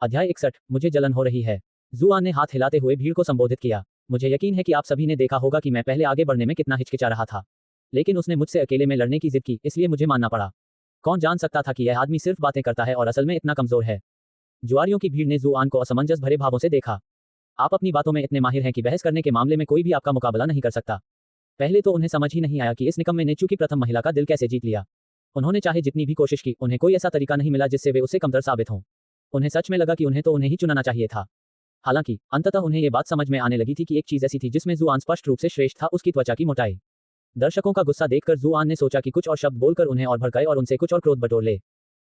अध्याय 61 मुझे जलन हो रही है। जुआन ने हाथ हिलाते हुए भीड़ को संबोधित किया। मुझे यकीन है कि आप सभी ने देखा होगा कि मैं पहले आगे बढ़ने में कितना हिचकिचा रहा था, लेकिन उसने मुझसे अकेले में लड़ने की जिद की, इसलिए मुझे मानना पड़ा। कौन जान सकता था कि यह आदमी सिर्फ बातें करता है और असल में इतना कमजोर है। जुआरियों की भीड़ ने जुआन को असमंजस भरे भावों से देखा। आप अपनी बातों में इतने माहिर हैं कि बहस करने के मामले में कोई भी आपका मुकाबला नहीं कर सकता। पहले तो उन्हें समझ ही नहीं आया कि इस निकम्मे ने चूंकि प्रथम महिला का दिल कैसे जीत लिया। उन्होंने चाहे जितनी भी कोशिश की, उन्हें कोई ऐसा तरीका नहीं मिला जिससे वे उससे कमतर साबित हों। उन्हें सच में लगा कि उन्हें तो उन्हें ही चुनना चाहिए था। हालांकि अंततः उन्हें यह बात समझ में आने लगी थी कि एक चीज ऐसी थी जिसमें जुआन स्पष्ट रूप से श्रेष्ठ था, उसकी त्वचा की मोटाई। दर्शकों का गुस्सा देखकर जुआन ने सोचा कि कुछ और शब्द बोलकर उन्हें और भड़काए और उनसे कुछ और क्रोध बटोर ले,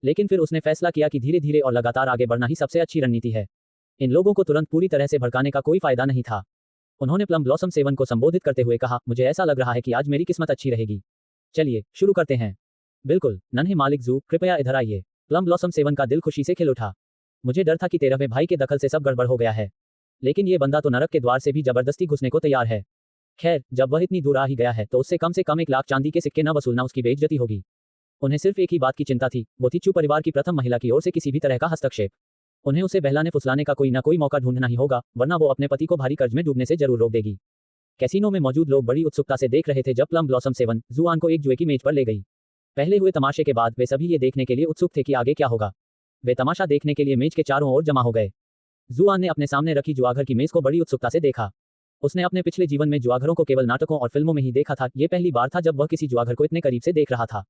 लेकिन फिर उसने फैसला किया कि धीरे धीरे और लगातार आगे बढ़ना ही सबसे अच्छी रणनीति है। इन लोगों को तुरंत पूरी तरह से भड़काने का कोई फायदा नहीं था। उन्होंने प्लम ब्लॉसम सेवन को संबोधित करते हुए कहा, मुझे ऐसा लग रहा है कि आज मेरी किस्मत अच्छी रहेगी। चलिए शुरू करते हैं। बिल्कुल नन्हे मालिक जू, कृपया इधर आइए। प्लम ब्लॉसम सेवन का दिल खुशी से खिल उठा। मुझे डर था कि 13वें भाई के दखल से सब गड़बड़ हो गया है, लेकिन ये बंदा तो नरक के द्वार से भी जबरदस्ती घुसने को तैयार है। खैर, जब वह इतनी दूर आ ही गया है तो उससे कम 1 लाख चांदी के सिक्के न वसूलना उसकी बेइज्जती होगी। उन्हें सिर्फ एक ही बात की चिंता थी, वो थी चू परिवार की प्रथम महिला की ओर से किसी भी तरह का हस्तक्षेप। उन्हें उसे बहलाने फुसलाने का कोई न कोई मौका ढूंढना ही होगा, वरना वो अपने पति को भारी कर्ज में डूबने से जरूर रोक देगी। कैसीनो में मौजूद लोग बड़ी उत्सुकता से देख रहे थे जब प्लम ब्लॉसम सेवन जुआन को एक जुए की मेज पर ले गई। पहले हुए तमाशे के बाद वे सभी ये देखने के लिए उत्सुक थे कि आगे क्या होगा। वे तमाशा देखने के लिए मेज के चारों ओर जमा हो गए। जुआन ने अपने सामने रखी जुआघर की मेज को बड़ी उत्सुकता से देखा। उसने अपने पिछले जीवन में जुआघरों को केवल नाटकों और फिल्मों में ही देखा था, ये पहली बार था जब वह किसी जुआघर को इतने करीब से देख रहा था।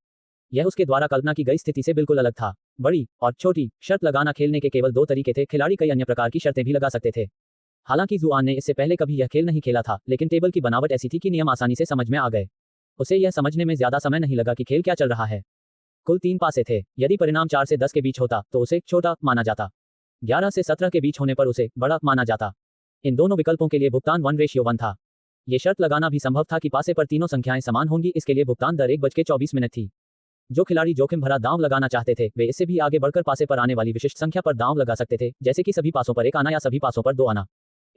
यह उसके द्वारा कल्पना की गई स्थिति से बिल्कुल अलग था। बड़ी और छोटी शर्त लगाना खेलने के केवल 2 तरीके थे, खिलाड़ी कई अन्य प्रकार की शर्तें भी लगा सकते थे। हालांकि जुआन ने इससे पहले कभी यह खेल नहीं खेला था, लेकिन टेबल की बनावट ऐसी थी कि नियम आसानी से समझ में आ गए। उसे यह समझने में ज्यादा समय नहीं लगा कि खेल क्या चल रहा है। कुल 3 पासे थे। यदि परिणाम 4 से 10 के बीच होता तो उसे छोटा माना जाता, 11 से 17 के बीच होने पर उसे बड़ा माना जाता। इन दोनों विकल्पों के लिए भुगतान 1:1 था। यह शर्त लगाना भी संभव था कि पासे पर तीनों संख्याएं समान होंगी, इसके लिए भुगतान दर 1:24 थी। जो खिलाड़ी जोखिम भरा दांव लगाना चाहते थे वे इससे भी आगे बढ़कर पासे पर आने वाली विशिष्ट संख्या पर दांव लगा सकते थे, जैसे कि सभी पासों पर 1 आना या सभी पासों पर 2 आना।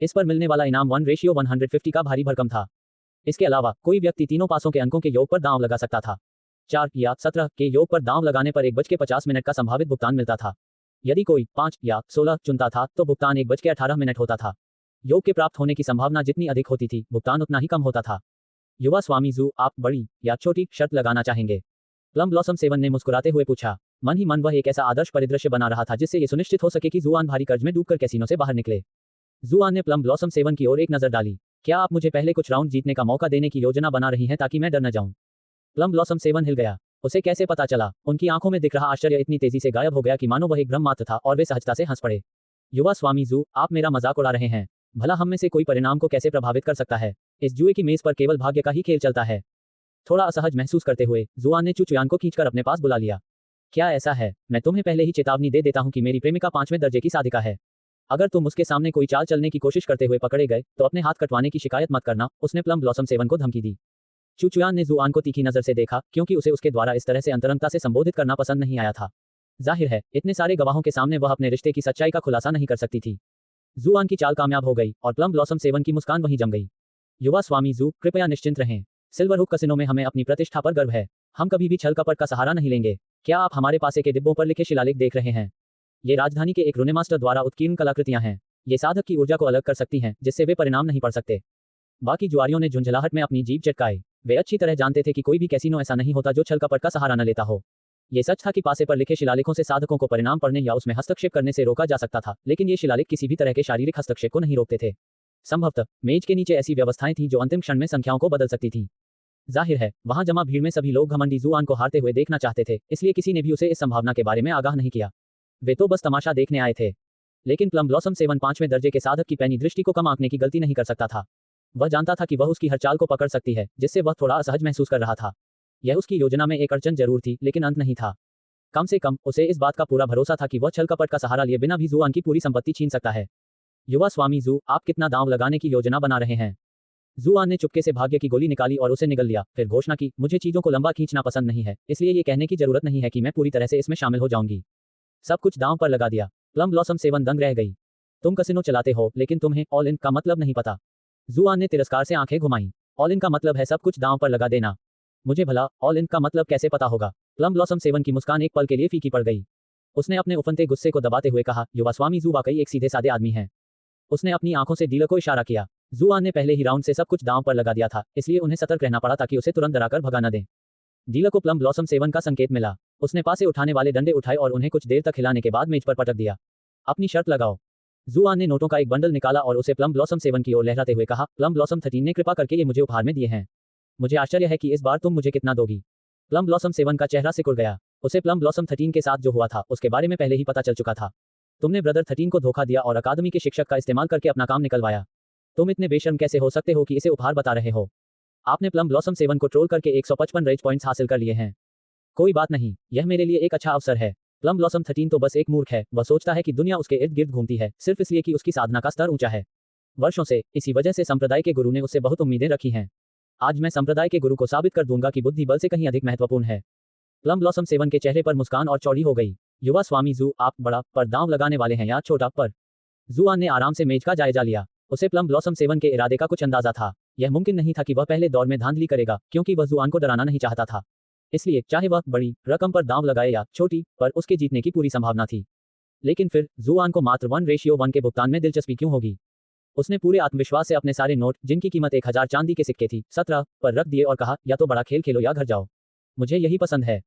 इस पर मिलने वाला इनाम 1:150 का भारी भरकम था। इसके अलावा कोई व्यक्ति तीनों पासों के अंकों के योग पर दांव लगा सकता था। 4 या 17 के योग पर दांव लगाने पर 1:50 का संभावित भुगतान मिलता था। यदि कोई 5 या 16 चुनता था तो भुगतान 1:18 होता था। योग के प्राप्त होने की संभावना जितनी अधिक होती थी, भुगतान उतना ही कम होता था। युवा स्वामी जू, आप बड़ी या छोटी शर्त लगाना चाहेंगे? प्लम ब्लॉसम सेवन ने मुस्कुराते हुए पूछा। मन ही मन वह एक ऐसा आदर्श परिदृश्य बना रहा था जिससे ये सुनिश्चित हो सके कि जुआन भारी कर्ज में डूबकर कैसीनो से बाहर निकले। जुआन ने प्लम ब्लॉसम सेवन की ओर एक नजर डाली। क्या आप मुझे पहले कुछ राउंड जीतने का मौका देने की योजना बना रही हैं ताकि मैं डर न जाऊं? प्लम ब्लॉसम सेवन हिल गया। उसे कैसे पता चला? उनकी आंखों में दिख रहा आश्चर्य इतनी तेजी से गायब हो गया कि मानो वह एक भ्रम मात्र था और वे सहजता से हंस पड़े। युवा स्वामी जू, आप मेरा मजाक उड़ा रहे हैं। भला हम में से कोई परिणाम को कैसे प्रभावित कर सकता है? इस जुए की मेज पर केवल भाग्य का ही खेल चलता है। थोड़ा असहज महसूस करते हुए जुआन ने चुचुयान को खींचकर अपने पास बुला लिया। क्या ऐसा है? मैं तुम्हें पहले ही चेतावनी दे देता हूं कि मेरी प्रेमिका 5वें दर्जे की साधिका है। अगर तुम उसके सामने कोई चाल चलने की कोशिश करते हुए पकड़े गए तो अपने हाथ कटवाने की शिकायत मत करना, उसने प्लम ब्लॉसम सेवन को धमकी दी। चुचुयान ने जुआन को तीखी नजर से देखा, क्योंकि उसे उसके द्वारा इस तरह से अंतरंगता से संबोधित करना पसंद नहीं आया था। जाहिर है, इतने सारे गवाहों के सामने वह अपने रिश्ते की सच्चाई का खुलासा नहीं कर सकती थी। जुआन की चाल कामयाब हो गई और प्लम ब्लॉसम सेवन की मुस्कान वहीं जम गई। युवा स्वामी जू, कृपया निश्चिंत रहें। सिल्वर हुक कसिनो में हमें अपनी प्रतिष्ठा पर गर्व है। हम कभी भी छल कपट का सहारा नहीं लेंगे। क्या आप हमारे पासे के डिब्बों पर लिखे शिलालेख देख रहे हैं? ये राजधानी के एक रूने मास्टर द्वारा उत्कीर्ण कलाकृतियां हैं। ये साधक की ऊर्जा को अलग कर सकती हैं, जिससे वे परिणाम नहीं पढ़ सकते। बाकी जुआरियों ने झुंझलाहट में अपनी जीभ चटकाई। वे अच्छी तरह जानते थे कि कोई भी कैसीनो ऐसा नहीं होता जो छल कपट का सहारा न लेता हो। ये सच था कि पासे पर लिखे शिलालेखों से साधकों को परिणाम पढ़ने या उसमें हस्तक्षेप करने से रोका जा सकता था, लेकिन ये शिलालेख किसी भी तरह के शारीरिक हस्तक्षेप को नहीं रोकते थे। संभवतः मेज के नीचे ऐसी व्यवस्थाएं थीं जो अंतिम क्षण में संख्याओं को बदल सकती थीं। जाहिर है, वहां जमा भीड़ में सभी लोग घमंडी जुआन को हारते हुए देखना चाहते थे, इसलिए किसी ने भी उसे इस संभावना के बारे में आगाह नहीं किया। वे तो बस तमाशा देखने आए थे। लेकिन प्लम ब्लॉसम सेवन 5वें दर्जे के साधक की पैनी दृष्टि को कम आंकने की गलती नहीं कर सकता था। वह जानता था कि वह उसकी हर चाल को पकड़ सकती है, जिससे वह थोड़ा असहज महसूस कर रहा था। यह उसकी योजना में एक अड़चन जरूर थी, लेकिन अंत नहीं था। कम से कम उसे इस बात का पूरा भरोसा था कि वह छल कपट का सहारा लिए बिना भी जुआन की पूरी संपत्ति छीन सकता है। युवा स्वामी जू, आप कितना दांव लगाने की योजना बना रहे हैं? जुआन ने चुपके से भाग्य की गोली निकाली और उसे निगल लिया, फिर घोषणा की, मुझे चीजों को लंबा खींचना पसंद नहीं है, इसलिए ये कहने की जरूरत नहीं है कि मैं पूरी तरह से इसमें शामिल हो जाऊंगी। सब कुछ दांव पर लगा दिया। प्लम ब्लॉसम सेवन दंग रह गई। तुम कसिनो चलाते हो, लेकिन तुम्हें ऑल इन का मतलब नहीं पता। जुआन ने तिरस्कार से आंखें घुमाई। ऑल इन का मतलब है सब कुछ दांव पर लगा देना। मुझे भला ऑल इन का मतलब कैसे पता होगा? प्लम ब्लॉसम सेवन की मुस्कान एक पल के लिए फीकी पड़ गई। उसने अपने उफनते गुस्से को दबाते हुए कहा, युवा स्वामी जू वाकई एक सीधे साधे आदमी हैं। उसने अपनी आंखों से डीलर को इशारा किया। जुआन ने पहले ही राउंड से सब कुछ दांव पर लगा दिया था, इसलिए उन्हें सतर्क रहना पड़ा ताकि उसे तुरंत डराकर भगा न दें। डीलर को प्लम ब्लॉसम सेवन का संकेत मिला। उसने पास से उठाने वाले डंडे उठाए और उन्हें कुछ देर तक हिलाने के बाद मेज पर पटक दिया। अपनी शर्त लगाओ। जुआन ने नोटों का एक बंडल निकाला और उसे प्लम ब्लॉसम सेवन की ओर लहराते हुए कहा, प्लम ब्लॉसम 13 ने कृपा करके ये मुझे उपहार में दिए हैं। मुझे आश्चर्य है कि इस बार तुम मुझे कितना दोगी। प्लम ब्लॉसम सेवन का चेहरा सिकुड़ गया। उसे प्लम ब्लॉसम 13 के साथ जो हुआ था उसके बारे में पहले ही पता चल चुका था। तुमने ब्रदर 13 को धोखा दिया और अकादमी के शिक्षक का इस्तेमाल करके अपना काम निकलवाया। तुम इतने बेशर्म कैसे हो सकते हो कि इसे उपहार बता रहे हो। आपने प्लम ब्लॉसम सेवन को ट्रोल करके 155 रेज पॉइंट्स हासिल कर लिए हैं। कोई बात नहीं, यह मेरे लिए एक अच्छा अवसर है। प्लम ब्लॉसम 13 तो बस एक मूर्ख है। वह सोचता है कि दुनिया उसके इर्द गिर्द घूमती है सिर्फ इसलिए कि उसकी साधना का स्तर ऊंचा है। वर्षों से इसी वजह से संप्रदाय के गुरु ने उससे बहुत उम्मीदें रखी हैं। आज मैं संप्रदाय के गुरु को साबित कर दूंगा कि बुद्धि बल से कहीं अधिक महत्वपूर्ण है। प्लम ब्लॉसम सेवन के चेहरे पर मुस्कान और चौड़ी हो गई। युवा स्वामी जू, आप बड़ा पर दांव लगाने वाले हैं या छोटा पर। जुआन ने आराम से मेज का जायजा लिया। उसे प्लम ब्लॉसम सेवन के इरादे का कुछ अंदाजा था। यह मुमकिन नहीं था कि वह पहले दौर में धांधली करेगा, क्योंकि वह जुआन को डराना नहीं चाहता था। इसलिए चाहे वह बड़ी रकम पर दांव लगाए या छोटी पर, उसके जीतने की पूरी संभावना थी। लेकिन फिर जुआन को मात्र 1:1 के भुगतान में दिलचस्पी क्यों होगी। उसने पूरे आत्मविश्वास से अपने सारे नोट, जिनकी कीमत 1000 चांदी के सिक्के थी, 17 पर रख दिए और कहा, या तो बड़ा खेल खेलो या घर जाओ। मुझे यही पसंद है।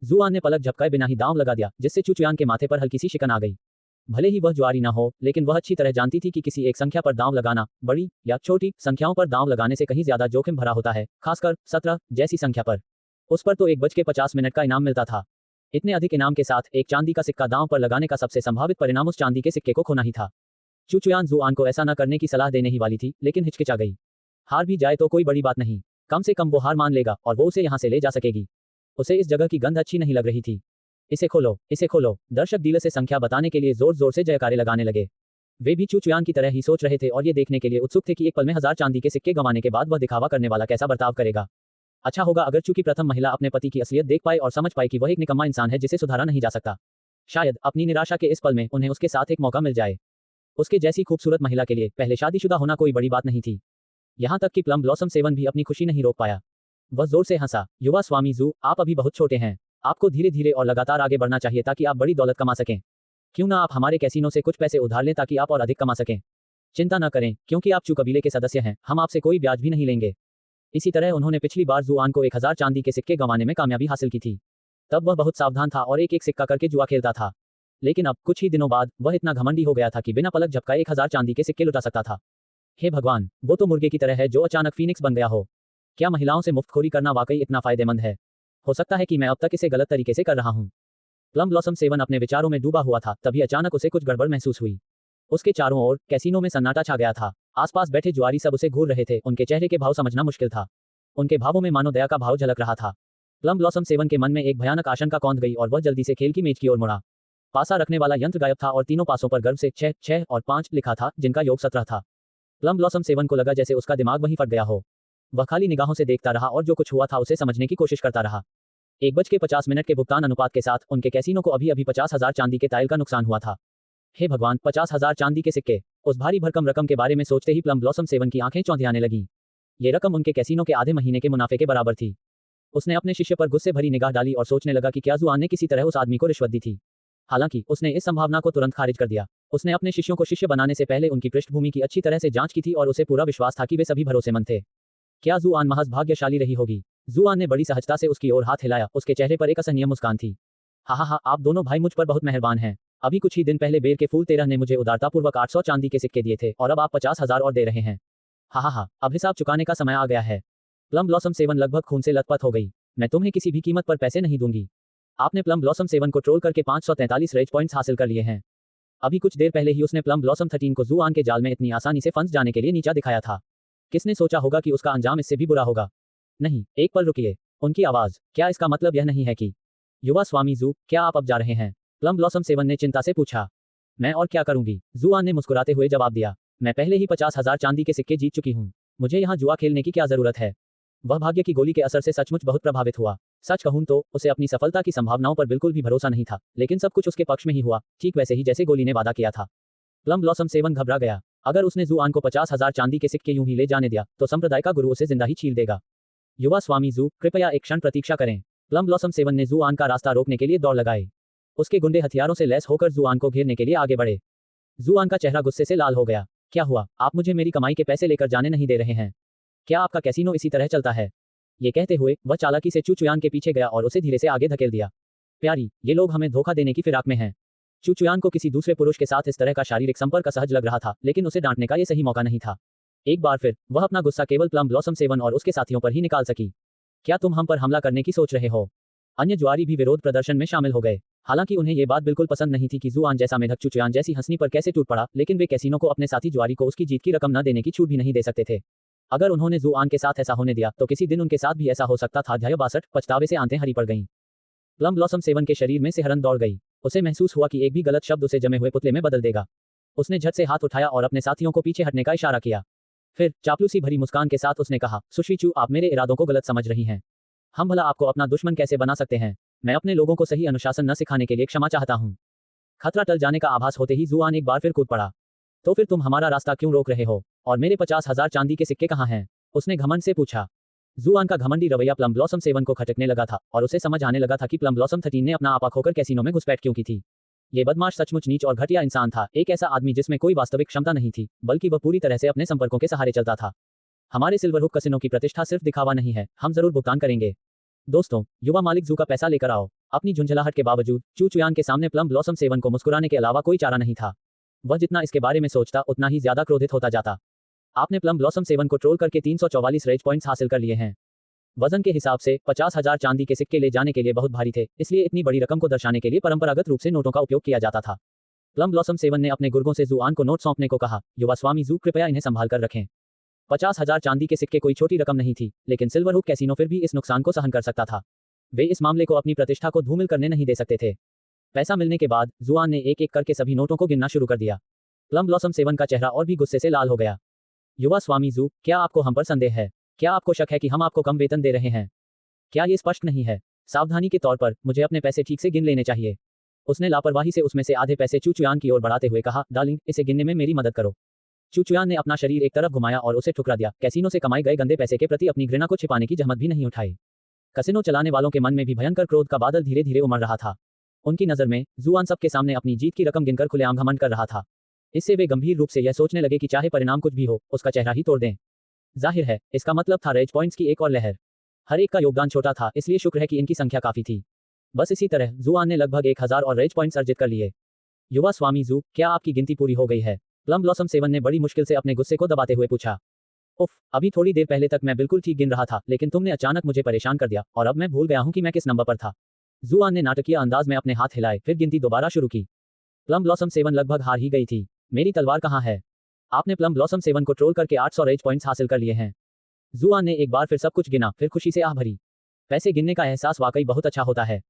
जुआन ने पलक झपकाए बिना ही दांव लगा दिया, जिससे चुचुयान के माथे पर हल्की सी शिकन आ गई। भले ही वह जुआरी ना हो, लेकिन वह अच्छी तरह जानती थी कि किसी एक संख्या पर दांव लगाना बड़ी या छोटी संख्याओं पर दांव लगाने से कहीं ज्यादा जोखिम भरा होता है, खासकर 17 जैसी संख्या पर। उस पर तो 1:50 का इनाम मिलता था। इतने अधिक इनाम के साथ एक चांदी का सिक्का दांव पर लगाने का सबसे संभावित परिणाम उस चांदी के सिक्के को खोना ही था। चुचुयान जुआन को ऐसा न करने की सलाह देने ही वाली थी, लेकिन हिचकिचा गई। हार भी जाए तो कोई बड़ी बात नहीं, कम से कम वो हार मान लेगा और वो उसे यहाँ से ले जा सकेगी। उसे इस जगह की गंध अच्छी नहीं लग रही थी। इसे खोलो, इसे खोलो। दर्शक डीलर से संख्या बताने के लिए जोर जोर से जयकारे लगाने लगे। वे भी चुचुयान की तरह ही सोच रहे थे और ये देखने के लिए उत्सुक थे कि एक पल में 1000 चांदी के सिक्के गंवाने के बाद वह दिखावा करने वाला कैसा बर्ताव करेगा। अच्छा होगा अगर चूंकि प्रथम महिला अपने पति की असलियत देख पाए और समझ पाए कि वह एक निकम्मा इंसान है जिसे सुधारा नहीं जा सकता। शायद अपनी निराशा के इस पल में उन्हें उसके साथ एक मौका मिल जाए। उसके जैसी खूबसूरत महिला के लिए पहले शादीशुदा होना कोई बड़ी बात नहीं थी। यहाँ तक कि प्लम ब्लॉसम सेवन भी अपनी खुशी नहीं रोक पाया। वह जोर से हंसा। युवा स्वामी जू, आप अभी बहुत छोटे हैं। आपको धीरे धीरे और लगातार आगे बढ़ना चाहिए ताकि आप बड़ी दौलत कमा सकें। क्यों ना आप हमारे कैसीनो से कुछ पैसे उधार लें ताकि आप और अधिक कमा सकें। चिंता न करें, क्योंकि आप चू कबीले के सदस्य हैं, हम आपसे कोई ब्याज भी नहीं लेंगे। इसी तरह उन्होंने पिछली बार जुआन को 1000 चांदी के सिक्के गंवाने में कामयाबी हासिल की थी। तब वह बहुत सावधान था और एक एक सिक्का करके जुआ खेलता था। लेकिन अब कुछ ही दिनों बाद वह इतना घमंडी हो गया था कि बिना पलक झपकाए 1000 चांदी के सिक्के लुटा सकता था। हे भगवान, वो तो मुर्गे की तरह है जो अचानक फीनिक्स बन गया हो। क्या महिलाओं से मुफ्तखोरी करना वाकई इतना फायदेमंद है? हो सकता है कि मैं अब तक इसे गलत तरीके से कर रहा हूँ। प्लम ब्लॉसम सेवन अपने विचारों में डूबा हुआ था, तभी अचानक उसे कुछ गड़बड़ महसूस हुई। उसके चारों ओर कैसीनो में सन्नाटा छा गया था। आसपास बैठे जुआरी सब उसे घूर रहे थे। उनके चेहरे के भाव समझना मुश्किल था। उनके भावों में मानो दया का भाव झलक रहा था। प्लम ब्लॉसम सेवन के मन में एक भयानक आशंका कौंध गई और वह जल्दी से खेल की मेज की ओर मुड़ा। पासा रखने वाला यंत्र गायब था और तीनों पासों पर गर्व से 6, 6 और 5 लिखा था, जिनका योग 17 था। प्लम ब्लॉसम सेवन को लगा जैसे उसका दिमाग वहीं फट गया हो। वह खाली निगाहों से देखता रहा और जो कुछ हुआ था उसे समझने की कोशिश करता रहा। 1:50 के भुगतान अनुपात के साथ उनके कैसीनो को अभी अभी 50,000 चांदी के टाइल का नुकसान हुआ था। हे भगवान, 50,000 चांदी के सिक्के! उस भारी भरकम रकम के बारे में सोचते ही प्लम ब्लॉसम सेवन की आंखें चौंधियाने लगीं। ये रकम उनके कैसीनो के आधे महीने के मुनाफे के बराबर थी। उसने अपने शिष्य पर गुस्से भरी निगाह डाली और सोचने लगा कि क्या जुआन ने किसी तरह उस आदमी को रिश्वत दी थी। हालांकि उसने इस संभावना को तुरंत खारिज कर दिया। उसने अपने शिष्यों को शिष्य बनाने से पहले उनकी पृष्ठभूमि की अच्छी तरह से जांच की थी और उसे पूरा विश्वास था कि वे सभी भरोसेमंद थे। क्या जुआन महज भाग्यशाली रही होगी? जुआन ने बड़ी सहजता से उसकी ओर हाथ हिलाया। उसके चेहरे पर एक असहनीय मुस्कान थी। हा, आप दोनों भाई मुझ पर बहुत मेहरबान हैं। अभी कुछ ही दिन पहले बेर के फूल 13 ने मुझे उदारतापूर्वक 800 चांदी के सिक्के दिए थे और अब आप 50,000 और दे रहे हैं। हा, अब हिसाब चुकाने का समय आ गया है। प्लम ब्लॉसम सेवन लगभग खून से लथपथ हो गई। मैं तुम्हें किसी भी कीमत पर पैसे नहीं दूंगी। आपने प्लम ब्लॉसम सेवन को ट्रोल करके 543 रेज पॉइंट्स हासिल कर लिए हैं। अभी कुछ देर पहले ही उसने प्लम ब्लॉसम 13 को जुआन के जाल में इतनी आसानी से फंस जाने के लिए नीचा दिखाया था। किसने सोचा होगा कि उसका अंजाम इससे भी बुरा होगा? नहीं, एक पल रुकिए। उनकी आवाज, क्या इसका मतलब यह नहीं है कि युवा स्वामी जू, क्या आप अब जा रहे हैं? प्लम ब्लॉसम सेवन ने चिंता से पूछा। मैं और क्या करूंगी? जुआन ने मुस्कुराते हुए जवाब दिया। मैं पहले ही 50,000 चांदी के सिक्के जीत चुकी हूँ। मुझे यहाँ जुआ खेलने की क्या जरूरत है? वह भाग्य की गोली के असर से सचमुच बहुत प्रभावित हुआ। सच कहूं तो उसे अपनी सफलता की संभावनाओं पर बिल्कुल भी भरोसा नहीं था, लेकिन सब कुछ उसके पक्ष में ही हुआ, ठीक वैसे ही जैसे गोली ने वादा किया था। प्लम ब्लॉसम सेवन घबरा गया। अगर उसने जुआन को 50,000 चांदी के सिक्के यूं ही ले जाने दिया तो संप्रदाय का गुरु उसे जिंदा ही छील देगा। युवा स्वामी जू, कृपया एक क्षण प्रतीक्षा करें। प्लम ब्लॉसम सेवन ने जुआन का रास्ता रोकने के लिए दौड़ लगाई। उसके गुंडे हथियारों से लैस होकर जुआन को घेरने के लिए आगे बढ़े। जुआन का चेहरा गुस्से से लाल हो गया। क्या हुआ? आप मुझे मेरी कमाई के पैसे लेकर जाने नहीं दे रहे हैं? क्या आपका कैसीनो इसी तरह चलता है? ये कहते हुए वह चालाकी से चू चुयान के पीछे गया और उसे धीरे से आगे धकेल दिया। प्यारी, ये लोग हमें धोखा देने की फिराक में हैं। चू चुयान को किसी दूसरे पुरुष के साथ इस तरह का शारीरिक संपर्क असहज लग रहा था, लेकिन उसे डांटने का ये सही मौका नहीं था। एक बार फिर वह अपना गुस्सा केवल प्लम ब्लॉसम सेवन और उसके साथियों पर ही निकाल सकी। क्या तुम हम पर हमला करने की सोच रहे हो? अन्य जुआरी भी विरोध प्रदर्शन में शामिल हो गए। हालांकि उन्हें ये बात बिल्कुल पसंद नहीं थी कि जुआन जैसा मेढक चू चुयान जैसी हंसनी पर कैसे टूट पड़ा, लेकिन वे कैसीनो को अपने साथी जुआरी को उसकी जीत की रकम न देने की छूट भी नहीं दे सकते थे। अगर उन्होंने जुआन के साथ ऐसा होने दिया तो किसी दिन उनके साथ भी ऐसा हो सकता था। अध्याय 62 पछतावे से आंतें हरी पड़ गईं। प्लम ब्लॉसम सेवन के शरीर में सिहरन दौड़ गई। उसे महसूस हुआ कि एक भी गलत शब्द उसे जमे हुए पुतले में बदल देगा। उसने झट से हाथ उठाया और अपने साथियों को पीछे हटने का इशारा किया। फिर चापलूसी भरी मुस्कान के साथ उसने कहा, सुश्री चू, आप मेरे इरादों को गलत समझ रही हैं। हम भला आपको अपना दुश्मन कैसे बना सकते हैं? मैं अपने लोगों को सही अनुशासन न सिखाने के लिए क्षमा चाहता हूँ। खतरा टल जाने का आभास होते ही जुआन एक बार फिर कूद पड़ा। तो फिर तुम हमारा रास्ता क्यों रोक रहे हो? और मेरे 50,000 चांदी के सिक्के कहाँ हैं? उसने घमंड से पूछा। जुआन का घमंडी रवैया प्लम ब्लॉसम सेवन को खटकने लगा था और उसे समझ आने लगा था कि प्लम ब्लॉसम 13 ने अपना आपा खोकर कैसीनो में घुसपैठ क्यों की थी। ये बदमाश सचमुच नीच और घटिया इंसान था, एक ऐसा आदमी जिसमें कोई वास्तविक क्षमता नहीं थी, बल्कि वह पूरी तरह से अपने संपर्कों के सहारे चलता था। हमारे सिल्वरहुक कसिनो की प्रतिष्ठा सिर्फ दिखावा नहीं है, हम जरूर भुगतान करेंगे। दोस्तों, युवा मालिक जू का पैसा लेकर आओ। अपनी झुंझलाहट के बावजूद चू चुयान के सामने प्लम ब्लॉसम सेवन को मुस्कुराने के अलावा कोई चारा नहीं था। वह जितना इसके बारे में सोचता उतना ही ज्यादा क्रोधित होता जाता। आपने प्लम ब्लॉसम सेवन को ट्रोल करके 344 रेज पॉइंट्स हासिल कर लिए हैं। वजन के हिसाब से 50,000 चांदी के सिक्के ले जाने के लिए बहुत भारी थे, इसलिए इतनी बड़ी रकम को दर्शाने के लिए परंपरागत रूप से नोटों का उपयोग किया जाता था। प्लम ब्लॉसम सेवन ने अपने गुर्गों से जुआन को नोट सौंपने को कहा। युवा स्वामी जू, कृपया इन्हें संभाल कर रखें। 50,000 चांदी के सिक्के कोई छोटी रकम नहीं थी, लेकिन सिल्वरहुक कैसीनो फिर भी इस नुकसान को सहन कर सकता था। वे इस मामले को अपनी प्रतिष्ठा को धूमिल करने नहीं दे सकते थे। पैसा मिलने के बाद जुआन ने एक एक करके सभी नोटों को गिनना शुरू कर दिया। प्लम ब्लॉसम सेवन का चेहरा और भी गुस्से से लाल हो गया। युवा स्वामी जू, क्या आपको हम पर संदेह है? क्या आपको शक है कि हम आपको कम वेतन दे रहे हैं? क्या ये स्पष्ट नहीं है? सावधानी के तौर पर मुझे अपने पैसे ठीक से गिन लेने चाहिए। उसने लापरवाही से उसमें से आधे पैसे चू चुयान की ओर बढ़ाते हुए कहा, डार्लिंग, इसे गिनने में मेरी मदद करो। चू चुयान ने अपना शरीर एक तरफ घुमाया और उसे ठुकरा दिया। कैसीनो से कमाए गए गंदे पैसे के प्रति अपनी घृणा को छिपाने की जहमत भी नहीं उठाई। कसिनो चलाने वालों के मन में भी भयंकर क्रोध का बादल धीरे धीरे उमड़ रहा था। उनकी नजर में जुआन सबके सामने अपनी जीत की रकम गिनकर खुलेआम घमंड कर रहा था। इससे वे गंभीर रूप से यह सोचने लगे कि चाहे परिणाम कुछ भी हो, उसका चेहरा ही तोड़ दें। जाहिर है, इसका मतलब था रेज पॉइंट्स की एक और लहर। हर एक का योगदान छोटा था, इसलिए शुक्र है कि इनकी संख्या काफी थी। बस इसी तरह जुआन ने लगभग 1000 और रेज पॉइंट्स अर्जित कर लिए। युवा स्वामी जू, क्या आपकी गिनती पूरी हो गई है? प्लम ब्लॉसम सेवन ने बड़ी मुश्किल से अपने गुस्से को दबाते हुए पूछा। उफ, अभी थोड़ी देर पहले तक मैं बिल्कुल ठीक गिन रहा था, लेकिन तुमने अचानक मुझे परेशान कर दिया और अब मैं भूल गया हूं कि मैं किस नंबर पर था। जुआन ने नाटकीय अंदाज में अपने हाथ हिलाए, फिर गिनती दोबारा शुरू की। प्लम ब्लॉसम सेवन लगभग हार ही गई थी। मेरी तलवार कहाँ है? आपने प्लम ब्लॉसम सेवन को ट्रोल करके 800 रेज पॉइंट्स हासिल कर लिए हैं। जुआन ने एक बार फिर सब कुछ गिना, फिर खुशी से आह भरी। पैसे गिनने का एहसास वाकई बहुत अच्छा होता है।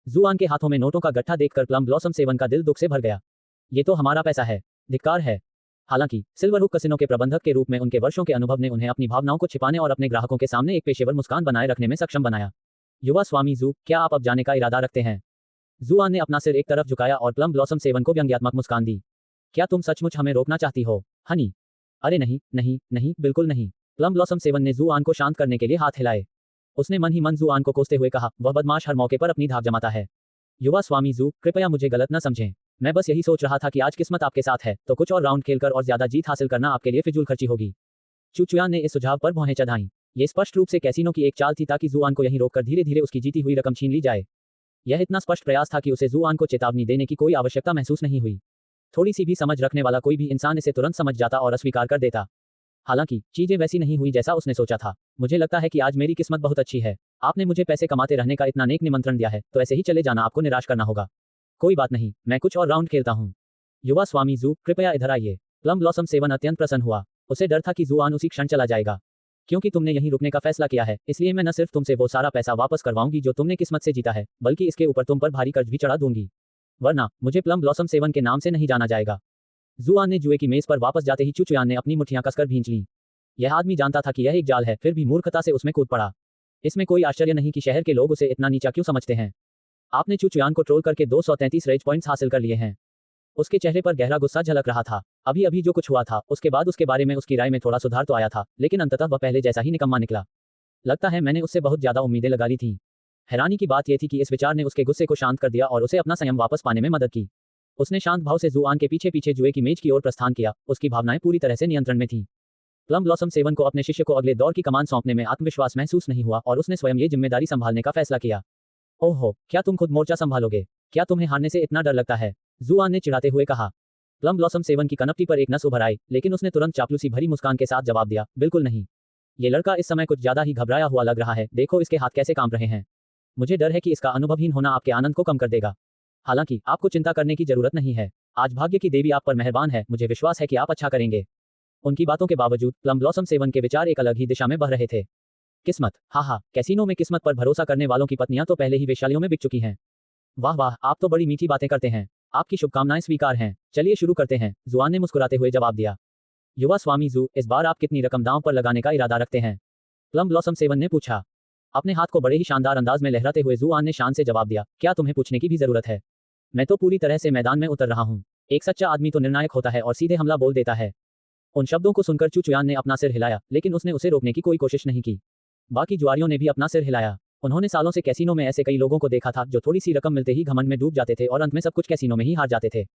जुआन के हाथों में नोटों का गट्ठा देखकर प्लम ब्लॉसम सेवन का दिल दुख से भर गया। ये तो हमारा पैसा है, धिक्कार है। हालांकि सिल्वरहुक कसिनो के प्रबंधक के रूप में उनके वर्षों के अनुभव ने उन्हें अपनी भावनाओं को छिपाने और अपने ग्राहकों के सामने एक पेशेवर मुस्कान बनाए रखने में सक्षम बनाया। युवा स्वामी जू, क्या आप अब जाने का इरादा रखते हैं? जुआन ने अपना सिर एक तरफ झुकाया और प्लम ब्लॉसम सेवन को व्यंग्यात्मक मुस्कान दी। क्या तुम सचमुच हमें रोकना चाहती हो, हनी? अरे नहीं नहीं नहीं, बिल्कुल नहीं। प्लम ब्लॉसम सेवन ने जुआन को शांत करने के लिए हाथ हिलाए। उसने मन ही मन जुआन को कोसते हुए कहा, वह बदमाश हर मौके पर अपनी धाक जमाता है। युवा स्वामी जू, कृपया मुझे गलत न समझें। मैं बस यही सोच रहा था कि आज किस्मत आपके साथ है, तो कुछ और राउंड खेलकर और ज्यादा जीत हासिल करना आपके लिए फिजूल खर्ची होगी। चू चुयान ने इस सुझाव पर भौहें चढ़ाईं। ये स्पष्ट रूप से कैसीनो की एक चाल थी ताकि जुआन को यहीं रोककर धीरे धीरे उसकी जीती हुई रकम छीन ली जाए। यह इतना स्पष्ट प्रयास था कि उसे जुआन को चेतावनी देने की कोई आवश्यकता महसूस नहीं हुई। थोड़ी सी भी समझ रखने वाला कोई भी इंसान इसे तुरंत समझ जाता और अस्वीकार कर देता। हालांकि चीजें वैसी नहीं हुई जैसा उसने सोचा था। मुझे लगता है कि आज मेरी किस्मत बहुत अच्छी है। आपने मुझे पैसे कमाते रहने का इतना नेक निमंत्रण दिया है, तो ऐसे ही चले जाना आपको निराश करना होगा। कोई बात नहीं, मैं कुछ और राउंड खेलता हूँ। युवा स्वामी जू, कृपया इधर आइए। प्लम ब्लॉसम सेवन अत्यंत प्रसन्न हुआ। उसे डर था कि जुआन उसी क्षण चला जाएगा। क्योंकि तुमने यहीं रुकने का फैसला किया है, इसलिए मैं न सिर्फ तुमसे वो सारा पैसा वापस करवाऊंगी जो तुमने किस्मत से जीता है, बल्कि इसके ऊपर तुम पर भारी कर्ज भी चढ़ा दूंगी। वरना मुझे प्लम ब्लॉसम सेवन के नाम से नहीं जाना जाएगा। जुआन ने जुए की मेज पर वापस जाते ही चू चुयान ने अपनी मुट्ठियां कसकर भींच लीं। यह आदमी जानता था कि यह एक जाल है, फिर भी मूर्खता से उसमें कूद पड़ा। इसमें कोई आश्चर्य नहीं कि शहर के लोग उसे इतना नीचा क्यों समझते हैं। आपने चू चुयान को ट्रोल करके 233 रेज पॉइंट्स हासिल कर लिए हैं। उसके चेहरे पर गहरा गुस्सा झलक रहा था। अभी अभी जो कुछ हुआ था, उसके बाद उसके बारे में उसकी राय में थोड़ा सुधार तो आया था, लेकिन अंततः वह पहले जैसा ही निकम्मा निकला। लगता है मैंने उससे बहुत ज्यादा उम्मीदें लगा ली थीं। हैरानी की बात यह थी कि इस विचार ने उसके गुस्से को शांत कर दिया और उसे अपना संयम वापस पाने में मदद की। उसने शांत भाव से जुआन के पीछे पीछे जुए की मेज की ओर प्रस्थान किया। उसकी भावनाएं पूरी तरह से नियंत्रण में थीं। प्लम ब्लॉसम सेवन को अपने शिष्य को अगले दौर की कमान सौंपने में आत्मविश्वास महसूस नहीं हुआ और उसने स्वयं ये जिम्मेदारी संभालने का फैसला किया। ओहो, क्या तुम खुद मोर्चा संभालोगे? क्या तुम्हें हारने से इतना डर लगता है? जुआन ने चिढ़ाते हुए कहा। प्लम ब्लॉसम सेवन की कनपटी पर एक नस उभर आई, लेकिन उसने तुरंत चापलूसी भरी मुस्कान के साथ जवाब दिया, बिल्कुल नहीं। ये लड़का इस समय कुछ ज्यादा ही घबराया हुआ लग रहा है। देखो इसके हाथ कैसे कांप रहे हैं। मुझे डर है कि इसका अनुभवहीन होना आपके आनंद को कम कर देगा। हालांकि आपको चिंता करने की जरूरत नहीं है। आज भाग्य की देवी आप पर मेहरबान है। मुझे विश्वास है कि आप अच्छा करेंगे। उनकी बातों के बावजूद प्लम ब्लॉसम सेवन के विचार एक अलग ही दिशा में बह रहे थे। किस्मत, हाँ, कैसीनो में किस्मत पर भरोसा करने वालों की पत्नियां तो पहले ही वेश्यालयों में बिक चुकी हैं। वाह वाह, आप तो बड़ी मीठी बातें करते हैं। आपकी शुभकामनाएं स्वीकार हैं। चलिए शुरू करते हैं, जुआन ने मुस्कुराते हुए जवाब दिया। युवा स्वामी जू, इस बार आप कितनी रकम दांव पर लगाने का इरादा रखते हैं? प्लम ब्लॉसम सेवन ने पूछा। अपने हाथ को बड़े ही शानदार अंदाज में लहराते हुए जुआन ने शान से जवाब दिया, क्या तुम्हें पूछने की भी जरूरत है? मैं तो पूरी तरह से मैदान में उतर रहा हूँ। एक सच्चा आदमी तो निर्णायक होता है और सीधे हमला बोल देता है। उन शब्दों को सुनकर चू चुयान ने अपना सिर हिलाया, लेकिन उसने उसे रोकने की कोई कोशिश नहीं की। बाकी जुआरियों ने भी अपना सिर हिलाया। उन्होंने सालों से कैसीनो में ऐसे कई लोगों को देखा था जो थोड़ी सी रकम मिलते ही घमंड में डूब जाते थे और अंत में सब कुछ कैसीनो में ही हार जाते थे।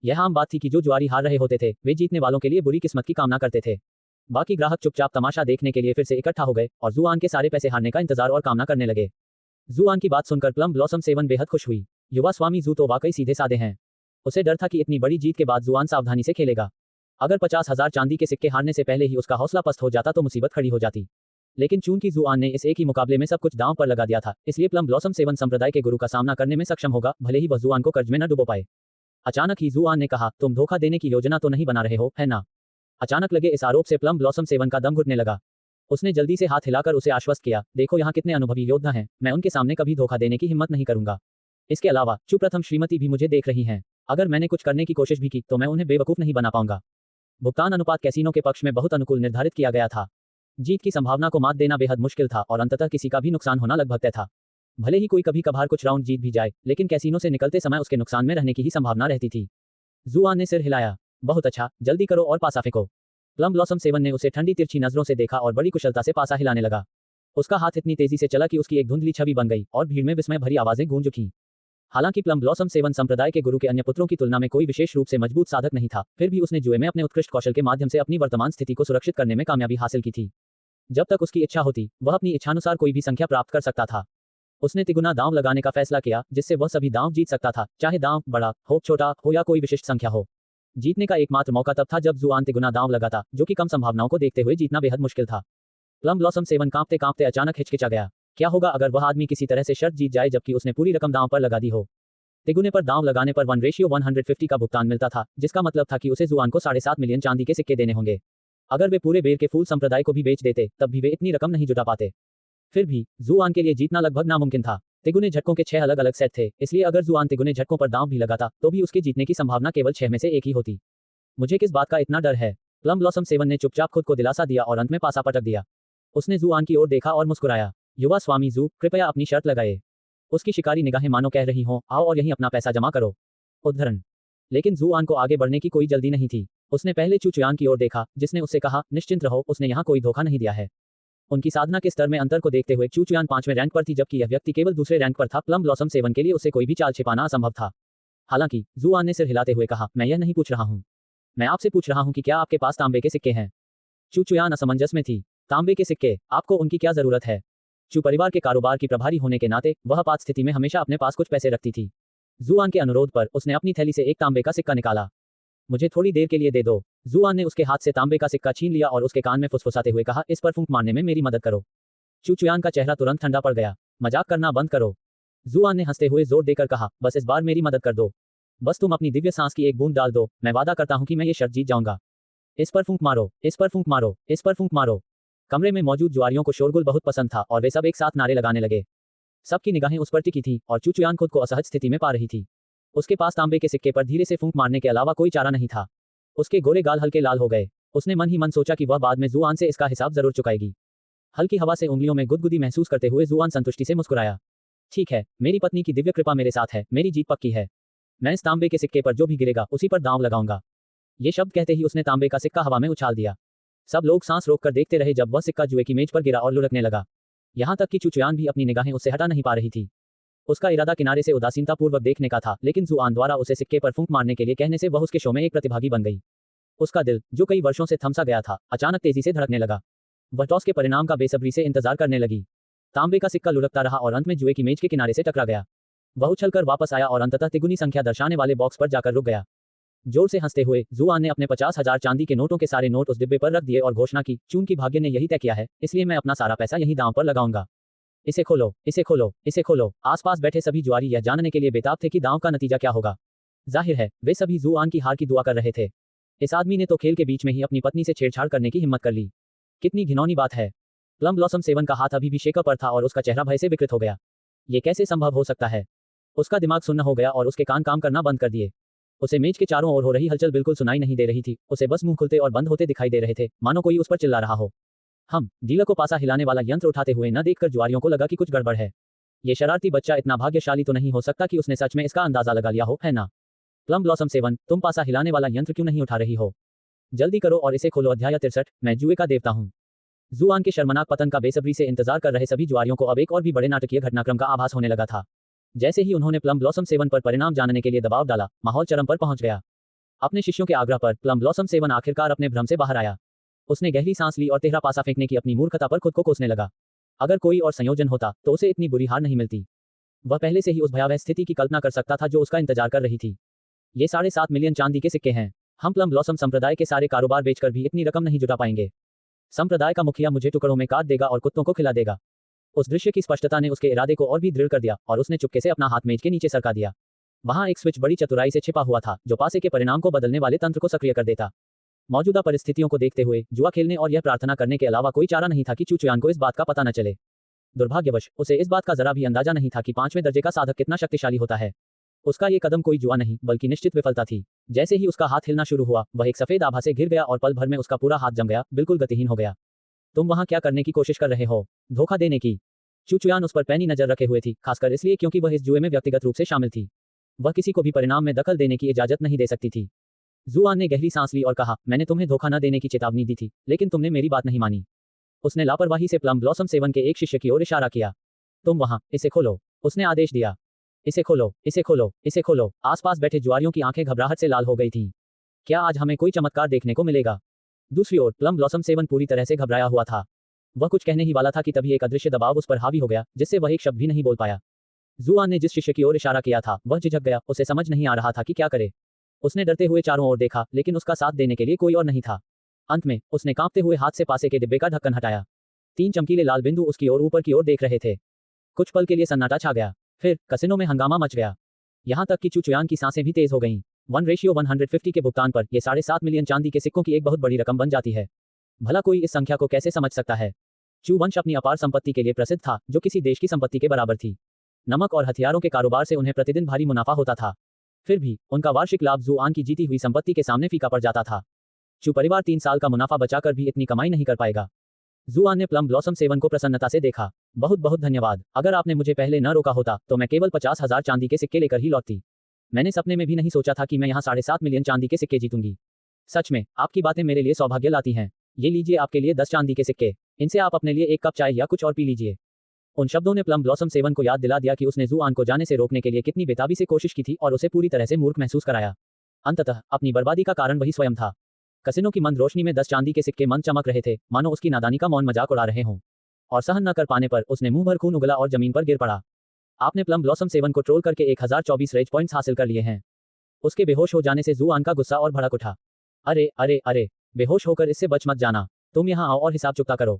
यह आम बात थी कि जो जुआरी हार रहे होते थे वे जीतने वालों के लिए बुरी किस्मत की कामना करते थे। बाकी ग्राहक चुपचाप तमाशा देखने के लिए फिर से इकट्ठा हो गए और जुआन के सारे पैसे हारने का इंतजार और कामना करने लगे। जुआन की बात सुनकर प्लम ब्लॉसम सेवन बेहद खुश हुई। युवा स्वामी जू तो वाकई सीधे साधे हैं। उसे डर था कि इतनी बड़ी जीत के बाद जुआन सावधानी से खेलेगा। अगर 50,000 चांदी के सिक्के हारने से पहले ही उसका हौसला पस्त हो जाता तो मुसीबत खड़ी हो जाती। लेकिन चूंकि जुआन ने इस एक ही मुकाबले में सब कुछ दांव पर लगा दिया था, इसलिए प्लम ब्लॉसम सेवन संप्रदाय के गुरु का सामना करने में सक्षम होगा, भले ही वह जुआन को कर्ज में न डुबो पाए। अचानक ही जुआन ने कहा, तुम धोखा देने की योजना तो नहीं बना रहे हो, है ना? अचानक लगे इस आरोप से प्लम ब्लॉसम सेवन का दम घुटने लगा। उसने जल्दी से हाथ हिलाकर उसे आश्वस्त किया, देखो यहाँ कितने अनुभवी योद्धा हैं, मैं उनके सामने कभी धोखा देने की हिम्मत नहीं करूंगा। इसके अलावा चुप्रथम श्रीमती भी मुझे देख रही हैं। अगर मैंने कुछ करने की कोशिश भी की तो मैं उन्हें बेवकूफ नहीं बना पाऊंगा। भुगतान अनुपात कैसीनो के पक्ष में बहुत अनुकूल निर्धारित किया गया था। जीत की संभावना को मात देना बेहद मुश्किल था और अंततः किसी का भी नुकसान होना लगभग तय था। भले ही कोई कभी कभार कुछ राउंड जीत भी जाए, लेकिन कैसीनो से निकलते समय उसके नुकसान में रहने की ही संभावना रहती थी। जुआन ने सिर हिलाया। बहुत अच्छा, जल्दी करो और पासा फेंको। प्लम ब्लॉसम सेवन ने उसे ठंडी तिरछी नजरों से देखा और बड़ी कुशलता से पासा हिलाने लगा। उसका हाथ इतनी तेजी से चला कि उसकी एक धुंधली छवि बन गई और भीड़ में विस्मय भरी आवाजें गूंज उठीं। हालांकि प्लम ब्लॉसम सेवन संप्रदाय के गुरु के अन्य पुत्रों की तुलना में कोई विशेष रूप से मजबूत साधक नहीं था, फिर भी उसने जुए में अपने उत्कृष्ट कौशल के माध्यम से अपनी वर्तमान स्थिति को सुरक्षित करने में कामयाबी हासिल की थी। जब तक उसकी इच्छा होती, वह अपनी इच्छानुसार कोई भी संख्या प्राप्त कर सकता था। उसने तिगुना दांव लगाने का फैसला किया, जिससे वह सभी दांव जीत सकता था, चाहे दांव बड़ा हो, छोटा हो या कोई विशिष्ट संख्या हो। जीतने का एकमात्र मौका तब था जब जुआन तिगुना दांव लगाता, जो कि कम संभावनाओं को देखते हुए जीतना बेहद मुश्किल था। प्लम ब्लॉसम सेवन कांपते कांपते अचानक हिचकिचा गया। क्या होगा अगर वह आदमी किसी तरह से शर्त जीत जाए जबकि उसने पूरी रकम दांव पर लगा दी हो? तिगुने पर दांव लगाने पर 1:150 का भुगतान मिलता था, जिसका मतलब था कि उसे जुआन को 7.5 मिलियन चांदी के सिक्के देने होंगे। अगर वे पूरे बेर के फूल संप्रदाय को भी बेच देते, तब भी वे इतनी रकम नहीं जुटा पाते। फिर भी जुआन के लिए जीतना लगभग नामुमकिन था। तिगुने झटकों के 6 अलग अलग सेट थे, इसलिए अगर जुआन तिगुने झटकों पर दांव भी लगाता तो भी उसके जीतने की संभावना केवल 6 में से 1 ही होती। मुझे किस बात का इतना डर है? प्लम ब्लॉसम सेवन ने चुपचाप खुद को दिलासा दिया और अंत में पासा पटक दिया। उसने जुआन की ओर देखा और मुस्कुराया। युवा स्वामी जू, कृपया अपनी शर्त लगाए। उसकी शिकारी निगाहें मानो कह रही हों, आओ और यहीं अपना पैसा जमा करो। उद्धरण। लेकिन जुआन को आगे बढ़ने की कोई जल्दी नहीं थी। उसने पहले चू चुयान की ओर देखा, जिसने उससे कहा, निश्चिंत रहो, उसने यहाँ कोई धोखा नहीं दिया है। उनकी साधना के स्तर में अंतर को देखते हुए चू चुयान 5वें रैंक पर थी, जबकि यह व्यक्ति केवल दूसरे रैंक पर था। प्लम ब्लॉसम सेवन के लिए उसे कोई भी चाल छिपाना असंभव था। हालांकि जुआन ने सिर हिलाते हुए कहा, मैं यह नहीं पूछ रहा हूँ। मैं आपसे पूछ रहा हूँ कि क्या आपके पास तांबे के सिक्के हैं? चू चुयान असमंजस में थी। तांबे के सिक्के? आपको उनकी क्या जरूरत है? चू परिवार के कारोबार की प्रभारी होने के नाते वह आपात स्थिति में हमेशा अपने पास कुछ पैसे रखती थी। जुआन के अनुरोध पर उसने अपनी थैली से एक तांबे का सिक्का निकाला। मुझे थोड़ी देर के लिए दे दो। जुआन ने उसके हाथ से तांबे का सिक्का छीन लिया और उसके कान में फुसफुसाते हुए कहा, इस पर फूंक मारने में मेरी मदद करो। चू चुयान का चेहरा तुरंत ठंडा पड़ गया। मजाक करना बंद करो। जुआन ने हंसते हुए जोर देकर कहा, बस इस बार मेरी मदद कर दो। बस तुम अपनी दिव्य सांस की एक बूंद डाल दो, मैं वादा करता हूं कि मैं ये शर्त जीत जाऊंगा। इस पर फूंक मारो, इस पर फूंक मारो, इस पर फूंक मारो। कमरे में मौजूद जुआरियों को शोरगुल बहुत पसंद था और वे सब एक साथ नारे लगाने लगे। सबकी निगाहें उस पर टिकी थी और चू चुयान खुद को असहज स्थिति में पा रही थी। उसके पास तांबे के सिक्के पर धीरे से फूंक मारने के अलावा कोई चारा नहीं था। उसके गोरे गाल हल्के लाल हो गए। उसने मन ही मन सोचा कि वह बाद में जुआन से इसका हिसाब जरूर चुकाएगी। हल्की हवा से उंगलियों में गुदगुदी महसूस करते हुए जुआन संतुष्टि से मुस्कुराया। ठीक है, मेरी पत्नी की दिव्य कृपा मेरे साथ है, मेरी जीत पक्की है। मैं इस तांबे के सिक्के पर जो भी गिरेगा उसी पर दांव लगाऊंगा। ये शब्द कहते ही उसने तांबे का सिक्का हवा में उछाल दिया। सब लोग सांस रोककर देखते रहे जब वह सिक्का जुए की मेज पर गिरा और लुढ़कने लगा। यहाँ तक कि चुचुयान भी अपनी निगाहें उससे हटा नहीं पा रही थी। उसका इरादा किनारे से उदासीनतापूर्वक देखने का था, लेकिन जुआन द्वारा उसे सिक्के पर फूंक मारने के लिए कहने से वह उसके शो में एक प्रतिभागी बन गई। उसका दिल, जो कई वर्षों से थमसा गया था, अचानक तेजी से धड़कने लगा। वह टॉस के परिणाम का बेसब्री से इंतजार करने लगी। तांबे का सिक्का लुढ़कता रहा और अंत में जुए की मेज के किनारे से टकरा गया। वह उछलकर वापस आया और अंततः तिगुनी संख्या दर्शाने वाले बॉक्स पर जाकर रुक गया। जोर से हंसते हुए जुआन ने अपने 50,000 चांदी के नोटों के सारे नोट उस डिब्बे पर रख दिए और घोषणा की, चूंकि भाग्य ने यही तय किया है, इसलिए मैं अपना सारा पैसा यहीं दांव पर लगाऊंगा। इसे खोलो, इसे खोलो, इसे खोलो। आसपास बैठे सभी जुआरी यह जानने के लिए बेताब थे कि दांव का नतीजा क्या होगा। जाहिर है, वे सभी जुआन की हार की दुआ कर रहे थे। इस आदमी ने तो खेल के बीच में ही अपनी पत्नी से छेड़छाड़ करने की हिम्मत कर ली। कितनी घिनौनी बात है। प्लम ब्लॉसम 7 का हाथ अभी भी शेका पर था और उसका चेहरा भय से विकृत हो गया। ये कैसे संभव हो सकता है? उसका दिमाग सुन्न हो गया और उसके कान काम करना बंद कर दिए। उसे मेज के चारों ओर हो रही हलचल बिल्कुल सुनाई नहीं दे रही थी। उसे बस मुंह खुलते और बंद होते दिखाई दे रहे थे, मानो कोई उस पर चिल्ला रहा हो। डीलर को पासा हिलाने वाला यंत्र उठाते हुए न देखकर जुआरियों को लगा कि कुछ गड़बड़ है। ये शरारती बच्चा इतना भाग्यशाली तो नहीं हो सकता कि उसने सच में इसका अंदाजा लगा लिया हो, है ना? प्लम ब्लॉसम 7, तुम पासा हिलाने वाला यंत्र क्यों नहीं उठा रही हो? जल्दी करो और इसे खोलो। अध्याय 63, मैं जुए का देवता हूँ। जुआन के शर्मनाक पतन का बेसब्री से इंतजार कर रहे सभी जुआरियों को अब एक और भी बड़े नाटकीय घटनाक्रम का आभास होने लगा था। जैसे ही उन्होंने प्लम ब्लॉसम 7 पर परिणाम जानने के लिए दबाव डाला, माहौल चरम पर पहुंच गया। अपने शिष्यों के आग्रह पर प्लम ब्लॉसम 7 आखिरकार अपने भ्रम से बाहर आया। उसने गहरी सांस ली और तिहरा पासा फेंकने की अपनी मूर्खता पर खुद को कोसने लगा। अगर कोई और संयोजन होता तो उसे इतनी बुरी हार नहीं मिलती। वह पहले से ही उस भयावह स्थिति की कल्पना कर सकता था जो उसका इंतजार कर रही थी। ये 7.5 मिलियन चांदी के सिक्के हैं। हम प्लम ब्लॉसम संप्रदाय के सारे कारोबार बेचकर भी इतनी रकम नहीं जुटा पाएंगे। संप्रदाय का मुखिया मुझे टुकड़ों में काट देगा और कुत्तों को खिला देगा। उस दृश्य की स्पष्टता ने उसके इरादे को और भी दृढ़ कर दिया और उसने चुपके से अपना हाथ मेज के नीचे सरका दिया। वहां एक स्विच बड़ी चतुराई से छिपा हुआ था, जो पासे के परिणाम को बदलने वाले तंत्र को सक्रिय कर देता। मौजूदा परिस्थितियों को देखते हुए जुआ खेलने और यह प्रार्थना करने के अलावा कोई चारा नहीं था कि चुचुयान को इस बात का पता न चले। दुर्भाग्यवश उसे इस बात का जरा भी अंदाजा नहीं था कि 5वें दर्जे का साधक कितना शक्तिशाली होता है। उसका ये कदम कोई जुआ नहीं बल्कि निश्चित विफलता थी। जैसे ही उसका हाथ हिलना शुरू हुआ, वह एक सफेद आभा से घिर गया और पल भर में उसका पूरा हाथ जम गया, बिल्कुल गतिहीन हो गया। तुम वहां क्या करने की कोशिश कर रहे हो? धोखा देने की। चुचुयान उस पर पैनी नजर रखे हुए थी, खासकर इसलिए क्योंकि वह इस जुए में व्यक्तिगत रूप से शामिल थी। वह किसी को भी परिणाम में दखल देने की इजाजत नहीं दे सकती थी। जुआन ने गहरी सांस ली और कहा, मैंने तुम्हें धोखा न देने की चेतावनी दी थी, लेकिन तुमने मेरी बात नहीं मानी। उसने लापरवाही से प्लम ब्लॉसम 7 के एक शिष्य की ओर इशारा किया। तुम वहां, इसे खोलो। उसने आदेश दिया। इसे खोलो, इसे खोलो, इसे खोलो। आसपास बैठे जुआरियों की आंखें घबराहट से लाल हो गई थीं। क्या आज हमें कोई चमत्कार देखने को मिलेगा? दूसरी ओर प्लम ब्लॉसम 7 पूरी तरह से घबराया हुआ था। वह कुछ कहने ही वाला था कि तभी एक अदृश्य दबाव उस पर हावी हो गया, जिससे वह एक शब्द भी नहीं बोल पाया। जुआन ने जिस शिष्य की ओर इशारा किया था, वह झिझक गया। उसे समझ नहीं आ रहा था कि क्या करे। उसने डरते हुए चारों ओर देखा, लेकिन उसका साथ देने के लिए कोई और नहीं था। अंत में उसने कांपते हुए हाथ से पासे के डिब्बे का ढक्कन हटाया। 3 चमकीले लाल बिंदु उसकी ओर ऊपर की ओर देख रहे थे। कुछ पल के लिए सन्नाटा छा गया। फिर कसिनो में हंगामा मच गया। यहां तक कि चुचुयान की सांसें भी तेज हो गईं। 1:150 के भुगतान पर यह 7.5 मिलियन चांदी के सिक्कों की एक बहुत बड़ी रकम बन जाती है। भला कोई इस संख्या को कैसे समझ सकता है? चू वंश अपनी अपार संपत्ति के लिए प्रसिद्ध था, जो किसी देश की संपत्ति के बराबर थी। नमक और हथियारों के कारोबार से उन्हें प्रतिदिन भारी मुनाफा होता था। फिर भी उनका वार्षिक लाभ जुआन की जीती हुई संपत्ति के सामने फीका पड़ जाता था। चू परिवार 3 साल का मुनाफा बचाकर भी इतनी कमाई नहीं कर पाएगा। जुआन ने प्लम ब्लॉसम 7 को प्रसन्नता से देखा। बहुत बहुत धन्यवाद। अगर आपने मुझे पहले न रोका होता तो मैं केवल 50,000 चांदी के सिक्के लेकर ही लौटती। मैंने सपने में भी नहीं सोचा था कि मैं यहाँ 7.5 मिलियन चांदी के सिक्के जीतूंगी। सच में आपकी बातें मेरे लिए सौभाग्य लाती हैं। ये लीजिए आपके लिए 10 चांदी के सिक्के। इनसे आप अपने लिए 1 कप चाय या कुछ और पी लीजिए। उन शब्दों ने प्लम ब्लॉसम 7 को याद दिला दिया कि उसने जुआन को जाने से रोकने के लिए कितनी बेताबी से कोशिश की थी और उसे पूरी तरह से मूर्ख महसूस कराया। अंततः अपनी बर्बादी का कारण वही स्वयं था। कसिनो की मंद रोशनी में 10 चांदी के सिक्के मंद चमक रहे थे, मानो उसकी नादानी का मौन मजाक उड़ा रहे हों। और सहन न कर पाने पर उसने मुंह भर खून उगला और जमीन पर गिर पड़ा। आपने प्लम ब्लॉसम 7 को ट्रोल करके 1024 रेज पॉइंट्स हासिल कर लिए हैं। उसके बेहोश हो जाने से जुआन का गुस्सा और भड़क उठा। अरे अरे अरे, बेहोश होकर इससे बच मत जाना। तुम यहाँ आओ और हिसाब चुकता करो।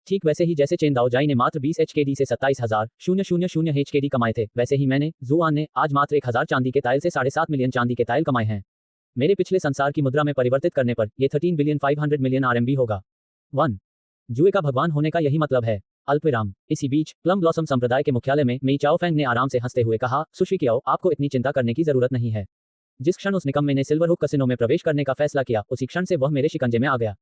ठीक वैसे ही जैसे चेन दाओजाई ने मात्र 20 HKD से 27,000 HKD कमाए थे, वैसे ही मैंने, जुआन ने, आज मात्र 1000 चांदी के ताइल से 7.5 मिलियन चांदी के ताइल कमाए हैं। मेरे पिछले संसार की मुद्रा में परिवर्तित करने पर यह 13,500,000,000 RMB होगा। 1. जुए का भगवान होने का यही मतलब है। अल्पविराम। इसी बीच प्लम ब्लॉसम संप्रदाय के मुख्यालय में मेई चाओफेंग ने आराम से हंसते हुए कहा, सुश्री कियाओ, आपको इतनी चिंता करने की जरूरत नहीं है। जिस क्षण उस निकम्मे ने सिल्वर हुक कसिनो में प्रवेश करने का फैसला किया, उसी क्षण से वह मेरे शिकंजे में आ गया।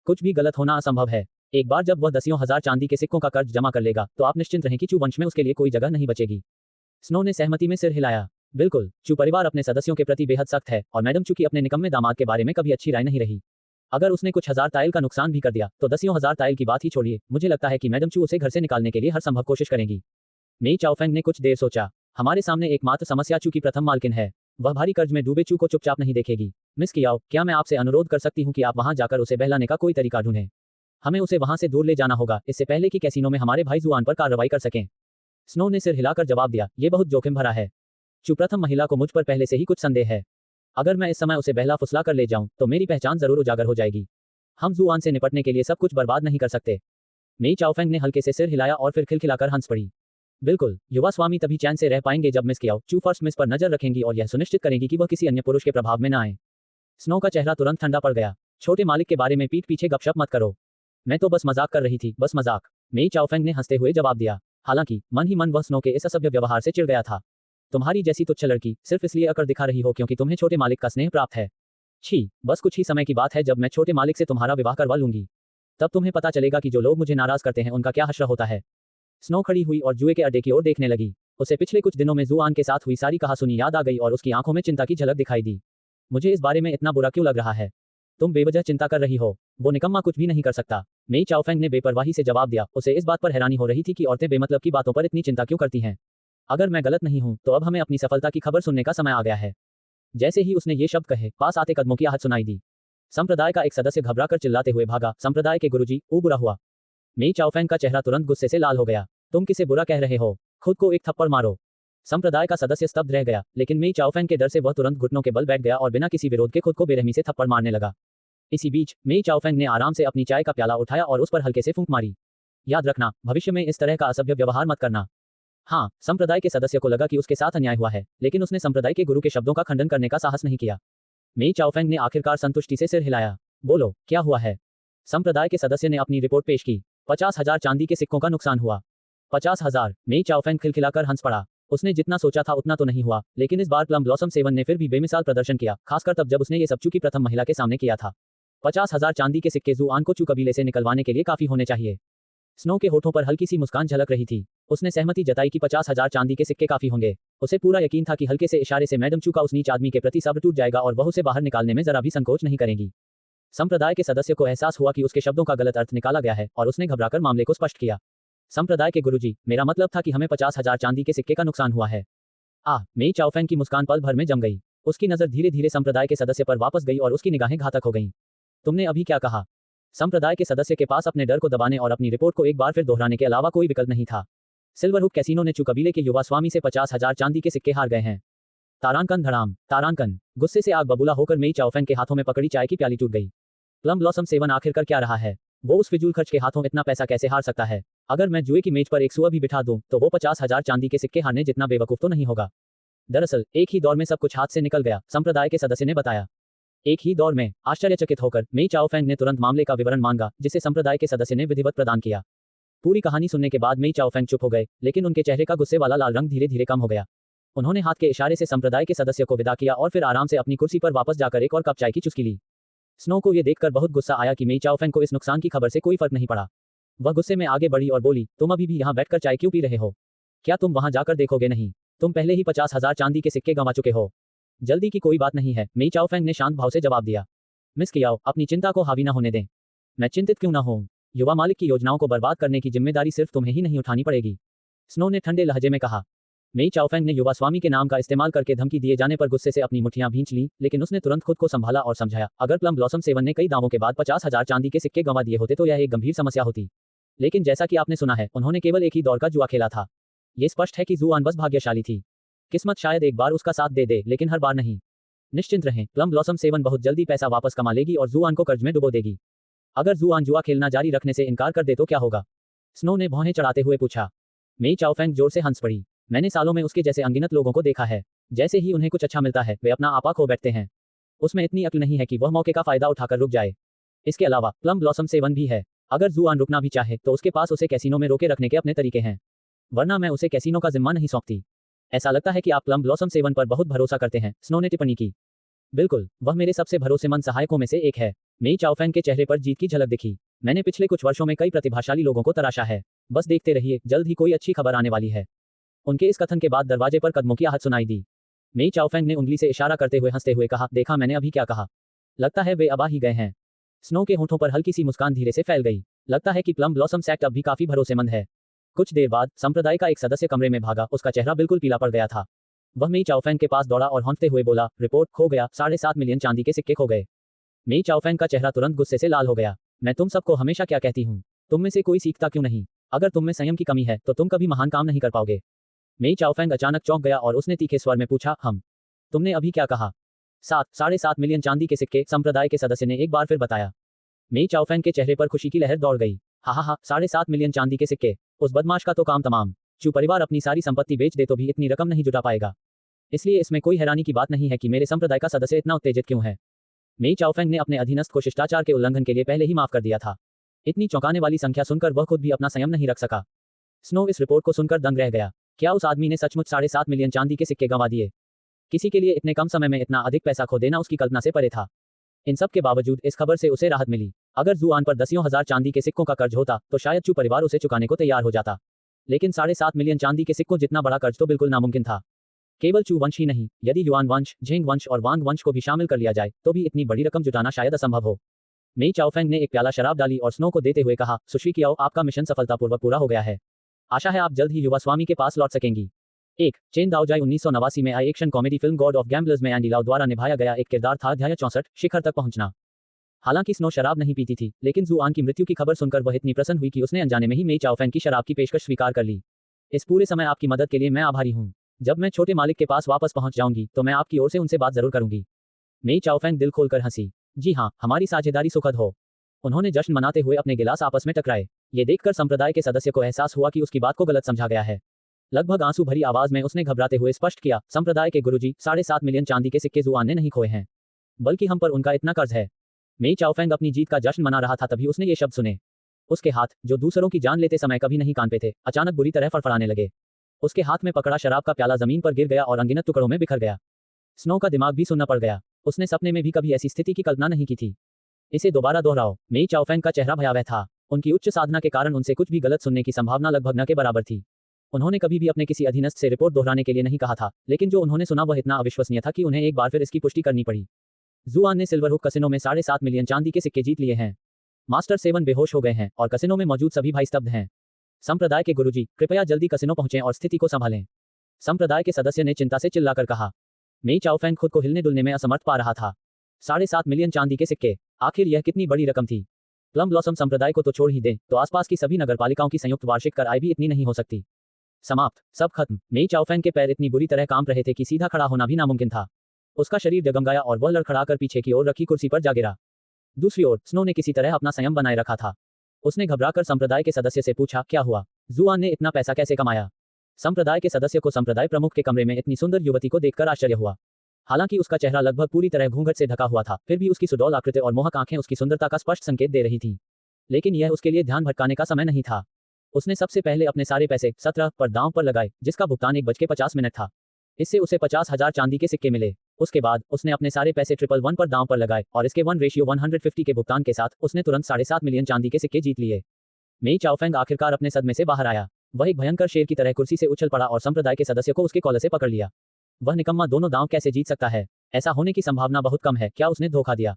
कुछ भी गलत होना असंभव है। एक बार जब वह 10,000 चांदी के सिक्कों का कर्ज जमा कर लेगा, तो आप निश्चिंत रहें कि चू वंश में उसके लिए कोई जगह नहीं बचेगी। स्नो ने सहमति में सिर हिलाया। बिल्कुल, चू परिवार अपने सदस्यों के प्रति बेहद सख्त है और मैडम चू की अपने निकम्मे दामाद के बारे में कभी अच्छी राय नहीं रही। अगर उसने कुछ हजार ताइल का नुकसान भी कर दिया तो दसियों हजार ताइल की बात ही छोड़िए, मुझे लगता है कि मैडम चू उसे घर से निकालने के लिए हर संभव कोशिश करेंगी। मेई चाओफेंग ने कुछ देर सोचा। हमारे सामने एकमात्र समस्या चू की प्रथम मालकिन है। वह भारी कर्ज में डूबे चू को चुपचाप नहीं देखेगी। मिस कियाओ, क्या मैं आपसे अनुरोध कर सकती हूँ कि आप वहां जाकर उसे बहलाने का कोई तरीका ढूंढें। हमें उसे वहां से दूर ले जाना होगा, इससे पहले कि कैसीनो में हमारे भाई जुआन पर कार्रवाई कर सकें। स्नो ने सिर हिलाकर जवाब दिया, ये बहुत जोखिम भरा है। चू प्रथम महिला को मुझ पर पहले से ही कुछ संदेह है। अगर मैं इस समय उसे बहला फुसला कर ले जाऊं तो मेरी पहचान जरूर उजागर हो जाएगी। हम जुआन से निपटने के लिए सब कुछ बर्बाद नहीं कर सकते। मेई चाओफेंग ने हल्के से सिर हिलाया और फिर खिलखिलाकर हंस पड़ी। बिल्कुल, युवा स्वामी तभी चैन से रह पाएंगे जब मिस कियाओ चू फर्स्ट मिस पर नजर रखेंगी और यह सुनिश्चित करेंगी कि वह किसी अन्य पुरुष के प्रभाव में न आए। स्नो का चेहरा तुरंत ठंडा पड़ गया। छोटे मालिक के बारे में पीठ पीछे गपशप मत करो। मैं तो बस मजाक कर रही थी, बस मजाक। मेई चाओफेंग ने हंसते हुए जवाब दिया। हालांकि मन ही मन वह स्नो के इस असभ्य व्यवहार से चिढ़ गया था। तुम्हारी जैसी तुच्छ लड़की सिर्फ इसलिए अकड़ दिखा रही हो क्योंकि तुम्हें छोटे मालिक का स्नेह प्राप्त है। छी, बस कुछ ही समय की बात है जब मैं छोटे मालिक से तुम्हारा विवाह करवा लूंगी। तब तुम्हें पता चलेगा कि जो लोग मुझे नाराज करते हैं उनका क्या हश्र होता है। स्नो खड़ी हुई और जुए के अड्डे की ओर देखने लगी। उसे पिछले कुछ दिनों में जुआन के साथ हुई सारी कहासुनी याद आ गई और उसकी आंखों में चिंता की झलक दिखाई दी। मुझे इस बारे में इतना बुरा क्यों लग रहा है? तुम बेवजह चिंता कर रही हो। वो निकम्मा कुछ भी नहीं कर सकता। मेई चाओफेंग ने बेपरवाही से जवाब दिया। उसे इस बात पर हैरानी हो रही थी कि औरतें बेमतलब की बातों पर इतनी चिंता क्यों करती हैं। अगर मैं गलत नहीं हूं तो अब हमें अपनी सफलता की खबर सुनने का समय आ गया है। जैसे ही उसने ये शब्द कहे, पास आते कदमों की आहट सुनाई दी। संप्रदाय का एक सदस्य घबराकर चिल्लाते हुए भागा, संप्रदाय के गुरुजी, ओ बुरा हुआ। मेई चाओफेंग का चेहरा तुरंत गुस्से से लाल हो गया। तुम किसे बुरा कह रहे हो? खुद को एक थप्पड़ मारो। संप्रदाय का सदस्य स्तब्ध रह गया, लेकिन मेई चाओफेंग के डर से वह तुरंत घुटनों के बल बैठ गया और बिना किसी विरोध के खुद को बेरहमी से थप्पड़ मारने लगा। इसी बीच मेई चाओफेंग ने आराम से अपनी चाय का प्याला उठाया और उस पर हल्के से फूंक मारी। याद रखना, भविष्य में इस तरह का असभ्य व्यवहार मत करना। हाँ, संप्रदाय के सदस्य को लगा कि उसके साथ अन्याय हुआ है, लेकिन उसने संप्रदाय के गुरु के शब्दों का खंडन करने का साहस नहीं किया। मेई चाओफेंग ने आखिरकार संतुष्टि से सिर हिलाया। बोलो, क्या हुआ है? संप्रदाय के सदस्य ने अपनी रिपोर्ट पेश की। 50,000 चांदी के सिक्कों का नुकसान हुआ। 50,000? मेई चाओफेंग खिलखिलाकर हंस पड़ा। उसने जितना सोचा था उतना तो नहीं हुआ, लेकिन इस बार प्लम ब्लॉसम सेवन ने फिर भी बेमिसाल प्रदर्शन किया, खासकर तब जब उसने ये सब चू की प्रथम महिला के सामने किया था। 50,000 चांदी के सिक्के जुआन को चू कबीले से निकलवाने के लिए काफी होने चाहिए। स्नो के होठों पर हल्की सी मुस्कान झलक रही थी। उसने सहमति जताई कि 50,000 चांदी के सिक्के काफी होंगे। उसे पूरा यकीन था कि हल्के से इशारे से मैडम चू का उस नीच आदमी के प्रति सब्र टूट जाएगा और वह उसे बाहर निकालने में जरा भी संकोच नहीं करेंगी। संप्रदाय के सदस्य को एहसास हुआ कि उसके शब्दों का गलत अर्थ निकाला गया है और उसने घबराकर मामले को स्पष्ट किया। संप्रदाय के गुरुजी, मेरा मतलब था कि हमें 50,000 चांदी के सिक्के का नुकसान हुआ है। मेई चाओफेंग की मुस्कान पल भर में जम गई। उसकी नजर धीरे धीरे संप्रदाय के सदस्य पर वापस गई और उसकी निगाहें घातक हो गईं। तुमने अभी क्या कहा? संप्रदाय के सदस्य के पास अपने डर को दबाने और अपनी रिपोर्ट को एक बार फिर दोहराने के अलावा कोई विकल्प नहीं था। सिल्वरहुक कैसीनो ने चू कबीले के युवा स्वामी से 50,000 चांदी के सिक्के हार गए हैं। तारांकन धड़ाम, तारांकन। गुस्से से आग बबूला होकर मेई चाओफेंग के हाथों में पकड़ी चाय की प्याली टूट गई। प्लम ब्लॉसम सेवन आखिर कर क्या रहा है? वो उस फिजूल खर्च के हाथों इतना पैसा कैसे हार सकता है? अगर मैं जुए की मेज पर एक सुअर भी बिठा दूं तो वो 50,000 चांदी के सिक्के हारने जितना बेवकूफ तो नहीं होगा। दरअसल एक ही दौर में सब कुछ हाथ से निकल गया, संप्रदाय के सदस्य ने बताया। एक ही दौर में? आश्चर्यचकित होकर मेई चाओफेंग ने तुरंत मामले का विवरण मांगा, जिसे संप्रदाय के सदस्य ने विधिवत प्रदान किया। पूरी कहानी सुनने के बाद मेई चाओफेंग चुप हो गए, लेकिन उनके चेहरे का गुस्से वाला लाल रंग धीरे धीरे कम हो गया। उन्होंने हाथ के इशारे से संप्रदाय के सदस्य को विदा किया और फिर आराम से अपनी कुर्सी पर वापस जाकर एक और कप चाय की चुस्की ली। स्नो को यह देखकर बहुत गुस्सा आया कि मेई चाओफेंग को इस नुकसान की खबर से कोई फर्क नहीं पड़ा। वह गुस्से में आगे बढ़ी और बोली, तुम अभी भी यहाँ बैठकर चाय क्यों पी रहे हो? क्या तुम वहां जाकर देखोगे नहीं? तुम पहले ही 50,000 चांदी के सिक्के गंवा चुके हो। जल्दी की कोई बात नहीं है, मेई चाओफेंग ने शांत भाव से जवाब दिया। मिस कियाओ, अपनी चिंता को हावी न होने दें। मैं चिंतित क्यों न हूं? युवा मालिक की योजनाओं को बर्बाद करने की जिम्मेदारी सिर्फ तुम्हें ही नहीं उठानी पड़ेगी, स्नो ने ठंडे लहजे में कहा। मेई चाओफेंग ने युवा स्वामी के नाम का इस्तेमाल करके धमकी दिए जाने पर गुस्से से अपनी मुठ्ठियां भींच लीं, लेकिन उसने तुरंत खुद को संभाला और समझाया, अगर प्लम ब्लॉसम सेवन ने कई दावों के बाद 50,000 चांदी के सिक्के गंवा दिए होते तो यह एक गंभीर समस्या होती। लेकिन जैसा कि आपने सुना है, उन्होंने केवल एक ही दौर का जुआ खेला था। ये स्पष्ट है कि जुआन बस भाग्यशाली थी। किस्मत शायद एक बार उसका साथ दे दे, लेकिन हर बार नहीं। निश्चिंत रहें, प्लम ब्लॉसम सेवन बहुत जल्दी पैसा वापस कमा लेगी और जुआन को कर्ज में डुबो देगी। अगर जुआन जुआ खेलना जारी रखने से इनकार कर दे तो क्या होगा? स्नो ने भौहें चढ़ाते हुए पूछा। मेई चाओफेंग जोर से हंस पड़ी। मैंने सालों में उसके जैसे अनगिनत लोगों को देखा है। जैसे ही उन्हें कुछ अच्छा मिलता है वे अपना आपा खो बैठते हैं। उसमें इतनी अक्ल नहीं है कि वह मौके का फायदा उठाकर रुक जाए। इसके अलावा प्लम ब्लॉसम सेवन भी है। अगर जुआन रुकना भी चाहे तो उसके पास उसे कैसीनो में रोके रखने के अपने तरीके हैं, वरना मैं उसे कैसीनो का जिम्मा नहीं सौंपती। ऐसा लगता है कि आप प्लम ब्लॉसम सेवन पर बहुत भरोसा करते हैं, स्नो ने टिप्पणी की। बिल्कुल, वह मेरे सबसे भरोसेमंद सहायकों में से एक है। मेई चाओफेंग के चेहरे पर जीत की झलक दिखी। मैंने पिछले कुछ वर्षों में कई प्रतिभाशाली लोगों को तराशा है। बस देखते रहिए, जल्द ही कोई अच्छी खबर आने वाली है। उनके इस कथन के बाद दरवाजे पर कदमों की आहट सुनाई दी। मेई चाओफेंग ने उंगली से इशारा करते हुए हंसते हुए कहा, देखा मैंने अभी क्या कहा? लगता है वे अब आ ही गए हैं। स्नो के होंठों पर हल्की सी मुस्कान धीरे से फैल गई। लगता है कि प्लम ब्लॉसम सेक्ट अब भी काफी भरोसेमंद है। कुछ देर बाद संप्रदाय का एक सदस्य कमरे में भागा, उसका चेहरा बिल्कुल पीला पड़ गया था। वह मेई चाओफेंग के पास दौड़ा और हौंकते हुए बोला, रिपोर्ट खो गया, 7.5 मिलियन चांदी के सिक्के खो गए। मेई चाओफेंग का चेहरा तुरंत गुस्से से लाल हो गया। मैं तुम सबको हमेशा क्या कहती हूँ, तुम में से कोई सीखता क्यों नहीं? अगर तुम में संयम की कमी है तो तुम कभी महान काम नहीं कर पाओगे। मेई चाओफेंग अचानक चौंक गया और उसने तीखे स्वर में पूछा, तुमने अभी क्या कहा? 7.5 मिलियन चांदी के सिक्के, संप्रदाय के सदस्य ने एक बार फिर बताया। मेई चाओफेंग के चेहरे पर खुशी की लहर दौड़ गई। हा, 7.5 मिलियन चांदी के सिक्के, उस बदमाश का तो काम तमाम। चू परिवार अपनी सारी संपत्ति बेच दे तो भी इतनी रकम नहीं जुटा पाएगा। इसलिए इसमें कोई हैरानी की बात नहीं है कि मेरे संप्रदाय का सदस्य इतना उत्तेजित क्यों है। मेई चाओफेंग ने अपने अधीनस्थ को शिष्टाचार के उल्लंघन के लिए पहले ही माफ कर दिया था। इतनी चौंकाने वाली संख्या सुनकर वह खुद भी अपना संयम नहीं रख सका। स्नो इस रिपोर्ट को सुनकर दंग रह गया। क्या उस आदमी ने सचमुच 7.5 मिलियन चांदी के सिक्के गंवा दिए? किसी के लिए इतने कम समय में इतना अधिक पैसा खो देना उसकी कल्पना से परे था। इन सब के बावजूद इस खबर से उसे राहत मिली। अगर जुआन पर दसियों हजार चांदी के सिक्कों का कर्ज होता तो शायद चू परिवार उसे चुकाने को तैयार हो जाता। लेकिन 7.5 मिलियन चांदी के सिक्कों जितना बड़ा कर्ज तो बिल्कुल नामुमकिन था। केवल चू वंश ही नहीं, यदि युआन वंश, झेंग वंश और वांग वंश को भी शामिल कर लिया जाए तो भी इतनी बड़ी रकम जुटाना शायद असंभव हो। मेई चाओफेंग ने एक प्याला शराब डाली और स्नो को देते हुए कहा, सुश्री कियाओ, आपका मिशन सफलतापूर्वक पूरा हो गया है। आशा है आप जल्द ही युवा स्वामी के पास लौट सकेंगी। एक चेन दाओजाई 1989 में आई action comedy film God of Gamblers में एंडी लाउ द्वारा निभाया गया एक किरदार था, अध्याय 64, शिखर तक पहुंचना। हालांकि स्नो शराब नहीं पीती थी, लेकिन जुआन की मृत्यु की खबर सुनकर वह इतनी प्रसन्न हुई कि उसने अनजाने में ही मेई चाओफेंग की शराब की पेशकश स्वीकार कर ली। इस पूरे समय आपकी मदद के लिए मैं आभारी हूँ। जब मैं छोटे मालिक के पास वापस पहुंच जाऊंगी तो मैं आपकी ओर से उनसे बात जरूर करूंगी। मेई चाओफेंग दिल खोलकर हंसी। जी हाँ, हमारी साझेदारी सुखद हो। उन्होंने जश्न मनाते हुए अपने गिलास आपस में टकराए। ये देखकर संप्रदाय के सदस्य को एहसास हुआ कि उसकी बात को गलत समझा गया है। लगभग आंसू भरी आवाज में उसने घबराते हुए स्पष्ट किया, संप्रदाय के गुरुजी, 7.5 मिलियन चांदी के सिक्के जुआन ने नहीं खोए हैं, बल्कि हम पर उनका इतना कर्ज है। मेई चाओफेंग अपनी जीत का जश्न मना रहा था, तभी उसने ये शब्द सुने। उसके हाथ, जो दूसरों की जान लेते समय कभी नहीं कांपे थे, अचानक बुरी तरह फड़फड़ाने लगे। उसके हाथ में पकड़ा शराब का प्याला जमीन पर गिर गया और अनगिनत टुकड़ों में बिखर गया। स्नो का दिमाग भी सुनना पड़ गया। उसने सपने में भी कभी ऐसी स्थिति की कल्पना नहीं की थी। इसे दोबारा दोहराओ। मेई चाओफेंग का चेहरा भयावह था। उनकी उच्च साधना के कारण उनसे कुछ भी गलत सुनने की संभावना लगभग न के बराबर थी। उन्होंने कभी भी अपने किसी अधीनस्थ से रिपोर्ट दोहराने के लिए नहीं कहा था, लेकिन जो उन्होंने सुना वह इतना अविश्वसनीय था कि उन्हें एक बार फिर इसकी पुष्टि करनी पड़ी। जुआन ने सिल्वरहुक कसिनो में 7.5 मिलियन चांदी के सिक्के जीत लिए हैं। मास्टर 7 बेहोश हो गए हैं और कसिनो में मौजूद सभी भाई स्तब्ध हैं। संप्रदाय के गुरुजी, कृपया जल्दी कसिनो पहुंचें और स्थिति को संभालें। संप्रदाय के सदस्य ने चिंता से चिल्लाकर कहा। मेई चाओफेंग खुद को हिलने डुलने में असमर्थ पा रहा था। 7.5 मिलियन चांदी के सिक्के, आखिर यह कितनी बड़ी रकम थी? प्लम ब्लॉसम संप्रदाय को तो छोड़ ही दें, तो आसपास की सभी नगरपालिकाओं की संयुक्त वार्षिक कर आय भी इतनी नहीं हो सकती। समाप्त, सब खत्म। मेई चाओफेंग के पैर इतनी बुरी तरह कांप रहे थे कि सीधा खड़ा होना भी नामुमकिन था। उसका शरीर डगमगाया और वह लड़खड़ाकर पीछे की ओर रखी कुर्सी पर जा गिरा। दूसरी ओर स्नो ने किसी तरह अपना संयम बनाए रखा था। उसने घबराकर संप्रदाय के सदस्य से पूछा, क्या हुआ? जुआन ने इतना पैसा कैसे कमाया? संप्रदाय के सदस्य को संप्रदाय प्रमुख के कमरे में इतनी सुंदर युवती को देखकर आश्चर्य हुआ। हालांकि उसका चेहरा लगभग पूरी तरह घूंघट से ढका हुआ था, फिर भी उसकी सुडौल आकृति और मोहक आंखें उसकी सुंदरता का स्पष्ट संकेत दे रही थीं। लेकिन यह उसके लिए ध्यान भटकाने का समय नहीं था। उसने सबसे पहले अपने सारे पैसे 17 पर दांव पर लगाए, जिसका भुगतान 1:50 था। इससे उसे 50,000 चांदी के सिक्के मिले। उसके बाद उसने अपने सारे पैसे 111 पर दांव पर लगाए और इसके 1:150 के भुगतान के साथ उसने तुरंत 7.5 मिलियन चांदी के सिक्के जीत लिए। मेई चाओफेंग आखिरकार अपने सदमे से बाहर आया। वह एक भयंकर शेर की तरह कुर्सी से उछल पड़ा और संप्रदाय के सदस्य को उसके कॉलर से पकड़ लिया। वह निकम्मा दोनों दांव कैसे जीत सकता है? ऐसा होने की संभावना बहुत कम है। क्या उसने धोखा दिया?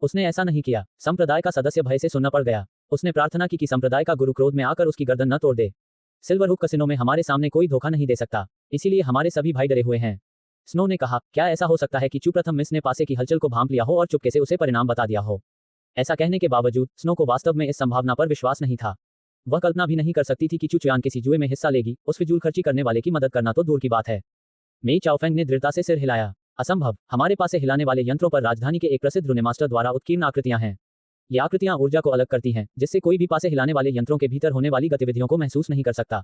उसने ऐसा नहीं किया। संप्रदाय का सदस्य भय से सुनना पड़ गया। उसने प्रार्थना की कि संप्रदाय का गुरु क्रोध में आकर उसकी गर्दन न तोड़ दे। सिल्वरहुक कसिनो में हमारे सामने कोई धोखा नहीं दे सकता, इसीलिए हमारे सभी भाई डरे हुए हैं। स्नो ने कहा, क्या ऐसा हो सकता है कि चू प्रथम मिस ने पासे की हलचल को भांप लिया हो और चुपके से उसे परिणाम बता दिया हो? ऐसा कहने के बावजूद स्नो को वास्तव में इस संभावना पर विश्वास नहीं था। वह कल्पना भी नहीं कर सकती थी कि चू चुयान किसी जुए में हिस्सा लेगी। उस फिजूल खर्ची करने वाले की मदद करना तो दूर की बात है। मेई चाओफेंग ने दृढ़ता से सिर हिलाया। असंभव। हमारे पास हिलाने वाले यंत्रों पर राजधानी के एक प्रसिद्ध रूने मास्टर द्वारा उत्कीर्ण आकृतियां हैं। ये आकृतियां ऊर्जा को अलग करती हैं, जिससे कोई भी पासे हिलाने वाले यंत्रों के भीतर होने वाली गतिविधियों को महसूस नहीं कर सकता।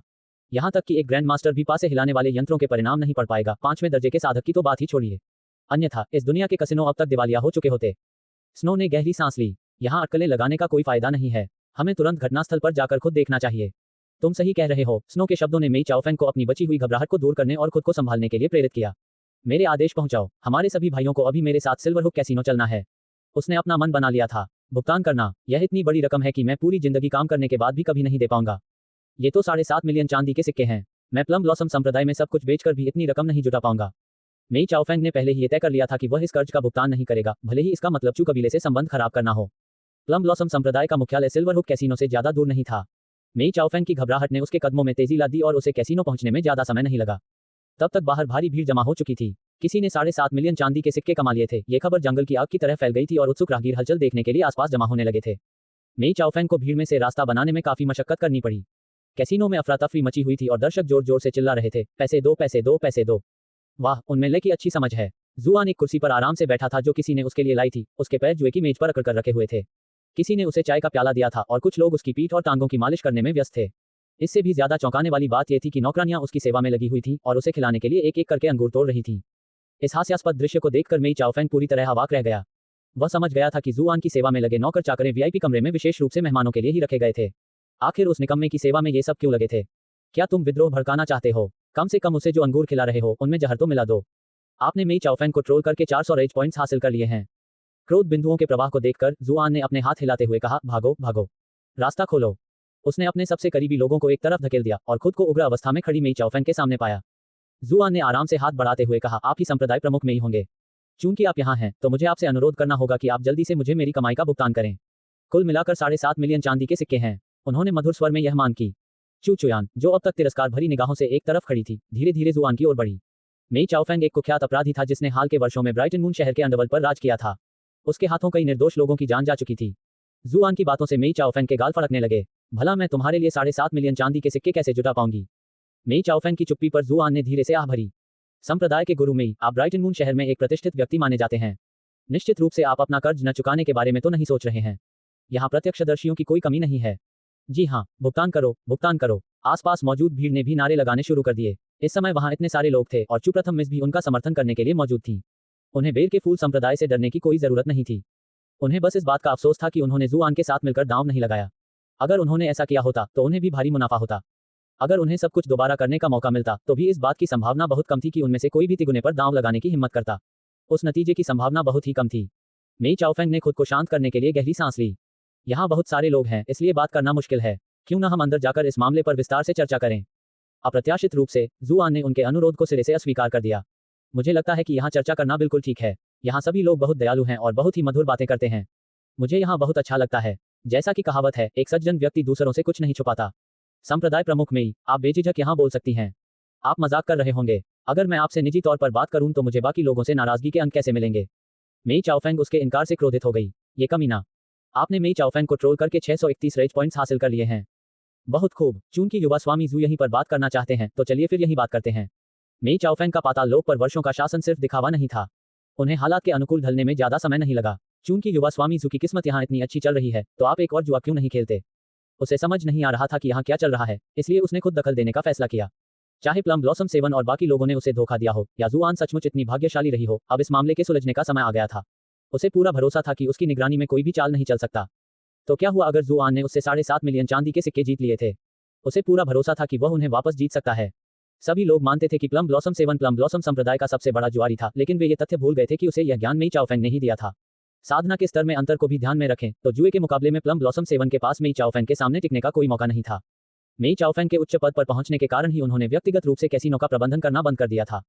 यहाँ तक कि एक ग्रैंड मास्टर भी पासे हिलाने वाले यंत्रों के परिणाम नहीं पढ़ पाएगा। 5वें दर्जे के साधक की तो बात ही छोड़िए। अन्यथा इस दुनिया के कसिनो अब तक दिवालिया हो चुके होते। स्नो ने गहरी सांस ली। यहाँ अटकलें लगाने का कोई फायदा नहीं है। हमें तुरंत घटनास्थल पर जाकर खुद देखना चाहिए। तुम सही कह रहे हो। स्नो के शब्दों ने मेई चाओफेंग को अपनी बची हुई घबराहट को दूर करने और खुद को संभालने के लिए प्रेरित किया। मेरे आदेश पहुंचाओ। हमारे सभी भाइयों को अभी मेरे साथ सिल्वरहुक कैसीनो चलना है। उसने अपना मन बना लिया था। भुगतान करना, यह इतनी बड़ी रकम है कि मैं पूरी जिंदगी काम करने के बाद भी कभी नहीं दे पाऊंगा। ये तो 7.5 मिलियन चांदी के सिक्के हैं। मैं प्लम ब्लॉसम संप्रदाय में सब कुछ बेचकर भी इतनी रकम नहीं जुटा पाऊंगा। मेई चाओफेंग ने पहले ही ये तय कर लिया था कि वह इस कर्ज का भुगतान नहीं करेगा, भले ही इसका मतलब चू कबीले से संबंध खराब करना हो। प्लम ब्लॉसम संप्रदाय का मुख्यालय सिल्वरहुक कैसीनो से ज्यादा दूर नहीं था। मेई चाओफेंग की घबराहट ने उसके कदमों में तेजी ला दी और उसे कैसीनो पहुंचने में ज्यादा समय नहीं लगा। तब तक बाहर भारी भीड़ जमा हो चुकी थी। किसी ने 7.5 मिलियन चांदी के सिक्के कमा लिए थे। ये खबर जंगल की आग की तरह फैल गई थी और उत्सुक राहगीर हलचल देखने के लिए आसपास जमा होने लगे थे। मेई चाओफेंग को भीड़ में से रास्ता बनाने में काफी मशक्कत करनी पड़ी। कैसीनो में अफरा तफरी मची हुई थी और दर्शक जोर जोर से चिल्ला रहे थे, पैसे दो, पैसे दो, पैसे दो। वाह, उनमें ले की अच्छी समझ है। जुआन एक कुर्सी पर आराम से बैठा था जो किसी ने उसके लिए लाई थी। उसके पैर जुए की मेज पर अकड़ कर रखे हुए थे। किसी ने उसे चाय का प्याला दिया था और कुछ लोग उसकी पीठ और टांगों की मालिश करने में व्यस्त थे। इससे भी ज्यादा चौंकाने वाली बात यह थी कि नौकरानियां उसकी सेवा में लगी हुई थी और उसे खिलाने के लिए एक एक करके अंगूर तोड़ रही थी। इस हास्यास्पद दृश्य को देखकर मेई चाओफेंग पूरी तरह अवाक रह गया। वह समझ गया था कि जुआन की सेवा में लगे नौकर चाकरें वीआईपी कमरे में विशेष रूप से मेहमानों के लिए ही रखे गए थे। आखिर उस निकम्मे की सेवा में ये सब क्यों लगे थे? क्या तुम विद्रोह भड़काना चाहते हो? कम से कम उसे जो अंगूर खिला रहे हो उनमें जहर तो मिला दो। आपने मेई चाओफेंग को ट्रोल करके 400 रेज पॉइंट्स हासिल कर लिए हैं। क्रोध बिंदुओं के प्रवाह को देखकर जुआन ने अपने हाथ हिलाते हुए कहा, भागो भागो, रास्ता खोलो। उसने अपने सबसे करीबी लोगों को एक तरफ धकेल दिया और खुद को उग्र अवस्था में खड़ी मेई चाओफेंग के सामने पाया। जुआन ने आराम से हाथ बढ़ाते हुए कहा, आप ही संप्रदाय प्रमुख मेई होंगे। चूंकि आप यहाँ हैं तो मुझे आपसे अनुरोध करना होगा कि आप जल्दी से मुझे मेरी कमाई का भुगतान करें। कुल मिलाकर 7.5 मिलियन चांदी के सिक्के हैं। उन्होंने मधुर स्वर में यह मांग की। चू चुयान, जो अब तक तिरस्कार भरी निगाहों से एक तरफ खड़ी थी, धीरे धीरे जुआन की ओर बढ़ी। मेई चाओफेंग एक कुख्यात अपराधी था जिसने हाल के वर्षों में ब्राइटन मून शहर के अंडरवर्ल्ड पर राज किया था। उसके हाथों कई निर्दोष लोगों की जान जा चुकी थी। जुआन की बातों से मेई चाओफेंग के गाल फड़कने लगे। भला मैं तुम्हारे लिए 7.5 मिलियन चांदी के सिक्के कैसे जुटा पाऊंगी? मेई चाओफेंग की चुप्पी पर जुआन ने धीरे से आह भरी। संप्रदाय के गुरु मेई, आप ब्राइटन मून शहर में एक प्रतिष्ठित व्यक्ति माने जाते हैं। निश्चित रूप से आप अपना कर्ज न चुकाने के बारे में तो नहीं सोच रहे हैं। यहाँ प्रत्यक्षदर्शियों की कोई कमी नहीं है। जी हाँ, भुगतान करो, भुगतान करो। आसपास मौजूद भीड़ ने भी नारे लगाने शुरू कर दिए। इस समय वहां इतने सारे लोग थे और चुप्रथम मिस भी उनका समर्थन करने के लिए मौजूद थी। उन्हें बेर के फूल संप्रदाय से डरने की कोई जरूरत नहीं थी। उन्हें बस इस बात का अफसोस था कि उन्होंने जुआन के साथ मिलकर दांव नहीं लगाया। अगर उन्होंने ऐसा किया होता तो उन्हें भी भारी मुनाफा होता। अगर उन्हें सब कुछ दोबारा करने का मौका मिलता तो भी इस बात की संभावना बहुत कम थी कि उनमें से कोई भी तिगुने पर दांव लगाने की हिम्मत करता। उस नतीजे की संभावना बहुत ही कम थी। मेई चाओफेंग ने खुद को शांत करने के लिए गहरी सांस ली। यहाँ बहुत सारे लोग हैं, इसलिए बात करना मुश्किल है। क्यों न हम अंदर जाकर इस मामले पर विस्तार से चर्चा करें? अप्रत्याशित रूप से जुआन ने उनके अनुरोध को सिरे से अस्वीकार कर दिया। मुझे लगता है कि यहाँ चर्चा करना बिल्कुल ठीक है। यहाँ सभी लोग बहुत दयालु हैं और बहुत ही मधुर बातें करते हैं। मुझे यहाँ बहुत अच्छा लगता है। जैसा कि कहावत है, एक सज्जन व्यक्ति दूसरों से कुछ नहीं छुपाता। संप्रदाय प्रमुख मेई, आप बेझिझक यहाँ बोल सकती हैं। आप मजाक कर रहे होंगे। अगर मैं आपसे निजी तौर पर बात करूं तो मुझे बाकी लोगों से नाराजगी के अंक कैसे मिलेंगे? मेई चाओफेंग उसके इनकार से क्रोधित हो गई। ये कमीना। आपने मेई चाओफेंग को ट्रोल करके 631 रेज पॉइंट्स हासिल कर लिए हैं। बहुत खूब। चूंकि युवा स्वामी जू यहीं पर बात करना चाहते हैं तो चलिए फिर यहीं बात करते हैं। मेई चाओफेंग का पाताल लोक पर वर्षों का शासन सिर्फ दिखावा नहीं था। उन्हें हालात के अनुकूल ढलने में ज्यादा समय नहीं लगा। चूंकि युवा स्वामी जू की किस्मत यहाँ इतनी अच्छी चल रही है तो आप एक और जुआ क्यों नहीं खेलते? उसे समझ नहीं आ रहा था कि यहाँ क्या चल रहा है, इसलिए उसने खुद दखल देने का फैसला किया। चाहे प्लम ब्लॉसम सेवन और बाकी लोगों ने उसे धोखा दिया हो या जुआन सचमुच इतनी भाग्यशाली रही हो, अब इस मामले के सुलझने का समय आ गया था। उसे पूरा भरोसा था कि उसकी निगरानी में कोई भी चाल नहीं चल सकता। तो क्या हुआ अगर जुआन ने उससे 7.5 मिलियन चांदी के सिक्के जीत लिए थे? उसे पूरा भरोसा था कि वह उन्हें वापस जीत सकता है। सभी लोग मानते थे कि प्लम ब्लॉसम संप्रदाय का सबसे बड़ा जुआरी था, लेकिन वे ये तथ्य भूल गए थे कि उसे यह ज्ञान मेई चाओफेंग ने ही दिया था। साधना के स्तर में अंतर को भी ध्यान में रखें तो जुए के मुकाबले में प्लम ब्लॉसम सेवन के पास मेई चाओफेंग के सामने टिकने का कोई मौका नहीं था। मेई चाओफेंग के उच्च पद पर पहुंचने के कारण ही उन्होंने व्यक्तिगत रूप से कैसीनो का प्रबंधन करना बंद कर दिया था।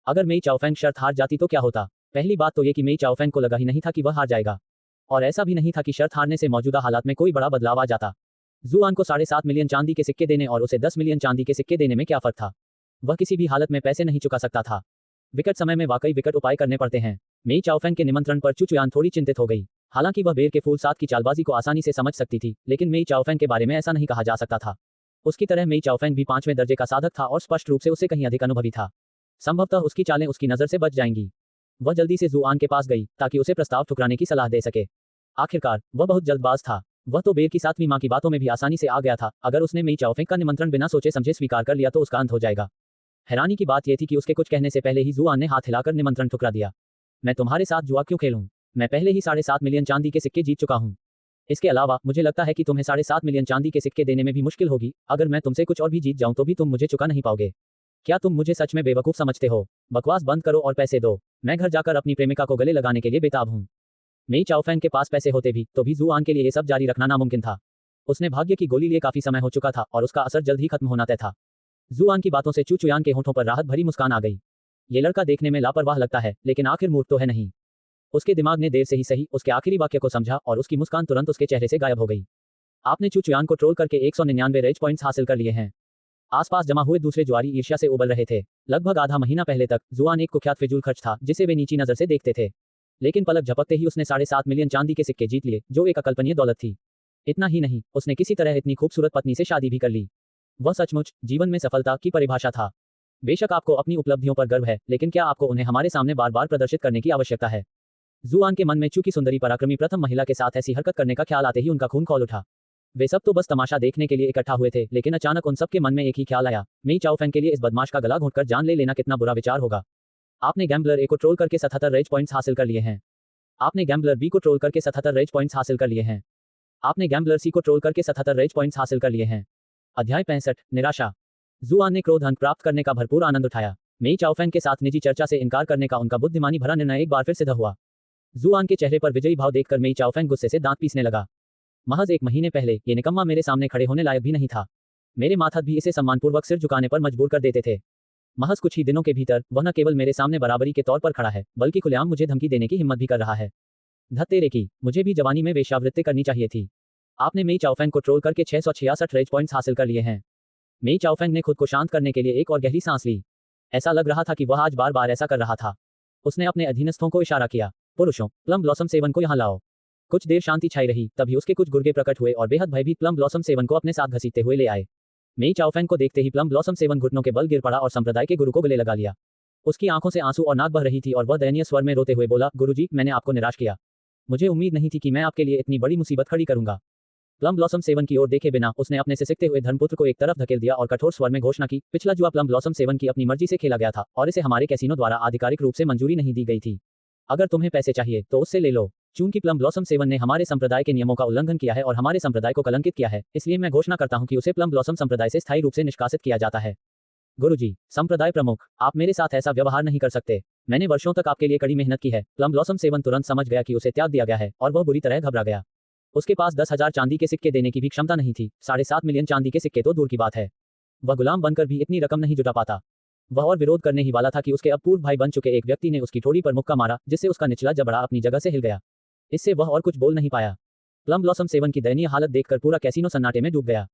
अगर मेई चाओफेंग शर्त हार जाती तो क्या होता? पहली बात तो ये कि मेई चाओफेंग को लगा ही नहीं था कि वह हार जाएगा, और ऐसा भी नहीं था कि शर्त हारने से मौजूदा हालात में कोई बड़ा बदलाव आ जाता। जुआन को 7.5 मिलियन चांदी के सिक्के देने और उसे 10 मिलियन चांदी के सिक्के देने में क्या फर्क था? वह किसी भी हालत में पैसे नहीं चुका सकता था। विकट समय में वाकई विकट उपाय करने पड़ते हैं। मेई चाओफेंग के निमंत्रण पर चू चुयान थोड़ी चिंतित हो गई। हालांकि वह बेर के फूल साथ की चालबाजी को आसानी से समझ सकती थी, लेकिन मेई चाओफेंग के बारे में ऐसा नहीं कहा जा सकता था। उसकी तरह मेई चाओफेंग भी 5वें दर्जे का साधक था और स्पष्ट रूप से उससे कहीं अधिक अनुभवी था। संभवतः उसकी चालें उसकी नजर से बच जाएंगी। वह जल्दी से जुआन के पास गई ताकि उसे प्रस्ताव ठुकराने की सलाह दे सके। आखिरकार वह बहुत जल्दबाज था। वह तो बेर की 7वीं माँ की बातों में भी आसानी से आ गया था। अगर उसने मेई चाओफेंग का निमंत्रण बिना सोचे समझे स्वीकार कर लिया तो उसका अंत हो जाएगा। हैरानी की बात यह थी कि उसके कुछ कहने से पहले ही जुआन ने हाथ हिलाकर निमंत्रण ठुकरा दिया। मैं तुम्हारे साथ जुआ क्यों खेलूं? मैं पहले ही 7.5 मिलियन चांदी के सिक्के जीत चुका हूं। इसके अलावा मुझे लगता है कि तुम्हें 7.5 मिलियन चांदी के सिक्के देने में भी मुश्किल होगी। अगर मैं तुमसे कुछ और भी जीत जाऊं तो भी तुम मुझे चुका नहीं पाओगे। क्या तुम मुझे सच में बेवकूफ समझते हो? बकवास बंद करो और पैसे दो। मैं घर जाकर अपनी प्रेमिका को गले लगाने के लिए बेताब हूं। मेई चाओफेंग के पास पैसे होते भी तो भी जुआन के लिए ये सब जारी रखना नामुमकिन था। उसने भाग्य की गोली लिए काफी समय हो चुका था और उसका असर जल्द ही खत्म होना तय था। जुआन की बातों से चू चुयान के होठों पर राहत भरी मुस्कान आ गई। ये लड़का देखने में लापरवाह लगता है, लेकिन आखिर मूर्ख तो है नहीं। उसके दिमाग ने देर से ही सही उसके आखिरी वाक्य को समझा और उसकी मुस्कान तुरंत उसके चेहरे से गायब हो गई। आपने चू चुयान को ट्रोल करके 199 रेज पॉइंट्स हासिल कर लिए हैं। आसपास जमा हुए दूसरे जुआरी ईर्ष्या से उबल रहे थे। लगभग आधा महीना पहले तक जुआन एक कुख्यात फिजूल खर्च था जिसे वे नीची नजर से देखते थे, लेकिन पलक झपकते ही उसने 7.5 मिलियन चांदी के सिक्के जीत लिए, जो एक अकल्पनीय दौलत थी। इतना ही नहीं, उसने किसी तरह इतनी खूबसूरत पत्नी से शादी भी कर ली। वह सचमुच जीवन में सफलता की परिभाषा था। बेशक आपको अपनी उपलब्धियों पर गर्व है, लेकिन क्या आपको उन्हें हमारे सामने बार बार प्रदर्शित करने की आवश्यकता है? जुआन के मन में चू की सुंदरी पराक्रमी प्रथम महिला के साथ ऐसी हरकत करने का ख्याल आते ही उनका खून खौल उठा। वे सब तो बस तमाशा देखने के लिए इकट्ठा हुए थे, लेकिन अचानक उन सबके मन में एक ही ख्याल आया, मेई चाओफेंग के लिए इस बदमाश का गला घोंटकर जान ले लेना कितना बुरा विचार होगा। आपने गैम्बलर ए को ट्रोल करके 77 रेज पॉइंट्स हासिल कर लिए हैं। आपने गैम्बलर बी को ट्रोल करके 77 रेज पॉइंट्स हासिल कर लिए हैं। आपने गैम्बलर सी को ट्रोल करके 77 रेज पॉइंट्स हासिल कर लिए हैं। अध्याय 65 निराशा। जुआन ने क्रोध अंक प्राप्त करने का भरपूर आनंद उठाया। मेई चाओफेंग के साथ निजी चर्चा से इनकार करने का उनका बुद्धिमानी भरा निर्णय एक बार फिर सिद्ध हुआ। जुआन के चेहरे पर विजयी भाव देखकर मेई चाओफेंग गुस्से से दांत पीसने लगा। महज 1 महीने पहले ये निकम्मा मेरे सामने खड़े होने लायक भी नहीं था। मेरे माथा भी इसे सम्मानपूर्वक सिर झुकाने पर मजबूर कर देते थे। महज कुछ ही दिनों के भीतर वह न केवल मेरे सामने बराबरी के तौर पर खड़ा है, बल्कि खुलेआम मुझे धमकी देने की हिम्मत भी कर रहा है। धत तेरे की, मुझे भी जवानी में वेश्यावृत्ति करनी चाहिए थी। आपने मेई चाओफेंग को ट्रोल करके 666 रेज पॉइंट्स हासिल कर लिए हैं। मेई चाओफेंग ने खुद को शांत करने के लिए एक और गहरी सांस ली। ऐसा लग रहा था कि वह आज बार बार ऐसा कर रहा था। उसने अपने अधीनस्थों को इशारा किया, पुरुषों, प्लम ब्लॉसम सेवन को यहाँ लाओ। कुछ देर शांति छाई रही, तभी उसके कुछ गुर्गे प्रकट हुए और बेहद भयभीत प्लम ब्लॉसम सेवन को अपने साथ घसीटते हुए ले आए। मेई चाओफेंग को देखते ही प्लम ब्लॉसम सेवन घुटनों के बल गिर पड़ा और संप्रदाय के गुरु को गले लगा लिया। उसकी आंखों से आंसू और नाक बह रही थी और वह दयनीय स्वर में रोते हुए बोला, गुरुजी, मैंने आपको निराश किया। मुझे उम्मीद नहीं थी कि मैं आपके लिए इतनी बड़ी मुसीबत खड़ी करूंगा। प्लम ब्लॉसम सेवन की ओर देखे बिना उसने अपने सिसकते हुए धर्मपुत्र को एक तरफ धकेल दिया और कठोर स्वर में घोषणा की, पिछला जुआ प्लम ब्लॉसम सेवन की अपनी मर्जी से खेला गया था और इसे हमारे कैसीनो द्वारा आधिकारिक रूप से मंजूरी नहीं दी गई थी। अगर तुम्हें पैसे चाहिए तो उससे ले लो। चूंकि प्लम ब्लॉसम सेवन ने हमारे संप्रदाय के नियमों का उल्लंघन किया है और हमारे संप्रदाय को कलंकित किया है, इसलिए मैं घोषणा करता हूं कि उसे प्लम ब्लॉसम संप्रदाय से स्थायी रूप से निष्कासित किया जाता है। गुरुजी, संप्रदाय प्रमुख, आप मेरे साथ ऐसा व्यवहार नहीं कर सकते। मैंने वर्षों तक आपके लिए कड़ी मेहनत की है। प्लम ब्लॉसम सेवन तुरंत समझ गया कि उसे त्याग दिया गया है और वह बुरी तरह घबरा गया। उसके पास 10,000 चांदी के सिक्के देने की भी क्षमता नहीं थी। 7.5 मिलियन चांदी के सिक्के तो दूर की बात है। वह गुलाम बनकर भी इतनी रकम नहीं जुटा पाता। वह और विरोध करने ही वाला था कि उसके अब पूर्व भाई बन चुके एक व्यक्ति ने उसकी ठोड़ी पर मुक्का मारा, जिससे उसका निचला जबड़ा अपनी जगह से हिल गया। इससे वह और कुछ बोल नहीं पाया। प्लम ब्लॉसम सेवन की दयनीय हालत देखकर पूरा कैसीनो सन्नाटे में डूब गया।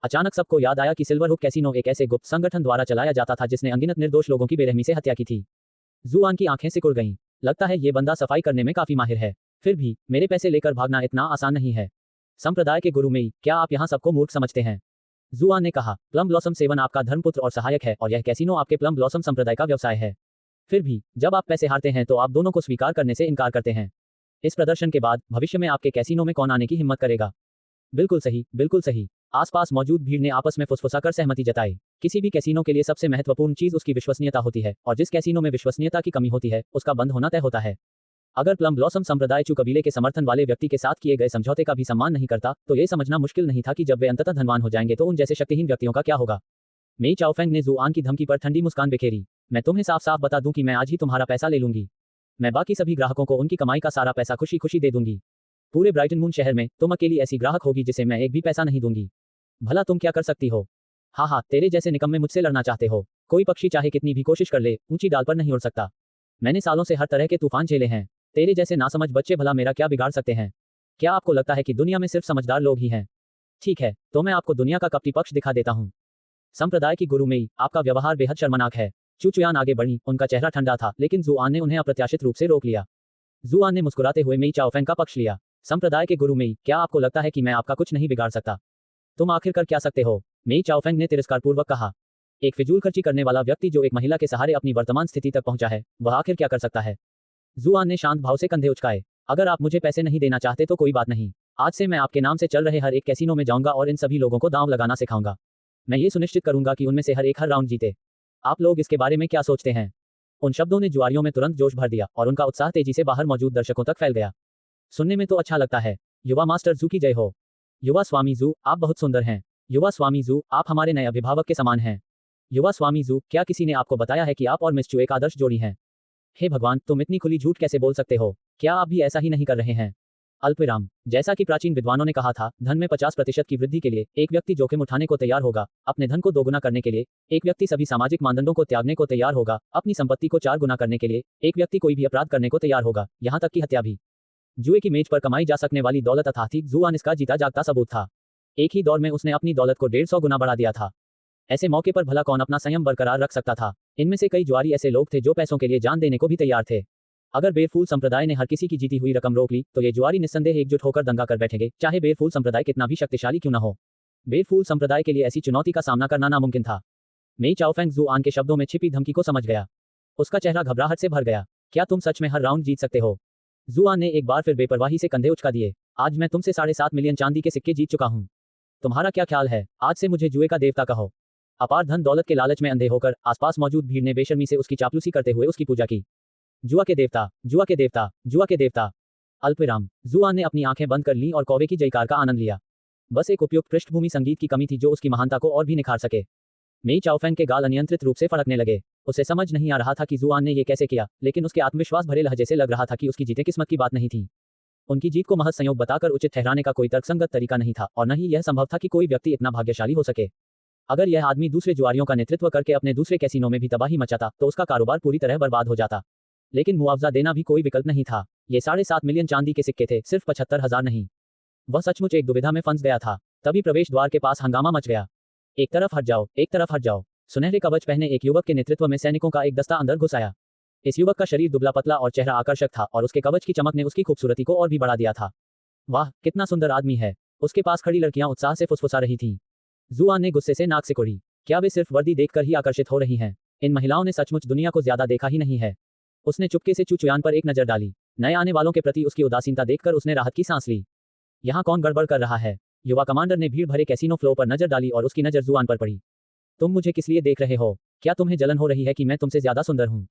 अचानक सबको याद आया कि सिल्वर हुक कैसीनो एक ऐसे गुप्त संगठन द्वारा चलाया जाता था जिसने अनगिनत निर्दोष लोगों की बेरहमी से हत्या की थी। जुआन की आंखें सिकुड़ गईं। लगता है ये बंदा सफाई करने में काफी माहिर है। फिर भी मेरे पैसे लेकर भागना इतना आसान नहीं है। संप्रदाय के गुरु मेई, क्या आप यहाँ सबको मूर्ख समझते हैं? जुआन ने कहा, प्लम ब्लॉसम सेवन आपका धर्मपुत्र और सहायक है और यह कैसीनो आपके प्लम ब्लॉसम संप्रदाय का व्यवसाय है। फिर भी जब आप पैसे हारते हैं तो आप दोनों को स्वीकार करने से इनकार करते हैं। इस प्रदर्शन के बाद भविष्य में आपके कैसीनो में कौन आने की हिम्मत करेगा? बिल्कुल सही, बिल्कुल सही। आसपास मौजूद भीड़ ने आपस में फुसफुसाकर सहमति जताई। किसी भी कैसीनो के लिए सबसे महत्वपूर्ण चीज उसकी विश्वसनीयता होती है, और जिस कैसीनो में विश्वसनीयता की कमी होती है, उसका बंद होना तय होता है। अगर प्लम ब्लॉसम संप्रदाय चू कबीले के समर्थन वाले व्यक्ति के साथ किए गए समझौते का भी सम्मान नहीं करता, तो ये समझना मुश्किल नहीं था कि जब वे अंततः धनवान हो जाएंगे तो उन जैसे शक्तिहीन व्यक्तियों का क्या होगा। मेई चाओफेंग ने जुआन की धमकी पर ठंडी मुस्कान बिखेरी। मैं तुम्हें साफ साफ बता दूं कि मैं आज ही तुम्हारा पैसा ले लूंगी। मैं बाकी सभी ग्राहकों को उनकी कमाई का सारा पैसा खुशी खुशी दे दूंगी। पूरे ब्राइटन मून शहर में तुम अकेली ऐसी ग्राहक होगी जिसे मैं एक भी पैसा नहीं दूंगी। भला तुम क्या कर सकती हो? हाँ, तेरे जैसे निकम्मे मुझसे लड़ना चाहते हो। कोई पक्षी चाहे कितनी भी कोशिश कर ले, ऊंची डाल पर नहीं उड़ सकता। मैंने सालों से हर तरह के तूफान झेले हैं। तेरे जैसे नासमझ बच्चे भला मेरा क्या बिगाड़ सकते हैं? क्या आपको लगता है कि दुनिया में सिर्फ समझदार लोग ही हैं? ठीक है, तो मैं आपको दुनिया का कपटी पक्ष दिखा देता हूँ। संप्रदाय की गुरु मेई, आपका व्यवहार बेहद शर्मनाक है। चू चुयान आगे बढ़ी। उनका चेहरा ठंडा था, लेकिन जुआन ने उन्हें अप्रत्याशित रूप से रोक लिया। जुआन ने मुस्कुराते हुए मेई चाओफेंग का पक्ष लिया। संप्रदाय के गुरु मेई, क्या आपको लगता है कि मैं आपका कुछ नहीं बिगाड़ सकता? तुम आखिर कर क्या सकते हो? मेई चाओफेंग ने तिरस्कारपूर्वक कहा। एक फिजूल खर्ची करने वाला व्यक्ति जो एक महिला के सहारे अपनी वर्तमान स्थिति तक पहुंचा है, वह आखिर क्या कर सकता है? जुआन ने शांत भाव से कंधे उचकाए। अगर आप मुझे पैसे नहीं देना चाहते तो कोई बात नहीं। आज से मैं आपके नाम से चल रहे हर एक कैसीनो में जाऊंगा और इन सभी लोगों को दांव लगाना सिखाऊंगा। मैं ये सुनिश्चित करूंगा कि उनमें से हर एक हर राउंड जीते। आप लोग इसके बारे में क्या सोचते हैं? उन शब्दों ने जुआरियों में तुरंत जोश भर दिया और उनका उत्साह तेजी से बाहर मौजूद दर्शकों तक फैल गया। सुनने में तो अच्छा लगता है। युवा मास्टर जू की जय हो। युवा स्वामी जू, आप बहुत सुंदर हैं। युवा स्वामी जू, आप हमारे नए अभिभावक के समान हैं। युवा स्वामी जू, क्या किसी ने आपको बताया है कि आप और मिस चू एक आदर्श जोड़ी हैं? हे भगवान, तुम इतनी खुली झूठ कैसे बोल सकते हो? क्या आप भी ऐसा ही नहीं कर रहे हैं? अल्पविराम। जैसा कि प्राचीन विद्वानों ने कहा था, धन में 50% की वृद्धि के लिए एक व्यक्ति जोखिम उठाने को तैयार होगा, अपने धन को दोगुना करने के लिए एक व्यक्ति सभी सामाजिक मानदंडों को त्यागने को तैयार होगा, अपनी संपत्ति को 4 गुना करने के लिए एक व्यक्ति कोई भी अपराध करने को तैयार होगा, यहाँ तक कि हत्या भी। जुए की मेज पर कमाई जा सकने वाली दौलत अथाथी जुआन इसका जीता जागता सबूत था। एक ही दौर में उसने अपनी दौलत को 150 गुना बढ़ा दिया था। ऐसे मौके पर भला कौन अपना संयम बरकरार रख सकता था। इनमें से कई जुआरी ऐसे लोग थे जो पैसों के लिए जान देने को भी तैयार थे। अगर बेरफूल संप्रदाय ने हर किसी की जीती हुई रकम रोक ली तो ये जुआरी निस्संदेह एकजुट होकर दंगा कर बैठेंगे, चाहे बेरफूल संप्रदाय कितना भी शक्तिशाली क्यों न हो। बेरफूल संप्रदाय के लिए ऐसी चुनौती का सामना करना नामुमकिन था। मेई चाओफेंग जुआन के शब्दों में छिपी धमकी को समझ गया। उसका चेहरा घबराहट से भर गया। क्या तुम सच में हर राउंड जीत सकते हो? जुआन ने एक बार फिर बेपरवाही से कंधे उचका दिए। आज मैं तुमसे 7.5 मिलियन चांदी के सिक्के जीत चुका हूं। तुम्हारा क्या ख्याल है? आज से मुझे जुए का देवता कहो। अपार धन दौलत के लालच में अंधे होकर आसपास मौजूद भीड़ ने बेशर्मी से उसकी चापलूसी करते हुए उसकी पूजा की। जुआ के देवता, जुआ के देवता, जुआ के देवता। अल्पविराम। जुआन ने अपनी आंखें बंद कर लीं और कौवे की जयकार का आनंद लिया। बस एक उपयुक्त पृष्ठभूमि संगीत की कमी थी जो उसकी महानता को और भी निखार सके। मेई चाओफेंग के गाल अनियंत्रित रूप से फड़कने लगे। उसे समझ नहीं आ रहा था कि जुआन ने ये कैसे किया, लेकिन उसके आत्मविश्वास भरे लहजे से लग रहा था कि उसकी जीतें किस्मत की बात नहीं थी। उनकी जीत को महज संयोग बताकर उचित ठहराने का कोई तर्कसंगत तरीका नहीं था, और न ही यह संभव था कि कोई व्यक्ति इतना भाग्यशाली हो सके। अगर यह आदमी दूसरे जुआरियों का नेतृत्व करके अपने दूसरे कैसीनो में भी तबाही मचाता तो उसका कारोबार पूरी तरह बर्बाद हो जाता। लेकिन मुआवजा देना भी कोई विकल्प नहीं था। ये 7.5 मिलियन चांदी के सिक्के थे, सिर्फ 75,000 नहीं। वह सचमुच एक दुविधा में फंस गया था। तभी प्रवेश द्वार के पास हंगामा मच गया। एक तरफ हट जाओ, एक तरफ हट जाओ। सुनहरे कवच पहने एक युवक के नेतृत्व में सैनिकों का एक दस्ता अंदर घुस आया। इस युवक का शरीर दुबला पतला और चेहरा आकर्षक था, और उसके कवच की चमक ने उसकी खूबसूरती को और भी बढ़ा दिया था। वाह, कितना सुंदर आदमी है। उसके पास खड़ी लड़कियां उत्साह से फुसफुसा रही थीं। जुआन ने गुस्से से नाक सिकोड़ी। क्या वे सिर्फ वर्दी देखकर ही आकर्षित हो रही हैं? इन महिलाओं ने सचमुच दुनिया को ज्यादा देखा ही नहीं है। उसने चुपके से चुचुयान पर एक नजर डाली। नए आने वालों के प्रति उसकी उदासीनता देखकर उसने राहत की सांस ली। यहाँ कौन गड़बड़ कर रहा है? युवा कमांडर ने भीड़ भरे कैसीनो फ्लोर पर नजर डाली और उसकी नजर जुआन पर पड़ी। तुम मुझे किस लिए देख रहे हो? क्या तुम्हें जलन हो रही है कि मैं तुमसे ज्यादा सुंदर हूँ?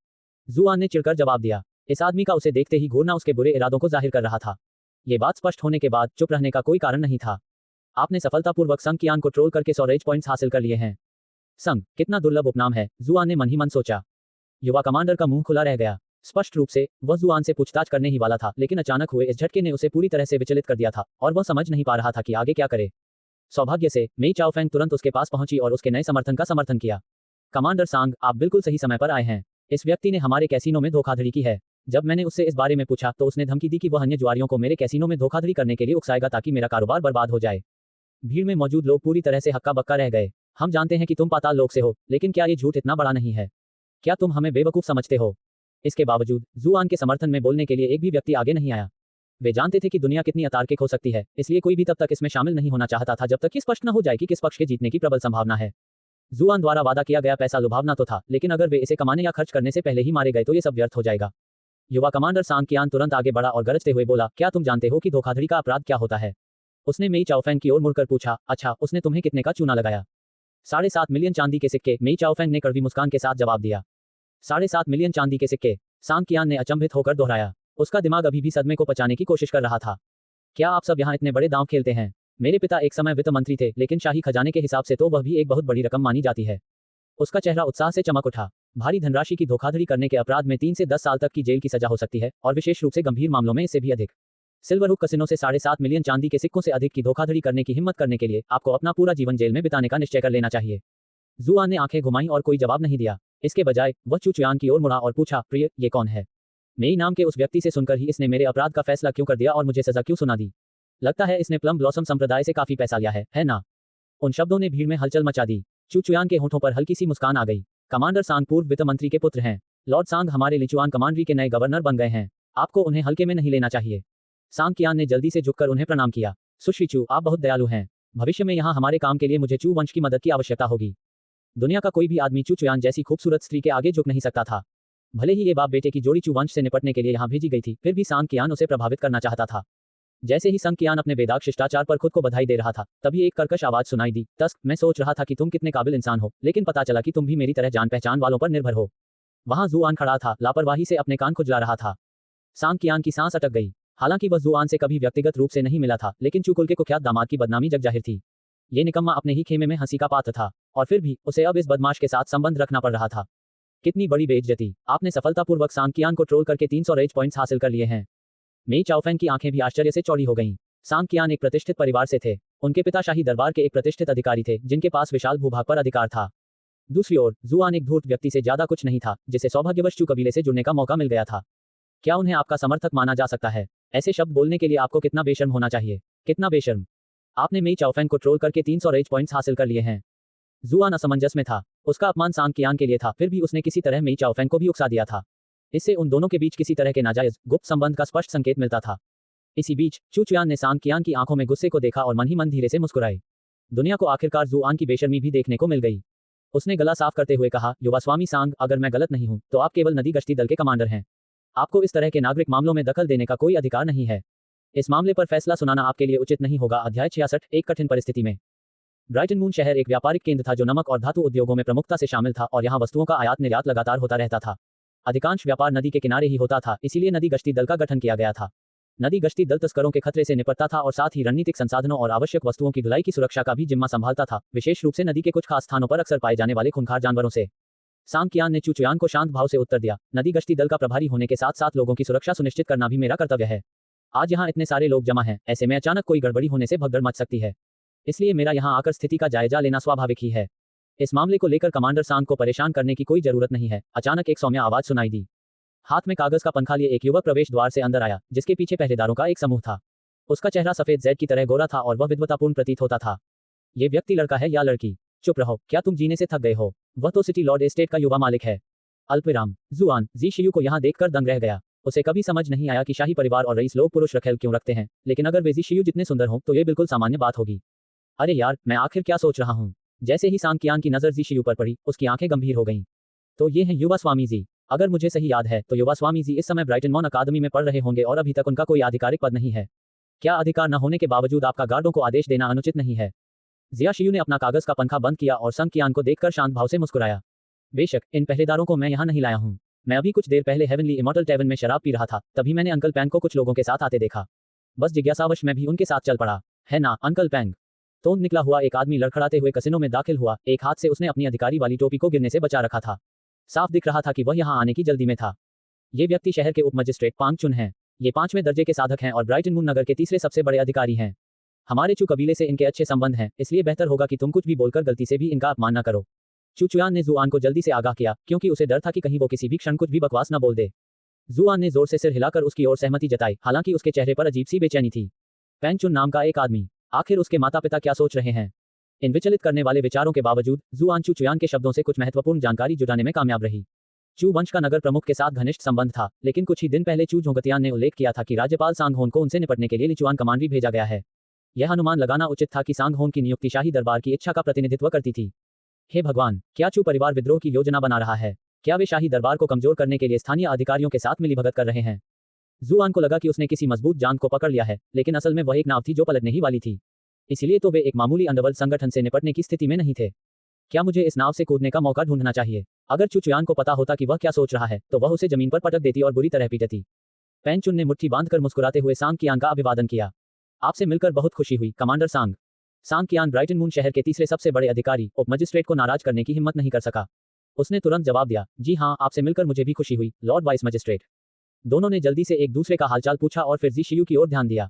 जुआन ने चिढ़कर जवाब दिया। इस आदमी का उसे देखते ही घूरना उसके बुरे इरादों को जाहिर कर रहा था। ये बात स्पष्ट होने के बाद चुप रहने का कोई कारण नहीं था। आपने सफलतापूर्वक संग कियान को ट्रोल करके 100 रेज पॉइंट्स हासिल कर लिए हैं। संग, कितना दुर्लभ उपनाम है, जुआन ने मन ही मन सोचा। युवा कमांडर का मुंह खुला रह गया। स्पष्ट रूप से वह जुआन से पूछताछ करने ही वाला था, लेकिन अचानक हुए इस झटके ने उसे पूरी तरह से विचलित कर दिया था, और वह समझ नहीं पा रहा था कि आगे क्या करे। सौभाग्य से मेई चाओफेंग तुरंत उसके पास पहुंची और उसके नए समर्थन का समर्थन किया। कमांडर सांग, आप बिल्कुल सही समय पर आए हैं। इस व्यक्ति ने हमारे कैसीनो में धोखाधड़ी की है। जब मैंने उससे इस बारे में पूछा तो उसने धमकी दी कि वह अन्य जुआरियों को मेरे कैसीनो में धोखाधड़ी करने के लिए उकसाएगा ताकि मेरा कारोबार बर्बाद हो जाए। भीड़ में मौजूद लोग पूरी तरह से हक्का बक्का रह गए। हम जानते हैं कि तुम पाताल लोक से हो, लेकिन क्या ये झूठ इतना बड़ा नहीं है? क्या तुम हमें बेवकूफ समझते हो? इसके बावजूद जुआन के समर्थन में बोलने के लिए एक भी व्यक्ति आगे नहीं आया। वे जानते थे कि दुनिया कितनी अतार्किक हो सकती है, इसलिए कोई भी तब तक इसमें शामिल नहीं होना चाहता था जब तक कि स्पष्ट न हो जाए कि किस पक्ष के जीतने की प्रबल संभावना है। जुआन द्वारा वादा किया गया पैसा लुभावना तो था, लेकिन अगर वे इसे कमाने या खर्च करने से पहले ही मारे गए तो ये सब व्यर्थ हो जाएगा। युवा कमांडर सांग कियान तुरंत आगे बढ़ा और गरजते हुए बोला, क्या तुम जानते हो कि धोखाधड़ी का अपराध क्या होता है? उसने मेई चाओफेंग की ओर मुड़कर पूछा। अच्छा, उसने तुम्हें कितने का चूना लगाया? 7.5 मिलियन चांदी के सिक्के, मेई चाओफेंग ने कड़वी मुस्कान के साथ जवाब दिया। 7.5 मिलियन चांदी के सिक्के, सांग कियान ने अचंभित होकर दोहराया। उसका दिमाग अभी भी सदमे को पचाने की कोशिश कर रहा था। क्या आप सब यहाँ इतने बड़े दांव खेलते हैं? मेरे पिता एक समय वित्त मंत्री थे, लेकिन शाही खजाने के हिसाब से तो वह भी एक बहुत बड़ी रकम मानी जाती है। उसका चेहरा उत्साह से चमक उठा। भारी धनराशि की धोखाधड़ी करने के अपराध में 3 से 10 साल तक की जेल की सजा हो सकती है, और विशेष रूप से गंभीर मामलों में इससे भी अधिक। सिल्वरहुक कसिनो से 7.5 मिलियन चांदी के सिक्कों से अधिक की धोखाधड़ी करने की हिम्मत करने के लिए आपको अपना पूरा जीवन जेल में बिताने का निश्चय कर लेना चाहिए। जुआन ने आंखें घुमाई और कोई जवाब नहीं दिया। इसके बजाय वह चुचुयान की ओर मुड़ा और पूछा, प्रिय, ये कौन है? मेई नाम के उस व्यक्ति से सुनकर ही इसने मेरे अपराध का फैसला क्यों कर दिया और मुझे सजा क्यों सुना दी? लगता है इसने प्लम ब्लॉसम संप्रदाय से काफी पैसा लिया है ना? उन शब्दों ने भीड़ में हलचल मचा दी। चुचुयान के होठों पर हल्की सी मुस्कान आ गई। कमांडर सांग पूर्व वित्त मंत्री के पुत्र हैं। लॉर्ड सांग हमारे लिचुआन कमांडरी के नए गवर्नर बन गए हैं। आपको उन्हें हल्के में नहीं लेना चाहिए। सांग कियान ने जल्दी से झुककर उन्हें प्रणाम किया। सुश्री चू, आप बहुत दयालु हैं। भविष्य में यहाँ हमारे काम के लिए मुझे चू वंश की मदद की आवश्यकता होगी। दुनिया का कोई भी आदमी चुचुयान जैसी खूबसूरत स्त्री के आगे झुक नहीं सकता था। भले ही ये बाप बेटे की जोड़ी चू वंश से निपटने के लिए यहाँ भेजी गई थी, फिर भी सांग कियान उसे प्रभावित करना चाहता था। जैसे ही संग कियान अपने बेदाग शिष्टाचार पर खुद को बधाई दे रहा था, तभी एक कर्कश आवाज सुनाई दी। तस्क, मैं सोच रहा था कि तुम कितने काबिल इंसान हो, लेकिन पता चला कि तुम भी मेरी तरह जान पहचान वालों पर निर्भर हो। वहां जुआन खड़ा था, लापरवाही से अपने कान खुजला रहा था। सांग कियान की सांस अटक गई। हालांकि वह जुआन से कभी व्यक्तिगत रूप से नहीं मिला था, लेकिन चुकुल के कुख्यात दामाद की बदनामी जग जाहिर थी। ये निकम्मा अपने ही खेमे में हंसी का पात्र था, और फिर भी उसे अब इस बदमाश के साथ संबंध रखना पड़ रहा था। कितनी बड़ी बेइज्जती! आपने सफलतापूर्वक सांग कियान को ट्रोल करके 300 रेज पॉइंट्स हासिल कर लिए हैं। मेई चाओफेंग की आंखें भी आश्चर्य से चौड़ी हो गईं। सांग कियान एक प्रतिष्ठित परिवार से थे। उनके पिता शाही दरबार के एक प्रतिष्ठित अधिकारी थे जिनके पास विशाल भूभाग पर अधिकार था। दूसरी ओर जुआन एक धूर्त व्यक्ति से ज्यादा कुछ नहीं था जिसे सौभाग्यवश चू कबीले से जुड़ने का मौका मिल गया था। क्या उन्हें आपका समर्थक माना जा सकता है? ऐसे शब्द बोलने के लिए आपको कितना बेशर्म होना चाहिए। कितना बेशर्म। आपने मेई चाओफेंग को ट्रोल करके 300 रेज पॉइंट्स हासिल कर लिए हैं। जुआन असमंजस में था। उसका अपमान सांग कियान के लिए था, फिर भी उसने किसी तरह मेई चाओफेंग को भी उकसा दिया था। इससे उन दोनों के बीच किसी तरह के नाजायज गुप्त संबंध का स्पष्ट संकेत मिलता था। इसी बीच चू चुयान ने सांग कियान की आंखों में गुस्से को देखा और मन ही मन धीरे से मुस्कुराए। दुनिया को आखिरकार जुआन की बेशर्मी भी देखने को मिल गई। उसने गला साफ करते हुए कहा, युवा स्वामी सांग, अगर मैं गलत नहीं हूं तो आप केवल नदी गश्ती दल के कमांडर हैं। आपको इस तरह के नागरिक मामलों में दखल देने का कोई अधिकार नहीं है। इस मामले पर फैसला सुनाना आपके लिए उचित नहीं होगा। अध्याय 66। एक कठिन परिस्थिति में। ब्राइटन मून शहर एक व्यापारिक केंद्र था जो नमक और धातु उद्योगों में प्रमुखता से शामिल था और यहाँ वस्तुओं का आयात निर्यात लगातार होता रहता था। अधिकांश व्यापार नदी के किनारे ही होता था, इसीलिए नदी गश्ती दल का गठन किया गया था। नदी गश्ती दल तस्करों के खतरे से निपटता था और साथ ही रणनीतिक संसाधनों और आवश्यक वस्तुओं की ढुलाई की सुरक्षा का भी जिम्मा संभालता था, विशेष रूप से नदी के कुछ खास स्थानों पर अक्सर पाए जाने वाले खूंखार जानवरों से। सांग कियान ने चू चुयान को शांत भाव से उत्तर दिया, नदी गश्ती दल का प्रभारी होने के साथ साथ लोगों की सुरक्षा सुनिश्चित करना भी मेरा कर्तव्य है। आज यहाँ इतने सारे लोग जमा हैं, ऐसे में अचानक कोई गड़बड़ी होने से भगदड़ मच सकती है, इसलिए मेरा यहाँ आकर स्थिति का जायजा लेना स्वाभाविक ही है। इस मामले को लेकर कमांडर सांग को परेशान करने की कोई जरूरत नहीं है। अचानक एक सौम्य आवाज सुनाई दी। हाथ में कागज का पंखा लिए एक युवक प्रवेश द्वार से अंदर आया, जिसके पीछे पहरेदारों का एक समूह था। उसका चेहरा सफेद जैद की तरह गोरा था और वह विद्वतापूर्ण प्रतीत होता था। ये व्यक्ति लड़का है या लड़की? चुप रहो, क्या तुम जीने से थक गए हो? वह तो सिटी लॉर्ड एस्टेट का युवा मालिक है। अल्पविराम। जुआन जी शियू को यहाँ देखकर दंग रह गया। उसे कभी समझ नहीं आया कि शाही परिवार और रईस लोग पुरुष रखेल क्यों रखते हैं, लेकिन अगर वे जी शियू जितने सुंदर हों तो ये बिल्कुल सामान्य बात होगी। अरे यार, मैं आखिर क्या सोच रहा हूँ? जैसे ही सांग कियान की नजर जी शियू पर पड़ी, उसकी आंखें गंभीर हो गईं। तो ये हैं युवा स्वामी जी। अगर मुझे सही याद है तो युवा स्वामी जी इस समय ब्राइटन मॉन अकादमी में पढ़ रहे होंगे और अभी तक उनका कोई आधिकारिक पद नहीं है। क्या अधिकार न होने के बावजूद आपका गार्डों को आदेश देना अनुचित नहीं है? जिया शियू ने अपना कागज का पंखा बंद किया और संग कियान को देखकर शांत भाव से मुस्कुराया। बेशक, इन पहरेदारों को मैं यहाँ नहीं लाया हूँ। मैं अभी कुछ देर पहले हेवनली इमॉर्टल टैवन में शराब पी रहा था, तभी मैंने अंकल पैंग को कुछ लोगों के साथ आते देखा। बस जिज्ञासावश मैं भी उनके साथ चल पड़ा। है ना अंकल पैंग? तोंद निकला हुआ एक आदमी लड़खड़ाते हुए कसिनो में दाखिल हुआ। एक हाथ से उसने अपनी अधिकारी वाली टोपी को गिरने से बचा रखा था। साफ दिख रहा था कि वह यहाँ आने की जल्दी में था। ये व्यक्ति शहर के उप मजिस्ट्रेट पांग चुन हैं। ये 5वें दर्जे के साधक हैं और ब्राइटन मून नगर के तीसरे सबसे बड़े अधिकारी हैं। हमारे चू कबीले से इनके अच्छे संबंध हैं, इसलिए बेहतर होगा कि तुम कुछ भी बोलकर गलती से भी इनका अपमान न करो। चू चुयान ने जुआन को जल्दी से आगाह किया, क्योंकि उसे डर था कि कहीं वो किसी भी क्षण कुछ भी बकवास न बोल दे। जुआन ने जोर से सिर हिलाकर उसकी ओर सहमति जताई, हालांकि उसके चेहरे पर अजीब सी बेचैनी थी। पैंग चुन नाम का एक आदमी, आखिर उसके माता पिता क्या सोच रहे हैं? इन विचलित करने वाले विचारों के बावजूद जुआन चू चुयान के शब्दों से कुछ महत्वपूर्ण जानकारी जुटाने में कामयाब रही। चू वंश का नगर प्रमुख के साथ घनिष्ठ संबंध था, लेकिन कुछ ही दिन पहले चू झोंगतियान ने उल्लेख किया था कि राज्यपाल सांग होन को उनसे निपटने के लिए लिचुआन कमांडरी भेजा गया है। यह अनुमान लगाना उचित था कि सांग होन की नियुक्ति शाही दरबार की इच्छा का प्रतिनिधित्व करती थी। हे भगवान, क्या चू परिवार विद्रोह की योजना बना रहा है? क्या वे शाही दरबार को कमजोर करने के लिए स्थानीय अधिकारियों के साथ मिलीभगत कर रहे हैं? जुआन को लगा कि उसने किसी मजबूत जान को पकड़ लिया है, लेकिन असल में वह एक नाव थी जो पलटने ही वाली थी। इसलिए तो वे एक मामूली अंडरवर्ल्ड संगठन से निपटने की स्थिति में नहीं थे। क्या मुझे इस नाव से कूदने का मौका ढूंढना चाहिए? अगर चू चुयान को पता होता कि वह क्या सोच रहा है तो वह उसे जमीन पर पटक देती और बुरी तरह पीटती। पैंग चुन ने मुट्ठी बांधकर मुस्कुराते हुए सांग कियान का अभिवादन किया। आपसे मिलकर बहुत खुशी हुई कमांडर सांग। सांग कियान ब्राइटन मून शहर के तीसरे सबसे बड़े अधिकारी उप मजिस्ट्रेट को नाराज करने की हिम्मत नहीं कर सका। उसने तुरंत जवाब दिया, जी हाँ, आपसे मिलकर मुझे भी खुशी हुई लॉर्ड वाइस मजिस्ट्रेट। दोनों ने जल्दी से एक दूसरे का हालचाल पूछा और फिर जी शियू की ओर ध्यान दिया।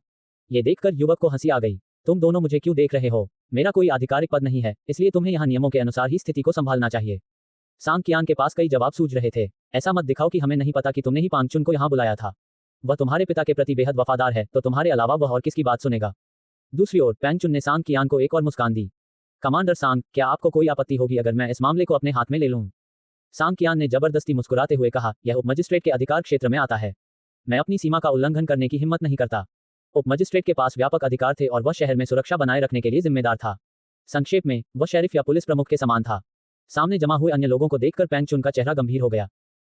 ये देखकर युवक को हंसी आ गई। तुम दोनों मुझे क्यों देख रहे हो? मेरा कोई आधिकारिक पद नहीं है, इसलिए तुम्हें यहाँ नियमों के अनुसार ही स्थिति को संभालना चाहिए। सांग कियान के पास कई जवाब सूझ रहे थे। ऐसा मत दिखाओ कि हमें नहीं पता कि तुमने ही पांग चुन को यहाँ बुलाया था। वह तुम्हारे पिता के प्रति बेहद वफादार है, तो तुम्हारे अलावा वह और किसकी बात सुनेगा? दूसरी ओर पैंग चुन ने सांग कियान को एक और मुस्कान दी। कमांडर सांग, क्या आपको कोई आपत्ति होगी अगर मैं इस मामले को अपने हाथ में ले लूं? सांग कियान ने जबरदस्ती मुस्कुराते हुए कहा, यह उप मजिस्ट्रेट के अधिकार क्षेत्र में आता है। मैं अपनी सीमा का उल्लंघन करने की हिम्मत नहीं करता। उप मजिस्ट्रेट के पास व्यापक अधिकार थे और वह शहर में सुरक्षा बनाए रखने के लिए जिम्मेदार था। संक्षेप में, वह शेरिफ या पुलिस प्रमुख के समान था। सामने जमा हुए अन्य लोगों को देखकर पैंग चुन का चेहरा गंभीर हो गया।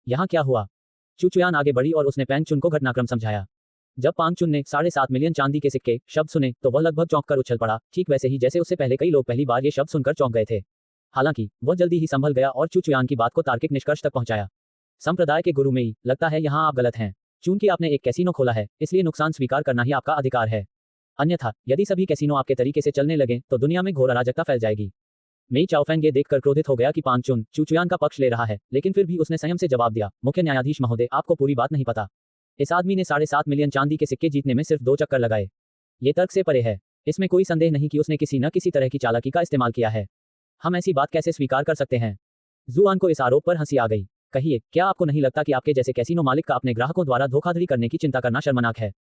यहाँ क्या हुआ? चू चुयान आगे बढ़ी और उसने पैंग चुन को घटनाक्रम समझाया। जब पांग चुन ने 7.5 मिलियन चांदी के सिक्के शब्द सुने तो वह लगभग चौंक कर उछल पड़ा, ठीक वैसे ही जैसे उससे पहले कई लोग पहली बार ये शब्द सुनकर चौंक गए थे। हालांकि वह जल्दी ही संभल गया और चू चुयान की बात को तार्किक निष्कर्ष तक पहुंचाया। संप्रदाय के गुरु मेई, लगता है यहाँ आप गलत हैं। चूंकि आपने एक कैसीनो खोला है, इसलिए नुकसान स्वीकार करना ही आपका अधिकार है। अन्यथा यदि सभी कैसीनो आपके तरीके से चलने लगे तो दुनिया में घोर अराजकता फैल जाएगी। मेई चाओफेंग ये देखकर क्रोधित हो गया कि पांग चुन चू चुयान का पक्ष ले रहा है, लेकिन फिर भी उसने संयम से जवाब दिया, मुख्य न्यायाधीश महोदय, आपको पूरी बात नहीं पता। इस आदमी ने 7.5 मिलियन चांदी के सिक्के जीतने में सिर्फ 2 चक्कर लगाए। ये तर्क से परे है। इसमें कोई संदेह नहीं कि उसने किसी न किसी तरह की चालाकी का इस्तेमाल किया है। हम ऐसी बात कैसे स्वीकार कर सकते हैं? जुआन को इस आरोप पर हंसी आ गई। कहिए, क्या आपको नहीं लगता कि आपके जैसे कैसीनो मालिक का अपने ग्राहकों द्वारा धोखाधड़ी करने की चिंता करना शर्मनाक है?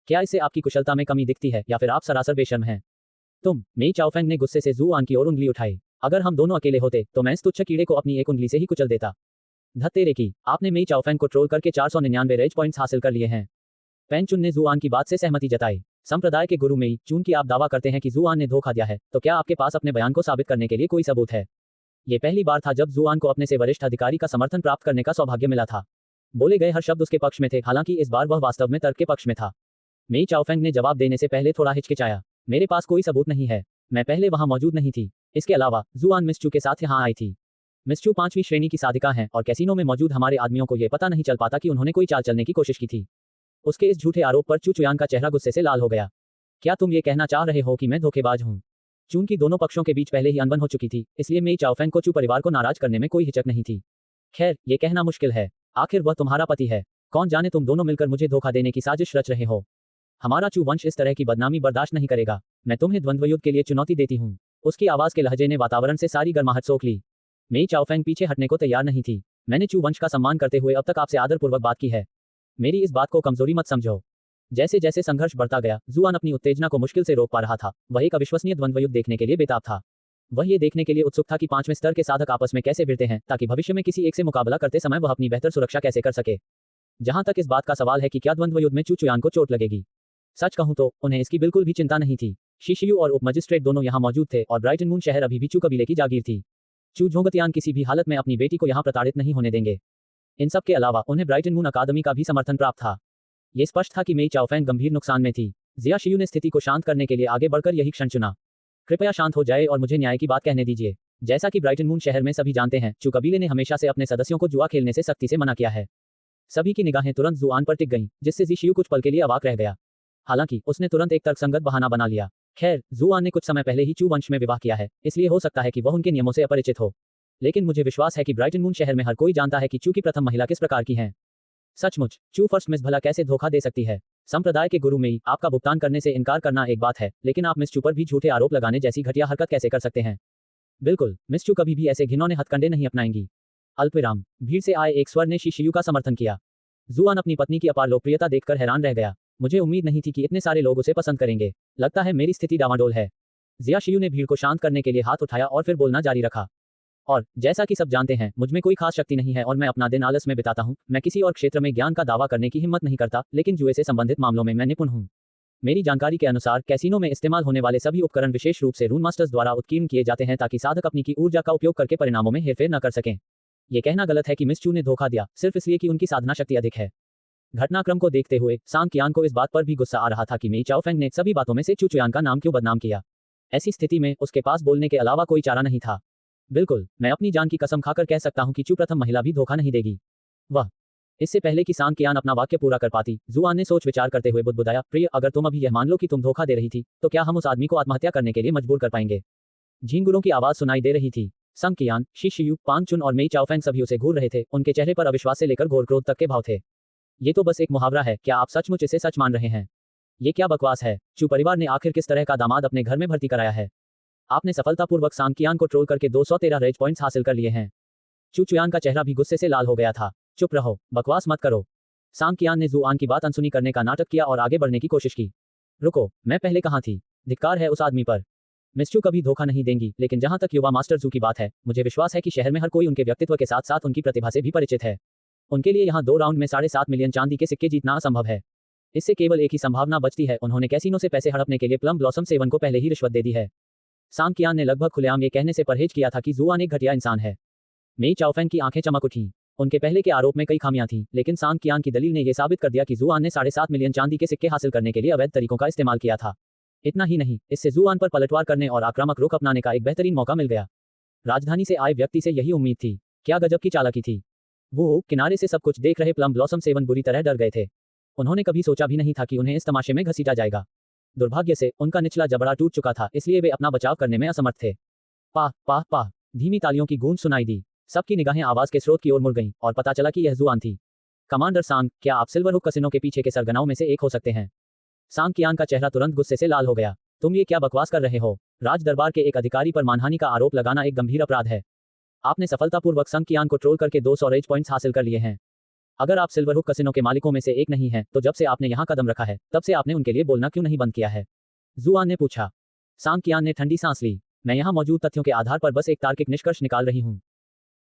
क्या इससे आपकी कुशलता में कमी दिखती है या फिर आप सरासर बेशर्म हैं? तुम, मेई चाओफेंग ने गुस्से से जुआन की ओर उंगली उठाई। अगर हम दोनों अकेले होते तो मैं इस तुच्छ कीड़े को अपनी एक उंगली से ही कुचल देता। धत्तेरे की, आपने मेई चाओफेंग को ट्रोल करके 499 रेज पॉइंट्स हासिल कर लिए हैं। पेंग चुन ने जुआन की बात से सहमति जताई। संप्रदाय के गुरु मेई चुन की आप दावा करते हैं कि जुआन ने धोखा दिया है, तो क्या आपके पास अपने बयान को साबित करने के लिए कोई सबूत है? ये पहली बार था जब जुआन को अपने से वरिष्ठ अधिकारी का समर्थन प्राप्त करने का सौभाग्य मिला था। बोले गए हर शब्द उसके पक्ष में थे, हालांकि इस बार वह वास्तव में तर्क के पक्ष में था। मेई चाओफेंग ने जवाब देने से पहले थोड़ा हिचकिचाया। मेरे पास कोई सबूत नहीं है। मैं पहले वहां मौजूद नहीं थी। इसके अलावा जुआन मिस चू के साथ यहां आई थी। मिस चू 5वीं श्रेणी की साधिका हैं और कैसीनो में मौजूद हमारे आदमियों को यह पता नहीं चल पाता कि उन्होंने कोई चाल चलने की कोशिश की थी। उसके इस झूठे आरोप पर चू चुयान का चेहरा गुस्से से लाल हो गया। क्या तुम ये कहना चाह रहे हो कि मैं धोखेबाज हूं? चून की दोनों पक्षों के बीच पहले ही अनबन हो चुकी थी, इसलिए मेई चाओफेंग को चू परिवार को नाराज करने में कोई हिचक नहीं थी। खैर, ये कहना मुश्किल है। आखिर वह तुम्हारा पति है। कौन जाने तुम दोनों मिलकर मुझे धोखा देने की साजिश रच रहे हो। हमारा चू वंश इस तरह की बदनामी बर्दाश्त नहीं करेगा। मैं तुम्हें द्वंद्व युद्ध के लिए चुनौती देती हूँ। उसकी आवाज के लहजे ने वातावरण से सारी गर्माहट सोख ली। मेई चाओफेंग पीछे हटने को तैयार नहीं थी। मैंने चू वंश का सम्मान करते हुए अब तक आपसे आदरपूर्वक बात की है। मेरी इस बात को कमजोरी मत समझो। जैसे जैसे संघर्ष बढ़ता गया, जुआन अपनी उत्तेजना को मुश्किल से रोक पा रहा था। वह एक अविश्वसनीय द्वंद्व युद्ध देखने के लिए बेताब था। वह ये देखने के लिए उत्सुक था कि 5वें स्तर के साधक आपस में कैसे भिड़ते हैं, ताकि भविष्य में किसी एक से मुकाबला करते समय वह अपनी बेहतर सुरक्षा कैसे कर सके। जहां तक इस बात का सवाल है कि क्या द्वंद्व युद्ध में चू चुयान को चोट लगेगी, सच कहूं तो उन्हें इसकी बिल्कुल भी चिंता नहीं थी। शिशियू और उप मजिस्ट्रेट दोनों यहां मौजूद थे और ब्राइटन मून शहर अभी भी चू कबीले की जागीर थी। चू झोंगतियान किसी भी हालत में अपनी बेटी को यहां प्रताड़ित नहीं होने देंगे। इन सब के अलावा उन्हें ब्राइटन मून अकादमी का भी समर्थन प्राप्त था। ये स्पष्ट था कि मेई चाओफेंग गंभीर नुकसान में थी। जिया शियू ने स्थिति को शांत करने के लिए आगे बढ़कर यही क्षण चुना। कृपया शांत हो जाए और मुझे न्याय की बात कहने दीजिए। जैसा कि ब्राइटन मून शहर में सभी जानते हैं, चू कबीले ने हमेशा से अपने सदस्यों को जुआ खेलने से सख्ती से मना किया है। सभी की निगाहें तुरंत जुआन पर टिक गईं, जिससे जी शियू कुछ पल के लिए अवाक रह गया। हालांकि उसने तुरंत एक तर्कसंगत बहाना बना लिया। खैर, जुआन ने कुछ समय पहले ही चू वंश में विवाह किया है, इसलिए हो सकता है कि वह उनके नियमों से अपरिचित हो। लेकिन मुझे विश्वास है कि ब्राइटन मून शहर में हर कोई जानता है कि चू की प्रथम महिला किस प्रकार की है। सचमुच, चू फर्स्ट मिस भला कैसे धोखा दे सकती है? संप्रदाय के गुरु मेई, आपका भुगतान करने से इनकार करना एक बात है, लेकिन आप मिस चू पर भी झूठे आरोप लगाने जैसी घटिया हरकत कैसे कर सकते हैं? बिल्कुल, मिस चू कभी भी ऐसे घिनौने हथकंडे नहीं अपनाएंगी। अल्पविराम। भीड़ से आए एक स्वर ने शिशियू का समर्थन किया। जुआन अपनी पत्नी की अपार लोकप्रियता देखकर हैरान रह गया। मुझे उम्मीद नहीं थी कि इतने सारे लोग उसे पसंद करेंगे। लगता है मेरी स्थिति डामाडोल है। जिया शियू ने भीड़ को शांत करने के लिए हाथ उठाया और फिर बोलना जारी रखा। और जैसा कि सब जानते हैं, मुझ में कोई खास शक्ति नहीं है और मैं अपना दिन आलस में बिताता हूं। मैं किसी और क्षेत्र में ज्ञान का दावा करने की हिम्मत नहीं करता, लेकिन जुए से संबंधित मामलों में मैं निपुण हूं। मेरी जानकारी के अनुसार कैसीनो में इस्तेमाल होने वाले सभी उपकरण विशेष रूप से रून मास्टर्स द्वारा उत्कीर्ण किए जाते हैं, ताकि साधक अपनी की ऊर्जा का उपयोग करके परिणामों में हेरफेर न कर सकें। यह कहना गलत है कि मिस चू ने धोखा दिया सिर्फ इसलिए कि उनकी साधना शक्ति अधिक है। घटनाक्रम को देखते हुए सांग कियान को इस बात पर भी गुस्सा आ रहा था कि मेई चाओफेंग ने सभी बातों में से चू चुयान का नाम क्यों बदनाम किया। ऐसी स्थिति में उसके पास बोलने के अलावा कोई चारा नहीं था। बिल्कुल, मैं अपनी जान की कसम खाकर कह सकता हूं कि चू प्रथम महिला भी धोखा नहीं देगी। वह इससे पहले कि सांग कियान अपना वाक्य पूरा कर पाती, जुआन ने सोच विचार करते हुए बुदबुदाया, प्रिय, अगर तुम अभी यह मान लो कि तुम धोखा दे रही थी, तो क्या हम उस आदमी को आत्महत्या करने के लिए मजबूर कर पाएंगे? झींगुरों की आवाज सुनाई दे रही थी। संग कियान, शिशियू, पांग चुन और मेई चाओफेंग सभी उसे घूर रहे थे। उनके चेहरे पर अविश्वास से लेकर घोर क्रोध तक के भाव थे। ये तो बस एक मुहावरा है, क्या आप सचमुच इसे सच मान रहे हैं? ये क्या बकवास है? चू परिवार ने आखिर किस तरह का दामाद अपने घर में भर्ती कराया है? आपने सफलतापूर्वक सांग कियान को ट्रोल करके 213 रेज पॉइंट्स हासिल कर लिए हैं। चू चुयान का चेहरा भी गुस्से से लाल हो गया था। चुप रहो, बकवास मत करो। सांग कियान ने जुआन की बात अनसुनी करने का नाटक किया और आगे बढ़ने की कोशिश की। रुको, मैं पहले कहाँ थी? धिक्कार है उस आदमी पर। मिस चू कभी धोखा नहीं देंगी, लेकिन जहां तक युवा मास्टर जू की बात है, मुझे विश्वास है कि शहर में हर कोई उनके व्यक्तित्व के साथ साथ उनकी प्रतिभा से भी परिचित है। उनके लिए यहाँ 2 राउंड में 7.5 मिलियन चांदी के सिक्के जीतना असंभव है। इससे केवल एक ही संभावना बचती है, उन्होंने कैसीनो से पैसे हड़पने के लिए प्लम ब्लॉसम सेवन को पहले ही रिश्वत दे दी है। सांग कियान ने लगभग खुलेआम ये कहने से परहेज किया था कि जुआन एक घटिया इंसान है। मेई चाओफेंग की आंखें चमक उठीं। उनके पहले के आरोप में कई खामियां थीं, लेकिन सांग कियान की दलील ने यह साबित कर दिया कि जुआन ने 7.5 मिलियन चांदी के सिक्के हासिल करने के लिए अवैध तरीकों का इस्तेमाल किया था। इतना ही नहीं, इससे जुआन पर पलटवार करने और आक्रामक रुख अपनाने का एक बेहतरीन मौका मिल गया। राजधानी से आए व्यक्ति से यही उम्मीद थी। क्या गजब की चालाकी थी। वो किनारे से सब कुछ देख रहे प्लम ब्लॉसम सेवन बुरी तरह डर गए थे। उन्होंने कभी सोचा भी नहीं था कि उन्हें इस तमाशे में घसीटा जाएगा। दुर्भाग्य से उनका निचला जबड़ा टूट चुका था, इसलिए वे अपना बचाव करने में असमर्थ थे। पाह पाह पाह, धीमी तालियों की गूंज सुनाई दी। सबकी निगाहें आवाज के स्रोत की ओर मुड़ गईं और पता चला कि यह जुआन थी। कमांडर सांग, क्या आप सिल्वर हुक कसिनो के पीछे के सरगनाओं में से एक हो सकते हैं? सांग कियान का चेहरा तुरंत गुस्से से लाल हो गया। तुम ये क्या बकवास कर रहे हो? राज दरबार के एक अधिकारी पर मानहानि का आरोप लगाना एक गंभीर अपराध है। आपने सफलतापूर्वक संग कियान को ट्रोल करके 200 रेज पॉइंट्स हासिल कर लिए हैं। अगर आप सिल्वर हुक कसिनो के मालिकों में से एक नहीं हैं, तो जब से आपने यहाँ कदम रखा है, तब से आपने उनके लिए बोलना क्यों नहीं बंद किया है? जुआन ने पूछा। सांग कियान ने ठंडी सांस ली। मैं यहाँ मौजूद तथ्यों के आधार पर बस एक तार्किक निष्कर्ष निकाल रही हूँ।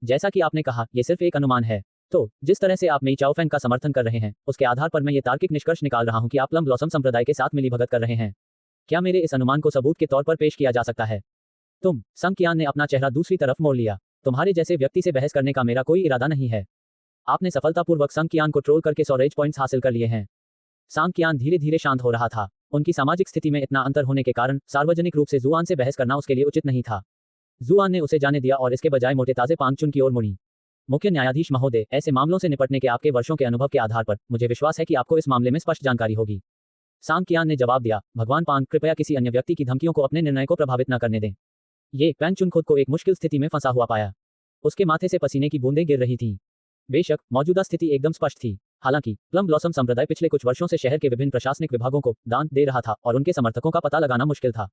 जैसा कि आपने कहा, यह सिर्फ एक अनुमान है। तो जिस तरह से आप मेई चाओफेंग का समर्थन कर रहे हैं, उसके आधार पर मैं ये तार्किक निष्कर्ष निकाल रहा हूँ कि आप प्लम ब्लॉसम संप्रदाय के साथ मिलीभगत कर रहे हैं। क्या मेरे इस अनुमान को सबूत के तौर पर पेश किया जा सकता है? संग कियान ने अपना चेहरा दूसरी तरफ मोड़ लिया। तुम्हारे जैसे व्यक्ति से बहस करने का मेरा कोई इरादा नहीं है। आपने सफलतापूर्वक संग कियान को ट्रोल करके 100 रेज पॉइंट्स हासिल कर लिए हैं। सांग कियान धीरे धीरे शांत हो रहा था। उनकी सामाजिक स्थिति में इतना अंतर होने के कारण सार्वजनिक रूप से जुआन से बहस करना उसके लिए उचित नहीं था। जुआन ने उसे जाने दिया और इसके बजाय मोटे ताजे पांगचुन की ओर मुड़ी। मुख्य न्यायाधीश महोदय, ऐसे मामलों से निपटने के आपके वर्षों के अनुभव के आधार पर मुझे विश्वास है कि आपको इस मामले में स्पष्ट जानकारी होगी। सांग कियान ने जवाब दिया, भगवान पांग, कृपया किसी अन्य व्यक्ति की धमकियों को अपने निर्णय को प्रभावित न करने दें। ये पांगचुन खुद को एक मुश्किल स्थिति में फंसा हुआ पाया। उसके माथे से पसीने की बूंदें गिर रही थीं। बेशक मौजूदा स्थिति एकदम स्पष्ट थी। हालांकि प्लम ब्लॉसम संप्रदाय पिछले कुछ वर्षों से शहर के विभिन्न प्रशासनिक विभागों को दान दे रहा था और उनके समर्थकों का पता लगाना मुश्किल था।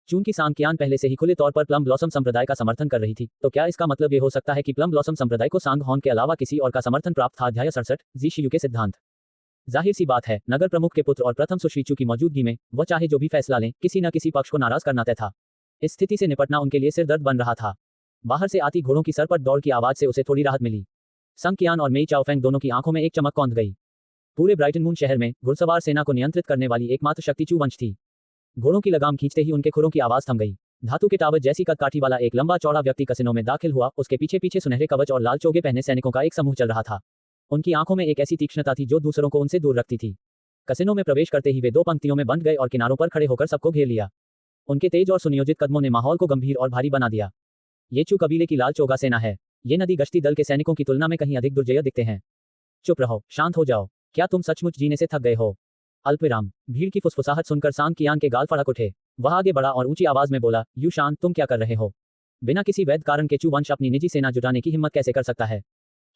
चूंकि सांग कियान पहले से ही खुले तौर पर प्लम ब्लॉसम संप्रदाय का समर्थन कर रही थी, तो क्या इसका मतलब ये हो सकता है कि प्लम ब्लॉसम संप्रदाय को सांग हॉन के अलावा किसी और का समर्थन प्राप्त था? अध्याय 67 जीशियू के सिद्धांत। जाहिर सी बात है, नगर प्रमुख के पुत्र और प्रथम सुश्री चू की मौजूदगी में वह चाहे जो भी फैसला लें, किसी न किसी पक्ष को नाराज करना तय था। इस स्थिति से निपटना उनके लिए सिरदर्द बन रहा था। बाहर से आती घोड़ों की सरपट दौड़ की आवाज से उसे थोड़ी राहत मिली। संग कियान और मेई चाओफेंग दोनों की आंखों में एक चमक कौंध गई। पूरे ब्राइटन मून शहर में घुड़सवार सेना को नियंत्रित करने वाली एकमात्र शक्ति चू वंश थी। घोड़ों की लगाम खींचते ही उनके खुरों की आवाज थम गई। धातु के टावर जैसी कदकाठी वाला एक लंबा चौड़ा व्यक्ति कसिनो में दाखिल हुआ। उसके पीछे पीछे सुनहरे कवच और लाल चोगे पहने सैनिकों का एक समूह चल रहा था। उनकी आंखों में एक ऐसी तीक्ष्णता थी जो दूसरों को उनसे दूर रखती थी। कसिनो में प्रवेश करते ही वे दो पंक्तियों में बंध गए और किनारों पर खड़े होकर सबको घेर लिया। उनके तेज और सुनियोजित कदमों ने माहौल को गंभीर और भारी बना दिया। ये चू कबीले की लाल चोगा सेना है। ये नदी गश्ती दल के सैनिकों की तुलना में कहीं अधिक दुर्जय दिखते हैं। चुप रहो, शांत हो जाओ। क्या तुम सचमुच जीने से थक गए हो? अल्पविराम। भीड़ की फुसफुसाहट सुनकर सांग कियान के गाल फड़क उठे। वह आगे बढ़ा और ऊंची आवाज में बोला, यू शान, तुम क्या कर रहे हो? बिना किसी वैध कारण के चू वंश अपनी निजी सेना जुटाने की हिम्मत कैसे कर सकता है?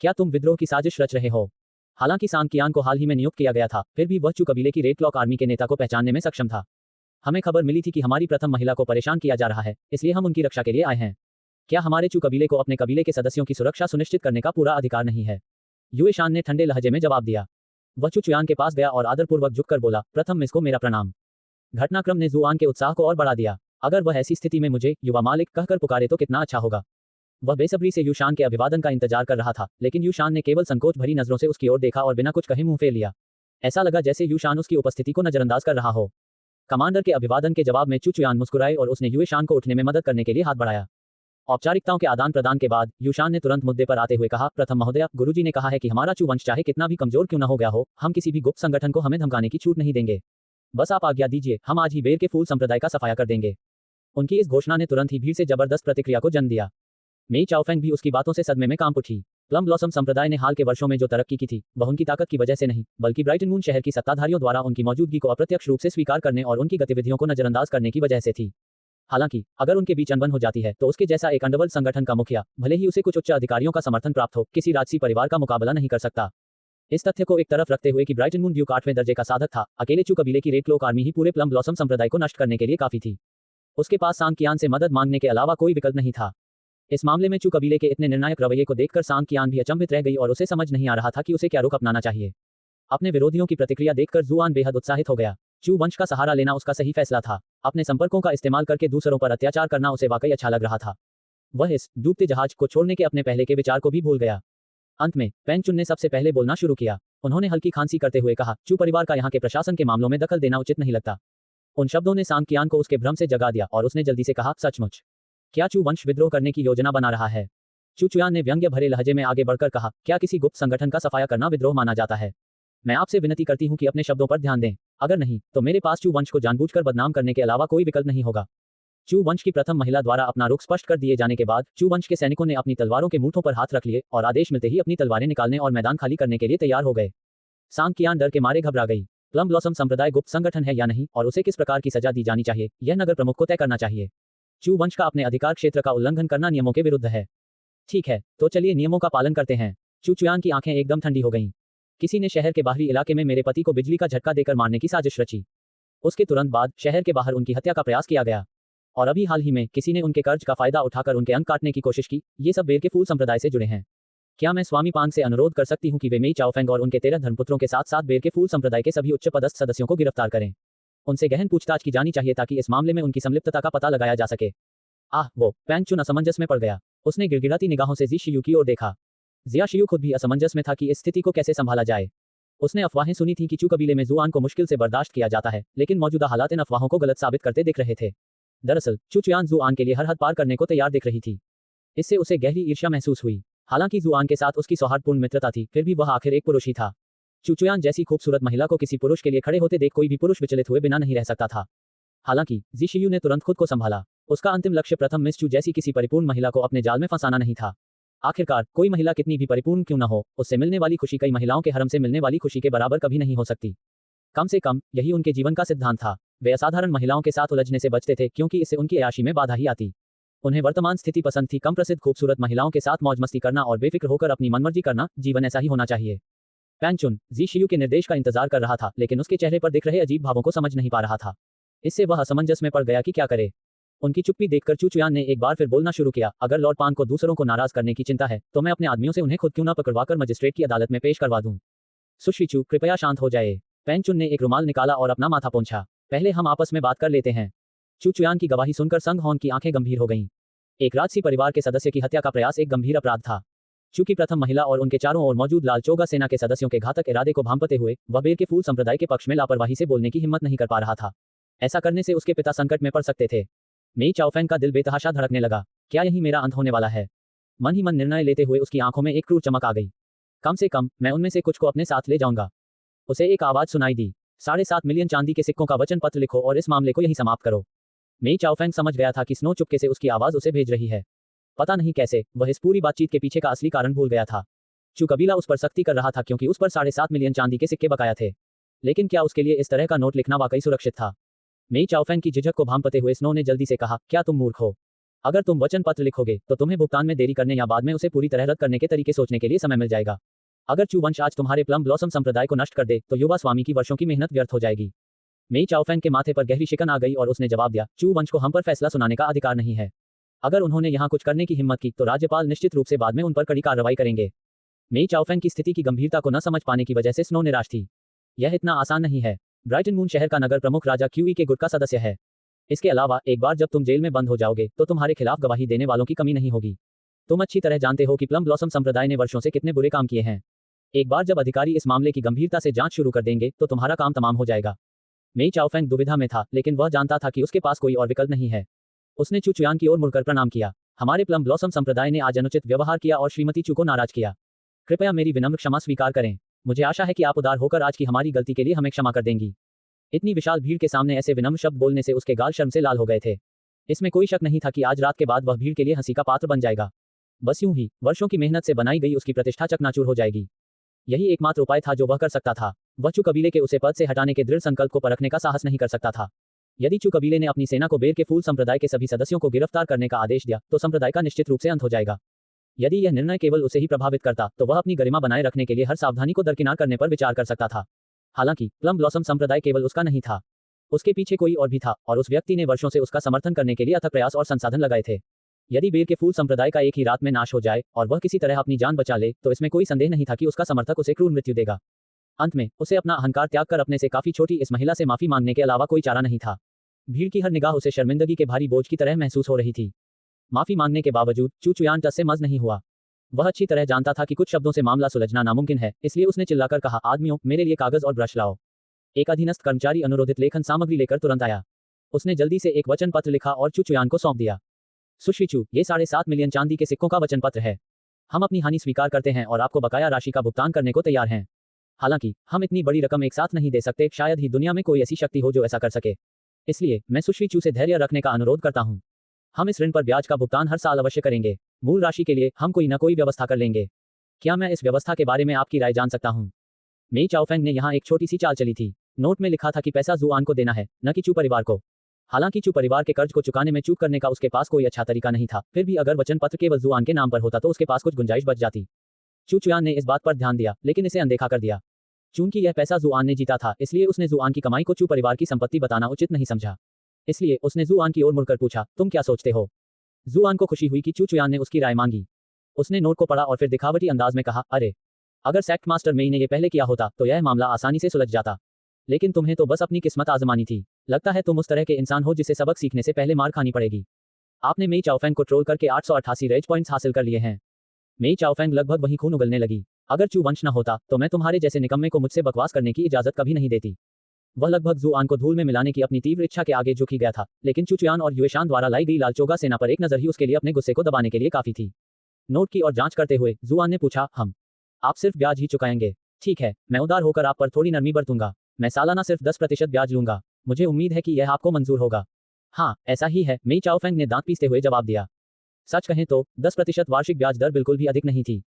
क्या तुम विद्रोह की साजिश रच रहे हो? हालांकि सांग कियान को हाल ही में नियुक्त किया गया था, फिर भी वह चू कबीले की रेड क्लॉक आर्मी के नेता को पहचानने में सक्षम था। हमें खबर मिली थी कि हमारी प्रथम महिला को परेशान किया जा रहा है, इसलिए हम उनकी रक्षा के लिए आए हैं। क्या हमारे चू कबीले को अपने कबीले के सदस्यों की सुरक्षा सुनिश्चित करने का पूरा अधिकार नहीं है? युए शान ने ठंडे लहजे में जवाब दिया। वह चू चुयान के पास गया और आदरपूर्वक झुककर बोला, प्रथम मिस को मेरा प्रणाम। घटनाक्रम ने जुआन के उत्साह को और बढ़ा दिया। अगर वह ऐसी स्थिति में मुझे युवा मालिक कहकर पुकारे तो कितना अच्छा होगा। वह बेसब्री से यूशान के अभिवादन का इंतजार कर रहा था, लेकिन यूशान ने केवल संकोच भरी नजरों से उसकी ओर देखा और बिना कुछ कहे मुंह फेर लिया। ऐसा लगा जैसे यूशान उसकी उपस्थिति को नजरअंदाज कर रहा हो। कमांडर के अभिवादन के जवाब में चू चुयान मुस्कुराए और उसने यूशान को उठने में मदद करने के लिए हाथ बढ़ाया। औपचारिकताओं के आदान प्रदान के बाद यूशान ने तुरंत मुद्दे पर आते हुए कहा, प्रथम महोदया, गुरुजी ने कहा है कि हमारा चू वंश चाहे कितना भी कमजोर क्यों न हो गया हो, हम किसी भी गुप्त संगठन को हमें धमकाने की छूट नहीं देंगे। बस आप आज्ञा दीजिए, हम आज ही बेर के फूल संप्रदाय का सफाया कर देंगे। उनकी इस घोषणा ने तुरंत ही भीड़ से जबरदस्त प्रतिक्रिया को जन्म दिया। मेई चाओफेंग भी उसकी बातों से सदमे में कांप उठी। प्लम ब्लॉसम संप्रदाय ने हाल के वर्षों में जो तरक्की की थी, वह उनकी ताकत की वजह से नहीं, बल्कि ब्राइटन मून शहर की सत्ताधारियों द्वारा उनकी मौजूदगी को अप्रत्यक्ष रूप से स्वीकार करने और उनकी गतिविधियों को नजरअंदाज करने की वजह से थी। हालांकि अगर उनके बीच अनबन हो जाती है, तो उसके जैसा एक अंडरवर्ल्ड संगठन का मुखिया, भले ही उसे कुछ उच्च अधिकारियों का समर्थन प्राप्त हो, किसी राजसी परिवार का मुकाबला नहीं कर सकता। इस तथ्य को एक तरफ रखते हुए कि ब्राइटन मून ड्यूक 8वें दर्जे का साधक था, अकेले चू कबीले की रेड क्लॉक आर्मी ही पूरे प्लम ब्लॉसम संप्रदाय को नष्ट करने के लिए काफी थी। उसके पास सांग कियान से मदद मांगने के अलावा कोई विकल्प नहीं था। इस मामले में चू कबीले के इतने निर्णायक रवैये को देखकर सांग कियान भी अचंभित रह गई और उसे समझ नहीं आ रहा था कि उसे क्या रुख अपनाना चाहिए। अपने विरोधियों की प्रतिक्रिया देखकर जुआन बेहद उत्साहित हो गया। चू वंश का सहारा लेना उसका सही फैसला था। अपने संपर्कों का इस्तेमाल करके दूसरों पर अत्याचार करना उसे वाकई अच्छा लग रहा था। वह इस डूबते जहाज को छोड़ने के अपने पहले के विचार को भी भूल गया। अंत में पेंगचुन ने सबसे पहले बोलना शुरू किया। उन्होंने हल्की खांसी करते हुए कहा, चू परिवार का यहाँ के प्रशासन के मामलों में दखल देना उचित नहीं लगता। उन शब्दों ने सांग कियान को उसके भ्रम से जगा दिया और उसने जल्दी से कहा, सचमुच क्या चू वंश विद्रोह करने की योजना बना रहा है? चू चुयान ने व्यंग्य भरे लहजे में आगे बढ़कर कहा, क्या किसी गुप्त संगठन का सफाया करना विद्रोह माना जाता है? मैं आपसे विनती करती हूं कि अपने शब्दों पर ध्यान दें। अगर नहीं, तो मेरे पास चू वंश को जानबूझकर बदनाम करने के अलावा कोई विकल्प नहीं होगा। चू वंश की प्रथम महिला द्वारा अपना रुख स्पष्ट कर दिए जाने के बाद चू वंश के सैनिकों ने अपनी तलवारों के मूठों पर हाथ रख लिए और आदेश मिलते ही अपनी तलवारें निकालने और मैदान खाली करने के लिए तैयार हो गए। सांग कियान डर के मारे घबरा गई। प्लम ब्लॉसम संप्रदाय गुप्त संगठन है या नहीं और उसे किस प्रकार की सजा दी जानी चाहिए, यह नगर प्रमुख को तय करना चाहिए। चू वंश का अपने अधिकार क्षेत्र का उल्लंघन करना नियमों के विरुद्ध है। ठीक है, तो चलिए नियमों का पालन करते हैं। चू चुयान की आंखें एकदम ठंडी हो गईं। किसी ने शहर के बाहरी इलाके में मेरे पति को बिजली का झटका देकर मारने की साजिश रची। उसके तुरंत बाद शहर के बाहर उनकी हत्या का प्रयास किया गया। और अभी हाल ही में किसी ने उनके कर्ज का फायदा उठाकर उनके अंक काटने की कोशिश की। ये सब बेर के फूल संप्रदाय से जुड़े हैं। क्या मैं स्वामी पांग से अनुरोध कर सकती हूँ कि वे मेई चाओफेंग और उनके 13 धर्मपुत्रों के साथ साथ बेर के फूल संप्रदाय के सभी उच्च पदस्थ सदस्यों को गिरफ्तार करें। उनसे गहन पूछताछ की जानी चाहिए ताकि इस मामले में उनकी संलिप्तता का पता लगाया जा सके। वो पैंग चुन असमंजस में पड़ गया। उसने गिड़गिड़ाती निगाहों से जी शियू की ओर देखा। जिया शियू खुद भी असमंजस में था कि इस स्थिति को कैसे संभाला जाए। उसने अफवाहें सुनी थी कि चू कबीले में जुआन को मुश्किल से बर्दाश्त किया जाता है, लेकिन मौजूदा हालात इन अफवाहों को गलत साबित करते दिख रहे थे। दरअसल चू चुयान जुआन के लिए हर हद पार करने को तैयार दिख रही थी। इससे उसे गहरी ईर्ष्या महसूस हुई। हालांकि जुआन के साथ उसकी सौहार्दपूर्ण मित्रता थी, फिर भी वह आखिर एक पुरुष ही था। चू चुयान जैसी खूबसूरत महिला को किसी पुरुष के लिए खड़े होते देख कोई भी पुरुष विचलित हुए बिना नहीं रह सकता था। हालांकि जी शियू ने तुरंत खुद को संभाला। उसका अंतिम लक्ष्य प्रथम मिस चू जैसी किसी परिपूर्ण महिला को अपने जाल में फंसाना नहीं था। आखिरकार कोई महिला कितनी भी परिपूर्ण क्यों न हो, उससे मिलने वाली खुशी कई महिलाओं के हरम से मिलने वाली खुशी के बराबर कभी नहीं हो सकती। कम से कम यही उनके जीवन का सिद्धांत था। वे असाधारण महिलाओं के साथ उलझने से बचते थे क्योंकि इससे उनकी अय्याशी में बाधा ही आती। उन्हें वर्तमान स्थिति पसंद थी, कम प्रसिद्ध खूबसूरत महिलाओं के साथ मौज मस्ती करना और बेफिक्र होकर अपनी मनमर्जी करना। जीवन ऐसा ही होना चाहिए। पैंग चुन जी शियू के निर्देश का इंतजार कर रहा था, लेकिन उसके चेहरे पर दिख रहे अजीब भावों को समझ नहीं पा रहा था। इससे वह असमंजस में पड़ गया कि क्या करे। उनकी चुप्पी देखकर चू चुयान ने एक बार फिर बोलना शुरू किया। अगर लॉर्ड पान को दूसरों को नाराज करने की चिंता है तो मैं अपने आदमियों से उन्हें खुद क्यों न पकड़वाकर मजिस्ट्रेट की अदालत में पेश करवा दूं। सुश्री चू, कृपया शांत हो जाए। पैंग चुन ने एक रुमाल निकाला और अपना माथा पोंछा। पहले हम आपस में बात कर लेते हैं। चू चुयान की गवाही सुनकर संग हॉन की आंखें गंभीर हो गईं। एक राजसी परिवार के सदस्य की हत्या का प्रयास एक गंभीर अपराध था। चूंकि प्रथम महिला और उनके चारों ओर मौजूद लाल चोगा सेना के सदस्यों के घातक इरादे को भांपते हुए वह बेर के फूल संप्रदाय के पक्ष में लापरवाही से बोलने की हिम्मत नहीं कर पा रहा था। ऐसा करने से उसके पिता संकट में पड़ सकते थे। मेई चाओफेंग का दिल बेतहाशा धड़कने लगा। क्या यही मेरा अंत होने वाला है? मन ही मन निर्णय लेते हुए उसकी आंखों में एक क्रूर चमक आ गई। कम से कम मैं उनमें से कुछ को अपने साथ ले जाऊंगा। उसे एक आवाज सुनाई दी। 7.5 मिलियन चांदी के सिक्कों का वचन पत्र लिखो और इस मामले को यहीं समाप्त करो। मेई चाओफेंग समझ गया था कि स्नो चुपके से उसकी आवाज उसे भेज रही है। पता नहीं कैसे वह इस पूरी बातचीत के पीछे का असली कारण भूल गया था। चू कबीला उस पर सख्ती कर रहा था क्योंकि उस पर 7.5 मिलियन चांदी के सिक्के बकाया थे। लेकिन क्या उसके लिए इस तरह का नोट लिखना वाकई सुरक्षित था? मेई चाओफेंग की झिझक को भांपते हुए स्नो ने जल्दी से कहा, क्या तुम मूर्ख हो? अगर तुम वचन पत्र लिखोगे तो तुम्हें भुगतान में देरी करने या बाद में उसे पूरी तरह रद्द करने के तरीके सोचने के लिए समय मिल जाएगा। अगर चू वंश आज तुम्हारे प्लम ब्लॉसम संप्रदाय को नष्ट कर दे तो युवा स्वामी की वर्षों की मेहनत व्यर्थ हो जाएगी। मेई चाओफेंग के माथे पर गहरी शिकन आ गई और उसने जवाब दिया, चू वंश को हम पर फैसला सुनाने का अधिकार नहीं है। अगर उन्होंने यहाँ कुछ करने की हिम्मत की तो राज्यपाल निश्चित रूप से बाद में उन पर कड़ी कार्रवाई करेंगे। मेई चाओफेंग की स्थिति की गंभीरता को न समझ पाने की वजह से स्नो निराश थी। यह इतना आसान नहीं है। ब्राइटन मून शहर का नगर प्रमुख राजा क्यूई के गुट का सदस्य है। इसके अलावा एक बार जब तुम जेल में बंद हो जाओगे तो तुम्हारे खिलाफ गवाही देने वालों की कमी नहीं होगी। तुम अच्छी तरह जानते हो कि प्लम ब्लॉसम संप्रदाय ने वर्षों से कितने बुरे काम किए हैं। एक बार जब अधिकारी इस मामले की गंभीरता से जांच शुरू कर देंगे तो तुम्हारा काम तमाम हो जाएगा। मेई चाओफेंग दुविधा में था, लेकिन वह जानता था कि उसके पास कोई और विकल्प नहीं है। उसने चू चुयान की ओर मुड़कर प्रणाम किया। हमारे प्लम ब्लॉसम संप्रदाय ने आज अनुचित व्यवहार किया और श्रीमती चू को नाराज किया। कृपया मेरी विनम्र क्षमा स्वीकार करें। मुझे आशा है कि आप उदार होकर आज की हमारी गलती के लिए हमें क्षमा कर देंगी। इतनी विशाल भीड़ के सामने ऐसे विनम्र शब्द बोलने से उसके गाल शर्म से लाल हो गए थे। इसमें कोई शक नहीं था कि आज रात के बाद वह भीड़ के लिए हंसी का पात्र बन जाएगा। बस यूं ही वर्षों की मेहनत से बनाई गई उसकी प्रतिष्ठा चकनाचूर हो जाएगी। यही एकमात्र उपाय था जो वह कर सकता था। वह चू कबीले के उसे पद से हटाने के दृढ़ संकल्प को परखने का साहस नहीं कर सकता था। यदि चू कबीले ने अपनी सेना को बेर के फूल संप्रदाय के सभी सदस्यों को गिरफ्तार करने का आदेश दिया तो संप्रदाय का निश्चित रूप से अंत हो जाएगा। यदि यह निर्णय केवल उसे ही प्रभावित करता तो वह अपनी गरिमा बनाए रखने के लिए हर सावधानी को दरकिनार करने पर विचार कर सकता था। हालांकि प्लम ब्लॉसम संप्रदाय केवल उसका नहीं था, उसके पीछे कोई और भी था और उस व्यक्ति ने वर्षों से उसका समर्थन करने के लिए अथक प्रयास और संसाधन लगाए थे। यदि बेर के फूल संप्रदाय का एक ही रात में नाश हो जाए और वह किसी तरह अपनी जान बचा ले तो इसमें कोई संदेह नहीं था कि उसका समर्थक उसे क्रूर मृत्यु देगा। अंत में उसे अपना अहंकार त्याग कर अपने से काफी छोटी इस महिला से माफी मांगने के अलावा कोई चारा नहीं था। भीड़ की हर निगाह उसे शर्मिंदगी के भारी बोझ की तरह महसूस हो रही थी। माफी मांगने के बावजूद चू चुयान टस से मज नहीं हुआ। वह अच्छी तरह जानता था कि कुछ शब्दों से मामला सुलझना नामुमकिन है, इसलिए उसने चिल्लाकर कहा, आदमियों, मेरे लिए कागज और ब्रश लाओ। एक अधीनस्थ कर्मचारी अनुरोधित लेखन सामग्री लेकर तुरंत आया। उसने जल्दी से एक वचन पत्र लिखा और चू चुयान को सौंप दिया। सुश्री चू, ये 7.5 मिलियन चांदी के सिक्कों का वचन पत्र है। हम अपनी हानि स्वीकार करते हैं और आपको बकाया राशि का भुगतान करने को तैयार हैं। हालांकि हम इतनी बड़ी रकम एक साथ नहीं दे सकते, शायद ही दुनिया में कोई ऐसी शक्ति हो जो ऐसा कर सके। इसलिए मैं सुश्री चू से धैर्य रखने का अनुरोध करता हूँ। हम इस ऋण पर ब्याज का भुगतान हर साल अवश्य करेंगे। मूल राशि के लिए हम कोई न कोई व्यवस्था कर लेंगे। क्या मैं इस व्यवस्था के बारे में आपकी राय जान सकता हूँ? मेई चाओफेंग ने यहाँ एक छोटी सी चाल चली थी। नोट में लिखा था कि पैसा जुआन को देना है, न कि चू परिवार को। हालांकि चू परिवार के कर्ज को चुकाने में चूक करने का उसके पास कोई अच्छा तरीका नहीं था, फिर भी अगर वचन पत्र केवल जुआन के नाम पर होता तो उसके पास कुछ गुंजाइश बच जाती। चू चुयान ने इस बात पर ध्यान दिया, लेकिन इसे अनदेखा कर दिया। चूंकि यह पैसा जुआन ने जीता था, इसलिए उसने जुआन की कमाई को चू परिवार की संपत्ति बताना उचित नहीं समझा। इसलिए उसने जुआन की ओर मुड़कर पूछा, तुम क्या सोचते हो? जुआन को खुशी हुई कि चू चुयान ने उसकी राय मांगी। उसने नोट को पढ़ा और फिर दिखावटी अंदाज में कहा, अरे, अगर सेक्ट मास्टर मेई ने ये पहले किया होता तो यह मामला आसानी से सुलझ जाता। लेकिन तुम्हें तो बस अपनी किस्मत आजमानी थी। लगता है तुम उस तरह के इंसान हो जिसे सबक सीखने से पहले मार खानी पड़ेगी। आपने मेई चाओफेंग को ट्रोल करके 888 रेज पॉइंट्स हासिल कर लिए हैं। मेई चाओफेंग लगभग वहीं खून उगलने लगी। अगर चू वंश न होता तो मैं तुम्हारे जैसे निकम्मे को मुझसे बकवास करने की इजाजत कभी नहीं देती। वह लगभग जुआन को धूल में मिलाने की अपनी तीव्र इच्छा के आगे झुकी गया था, लेकिन चुचुयान और युएशान द्वारा लाई गई लालचोगा सेना पर एक नजर ही उसके लिए अपने गुस्से को दबाने के लिए काफी थी। नोट की और जांच करते हुए जुआन ने पूछा, हम आप सिर्फ ब्याज ही चुकाएंगे? ठीक है, मैं उदार होकर आप पर थोड़ी नरमी बरतूंगा। मैं सालाना सिर्फ 10% ब्याज लूंगा। मुझे उम्मीद है कि यह आपको मंजूर होगा। हाँ, ऐसा ही है, मेई चाओफेंग ने दांत पीसते हुए जवाब दिया। सच कहें तो 10% वार्षिक ब्याज दर बिल्कुल भी अधिक नहीं थी।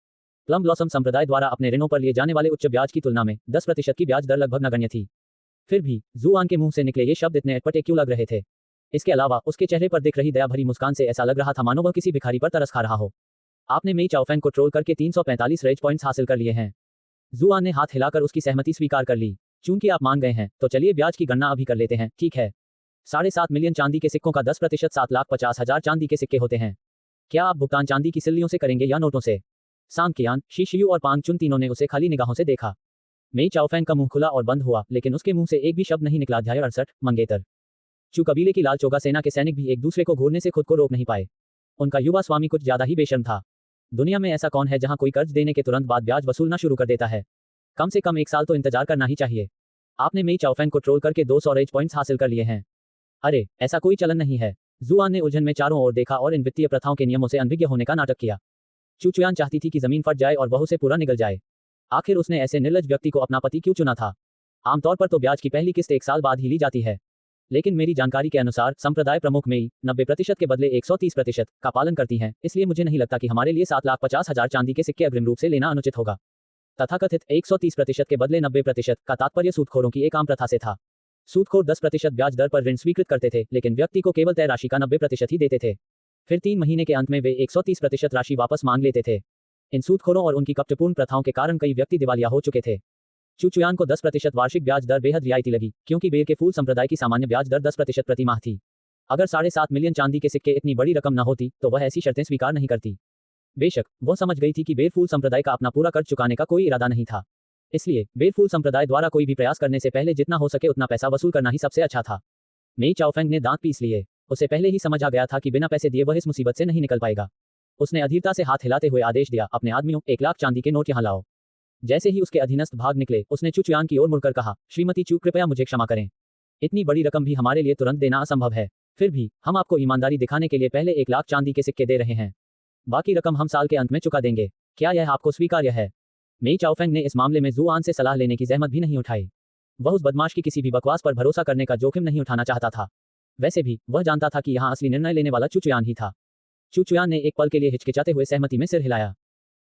प्लम ब्लॉसम संप्रदाय द्वारा अपने ऋणों पर लिए जाने वाले उच्च ब्याज की तुलना में 10% की ब्याज दर लगभग नगण्य थी। फिर भी जुआन के मुंह से निकले ये शब्द इतने अटपटे क्यों लग रहे थे? इसके अलावा उसके चेहरे पर दिख रही दया भरी मुस्कान से ऐसा लग रहा था मानो वह किसी भिखारी पर तरस खा रहा हो। आपने मेई चाओफेंग को ट्रोल करके 345 रेज पॉइंट्स हासिल कर लिए हैं। जुआन ने हाथ हिलाकर उसकी सहमति स्वीकार कर ली। चूंकि आप मान गए हैं, तो चलिए ब्याज की गणना अभी कर लेते हैं, ठीक है? 7.5 मिलियन चांदी के सिक्कों का 10% 7,50,000 चांदी के सिक्के होते हैं। क्या आप भुगतान चांदी की सिल्लियों से करेंगे या नोटों से? सांग-कियान, शी-शियू और पांग चुन तीनों ने उसे खाली निगाहों से देखा। मेई चाओफेंग का मुंह खुला और बंद हुआ, लेकिन उसके मुंह से एक भी शब्द नहीं निकला। अध्याय 68, मंगेतर। चू कबीले की लालचोगा सेना के सैनिक भी एक दूसरे को घूरने से खुद को रोक नहीं पाए। उनका युवा स्वामी कुछ ज्यादा ही बेशर्म था। दुनिया में ऐसा कौन है जहां कोई कर्ज देने के तुरंत बाद ब्याज वसूलना शुरू कर देता है? कम से कम 1 साल तो इंतजार करना ही चाहिए। आपने मेई चाओफेंग को ट्रोल करके 200 रेज पॉइंट्स हासिल कर लिए हैं। अरे, ऐसा कोई चलन नहीं है। जुआन ने उलझन में चारों ओर देखा और इन वित्तीय प्रथाओं के नियमों से अनभिज्ञ होने का नाटक किया। चुचुयान चाहती थी कि जमीन फट जाए और वह उसे पूरा निगल जाए। आखिर उसने ऐसे निर्लज व्यक्ति को अपना पति क्यों चुना था? आमतौर पर तो ब्याज की पहली किस्त 1 साल बाद ही ली जाती है, लेकिन मेरी जानकारी के अनुसार संप्रदाय प्रमुख मेई 90% के बदले 130% का पालन करती हैं, इसलिए मुझे नहीं लगता कि हमारे लिए 7,50,000 चांदी के सिक्के अग्रिम रूप से लेना अनुचित होगा। तथाकथित 130% के बदले 90% का तात्पर्य सूदखोरों की एक आम प्रथा से था। सूदखोर 10% ब्याज दर पर ऋण स्वीकृत करते थे, लेकिन व्यक्ति को केवल तय राशि का 90% ही देते थे। फिर 3 महीने के अंत में वे 130% राशि वापस मांग लेते थे। इन सूदखोरों और उनकी कपटपूर्ण प्रथाओं के कारण कई व्यक्ति दिवालिया हो चुके थे। चुचुयान को 10% वार्षिक ब्याज दर बेहद रियायती लगी, क्योंकि बेर के फूल संप्रदाय की सामान्य ब्याज दर 10% प्रति माह थी। अगर 7.5 मिलियन चांदी के सिक्के इतनी बड़ी रकम न होती तो वह ऐसी शर्तें स्वीकार नहीं करती। बेशक वह समझ गई थी कि बेरफूल संप्रदाय का अपना पूरा कर्ज चुकाने का कोई इरादा नहीं था। इसलिए बेरफूल संप्रदाय द्वारा कोई भी प्रयास करने से पहले जितना हो सके उतना पैसा वसूल करना ही सबसे अच्छा था। मेई चाओफेंग ने दांत पीस लिए। उसे पहले ही समझ आ गया था कि बिना पैसे दिए वह इस मुसीबत से नहीं निकल पाएगा। उसने अधीरता से हाथ हिलाते हुए आदेश दिया, अपने आदमियों, 1 लाख चांदी के नोट यहाँ लाओ। जैसे ही उसके अधीनस्थ भाग निकले, उसने चुचुयान की ओर मुड़कर कहा, श्रीमती चू, कृपया मुझे क्षमा करें। इतनी बड़ी रकम भी हमारे लिए तुरंत देना असंभव है। फिर भी हम आपको ईमानदारी दिखाने के लिए पहले 1 लाख चांदी के सिक्के दे रहे हैं। बाकी रकम हम साल के अंत में चुका देंगे। क्या यह आपको स्वीकार्य है? मेई चाओफेंग ने इस मामले में जुआन से सलाह लेने की जहमत भी नहीं उठाई। वह उस बदमाश की किसी भी बकवास पर भरोसा करने का जोखिम नहीं उठाना चाहता था। वैसे भी वह जानता था कि यहाँ असली निर्णय लेने वाला चुचुयान ही था। चुचुयान ने एक पल के लिए हिचकिचाते हुए सहमति में सिर हिलाया।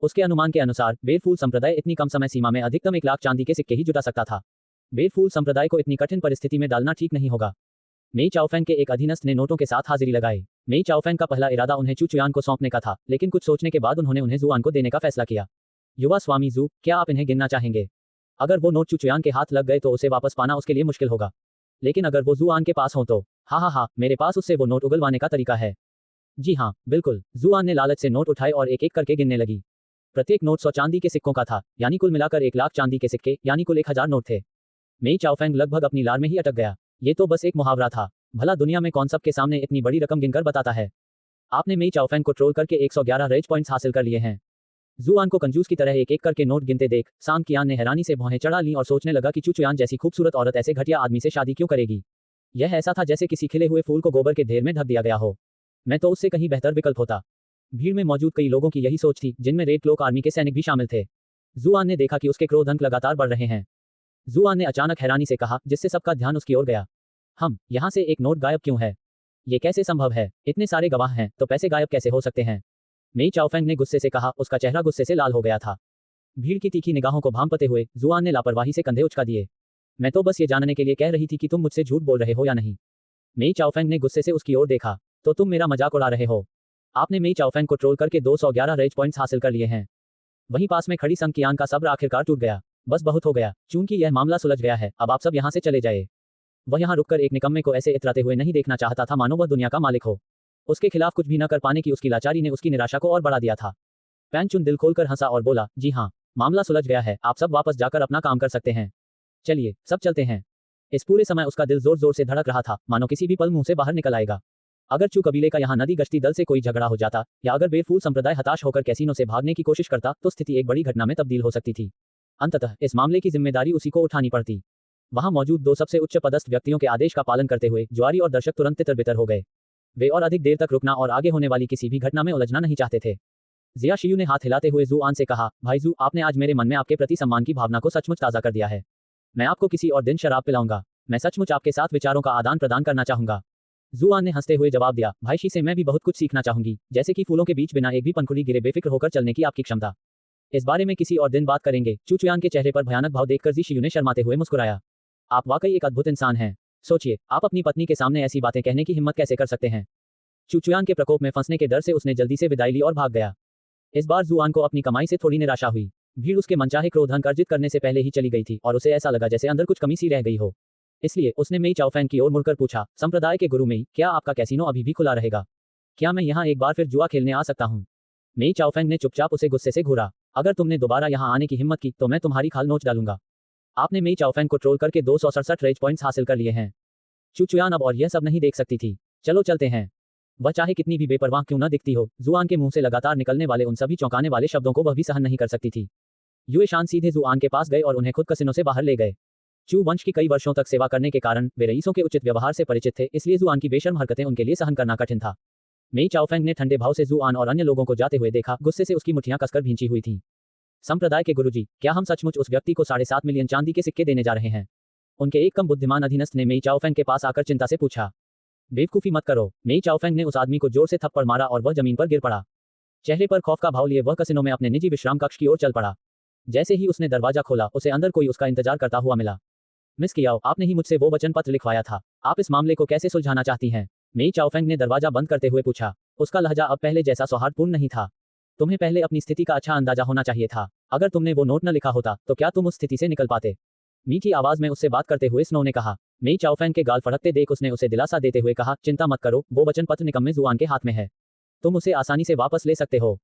उसके अनुमान के अनुसार बेरफूल संप्रदाय इतनी कम समय सीमा में अधिकतम 1 लाख चांदी के सिक्के ही जुटा सकता था। बेरफूल संप्रदाय को इतनी कठिन परिस्थिति में डालना ठीक नहीं होगा। मेई चाओफेंग के एक अधीनस्थ ने नोटों के साथ हाजिरी लगाई। मेई चाओफेंग का पहला इरादा उन्हें चुचुयान को सौंपने का था, लेकिन कुछ सोचने के बाद उन्होंने उन्हें जुआन को देने का फैसला किया। युवा स्वामी जू, क्या आप इन्हें गिनना चाहेंगे? अगर वो नोट चुचुयान के हाथ लग गए तो उसे वापस पाना उसके लिए मुश्किल होगा, लेकिन अगर वो जुआन के पास हो तो हाँ, मेरे पास उससे वो नोट उगलवाने का तरीका है। जी हाँ, बिल्कुल। जुआन ने लालच से नोट उठाए और एक एक करके गिनने लगी। प्रत्येक नोट 100 चांदी के सिक्कों का था, यानी कुल मिलाकर 1 लाख चांदी के सिक्के, यानी कुल 1000 नोट थे। मेई चाओफेंग लगभग अपनी लार में ही अटक गया। ये तो बस एक मुहावरा था। भला दुनिया में कौन सबके सामने इतनी बड़ी रकम गिनकर बताता है? आपने मेई चाओफेंग को ट्रोल करके 111 रेज पॉइंट्स हासिल कर लिए हैं। जुआन को कंजूस की तरह एक एक करके नोट गिनते देख सांग कियान ने हैरानी से भौहें चढ़ा ली और सोचने लगा कि चुचुयान जैसी खूबसूरत औरत ऐसे घटिया आदमी से शादी क्यों करेगी। यह ऐसा था जैसे किसी खिले हुए फूल को गोबर के ढेर में ढक दिया गया हो। मैं तो उससे कहीं बेहतर विकल्प होता। भीड़ में मौजूद कई लोगों की यही सोच थी, जिनमें रेड क्लोक आर्मी के सैनिक भी शामिल थे। जुआन ने देखा कि उसके क्रोध अंक लगातार बढ़ रहे हैं। जुआन ने अचानक हैरानी से कहा, जिससे सबका ध्यान उसकी ओर गया, हम यहाँ से एक नोट गायब क्यों है? ये कैसे संभव है? इतने सारे गवाह हैं, तो पैसे गायब कैसे हो सकते हैं? मेई चाओफेंग ने गुस्से से कहा। उसका चेहरा गुस्से से लाल हो गया था। भीड़ की तीखी निगाहों को भांपते हुए जुआन ने लापरवाही से कंधे उचका दिए। मैं तो बस ये जानने के लिए कह रही थी कि तुम मुझसे झूठ बोल रहे हो या नहीं। मेई चाओफेंग ने गुस्से से उसकी ओर देखा। तो तुम मेरा मजाक उड़ा रहे हो? आपने मेई चाओफेंग को ट्रोल करके 211 रेज पॉइंट्स हासिल कर लिए हैं। वहीं पास में खड़ी संग कियान का सब्र आखिरकार टूट गया। बस बहुत हो गया, चूंकि यह मामला सुलझ गया है, अब आप सब यहाँ से चले जाए। वह यहाँ रुककर एक निकम्मे को ऐसे इतराते हुए नहीं देखना चाहता था मानो वह दुनिया का मालिक हो। उसके खिलाफ कुछ भी न कर पाने की उसकी लाचारी ने उसकी निराशा को और बढ़ा दिया था। पैंचुन दिल खोलकर हंसा और बोला, जी हाँ, मामला सुलझ गया है, आप सब वापस जाकर अपना काम कर सकते हैं। चलिए, सब चलते हैं। इस पूरे समय उसका दिल जोर जोर से धड़क रहा था, मानो किसी भी पल मुंह से बाहर निकल आएगा। अगर चू कबीले का यहाँ नदी गश्ती दल से कोई झगड़ा हो जाता, या अगर बेरफूल संप्रदाय हताश होकर कैसीनो से भागने की कोशिश करता, तो स्थिति एक बड़ी घटना में तब्दील हो सकती थी। अंततः इस मामले की जिम्मेदारी उसी को उठानी पड़ती। वहां मौजूद दो सबसे उच्च पदस्थ व्यक्तियों के आदेश का पालन करते हुए ज्वारी और दर्शक तुरंत तितर-बितर हो गए। वे और अधिक देर तक रुकना और आगे होने वाली किसी भी घटना में उलझना नहीं चाहते थे। जिया शियू ने हाथ हिलाते हुए जुआन से कहा, भाई जू, आपने आज मेरे मन में आपके प्रति सम्मान की भावना को सचमुच ताज़ा कर दिया है। मैं आपको किसी और दिन शराब पिलाऊंगा। मैं सचमुच आपके साथ विचारों का आदान प्रदान करना चाहूंगा। जुआन ने हंसते हुए जवाब दिया, भाई शी से मैं भी बहुत कुछ सीखना चाहूंगी, जैसे कि फूलों के बीच बिना एक भी पंखुड़ी गिरे बेफिक्र होकर चलने की आपकी क्षमता। इस बारे में किसी और दिन बात करेंगे। चुचुयान के चेहरे पर भयानक भाव देखकर जी शियू ने शर्माते हुए मुस्कुराया। आप वाकई एक अद्भुत इंसान हैं। सोचिए, आप अपनी पत्नी के सामने ऐसी बातें कहने की हिम्मत कैसे कर सकते हैं। चुचुयान के प्रकोप में फंसने के डर से उसने जल्दी से विदाई ली और भाग गया। इस बार जुआन को अपनी कमाई से थोड़ी निराशा हुई। भीड़ उसके मनचाहे क्रोधन अर्जित करने से पहले ही चली गई थी और उसे ऐसा लगा जैसे अंदर कुछ कमी सी रह गई हो। इसलिए उसने मेई चाओफेंग की ओर मुड़कर पूछा, संप्रदाय के गुरु मेई, क्या आपका कैसीनो अभी भी खुला रहेगा? क्या मैं यहाँ एक बार फिर जुआ खेलने आ सकता हूँ? मेई चाओफेंग ने चुपचाप उसे गुस्से से घूरा। अगर तुमने दोबारा यहाँ आने की हिम्मत की तो मैं तुम्हारी खाल नोच डालूंगा। आपने मेई चाओफेंग को ट्रोल करके 267 रेज पॉइंट्स हासिल कर लिए हैं। चुचुयान अब और यह सब नहीं देख सकती थी। चलो चलते हैं। वह चाहे कितनी भी बेपरवाह क्यों न दिखती हो, जुआन के मुंह से लगातार निकलने वाले उन सभी चौंकाने वाले शब्दों को वह भी सहन नहीं कर सकती थी। युए शान सीधे जुआन के पास गए और उन्हें खुद कसिनो से बाहर ले गए। चू वंश की कई वर्षों तक सेवा करने के कारण वे रईसों के उचित व्यवहार से परिचित थे, इसलिए जुआन की बेशर्म हरकतें उनके लिए सहन करना कठिन था। मेई चाओफेंग ने ठंडे भाव से जुआन और अन्य लोगों को जाते हुए देखा, गुस्से से उसकी मुठ्ठियां कसकर भींची हुई थीं। संप्रदाय के गुरुजी, क्या हम सचमुच उस व्यक्ति को 7.5 मिलियन चांदी के सिक्के देने जा रहे हैं? उनके एक कम बुद्धिमान अधीनस्थ ने मेई चाओफेंग के पास आकर चिंता से पूछा। बेवकूफी मत करो। मेई चाओफेंग ने उस आदमी को जोर से थप्पड़ मारा और वह जमीन पर गिर पड़ा। चेहरे पर खौफ का भाव लिए वह कसिनो में अपने निजी विश्राम कक्ष की ओर चल पड़ा। जैसे ही उसने दरवाजा खोला, उसे अंदर कोई उसका इंतजार करता हुआ मिला। मिस कियाओ, आपने ही मुझसे वो वचन पत्र लिखवाया था। आप इस मामले को कैसे सुलझाना चाहती हैं? मेई चाओफेंग ने दरवाजा बंद करते हुए पूछा। उसका लहजा अब पहले जैसा सौहार्दपूर्ण नहीं था। तुम्हें पहले अपनी स्थिति का अच्छा अंदाजा होना चाहिए था। अगर तुमने वो नोट न लिखा होता तो क्या तुम उस स्थिति से निकल पाते? मीठी आवाज में उससे बात करते हुए स्नो ने कहा। मेई चाओफेंग के गाल फड़कते देख उसने उसे दिलासा देते हुए कहा, चिंता मत करो, वो वचन पत्र निकम्मे जुआन के हाथ में है। तुम उसे आसानी से वापस ले सकते हो।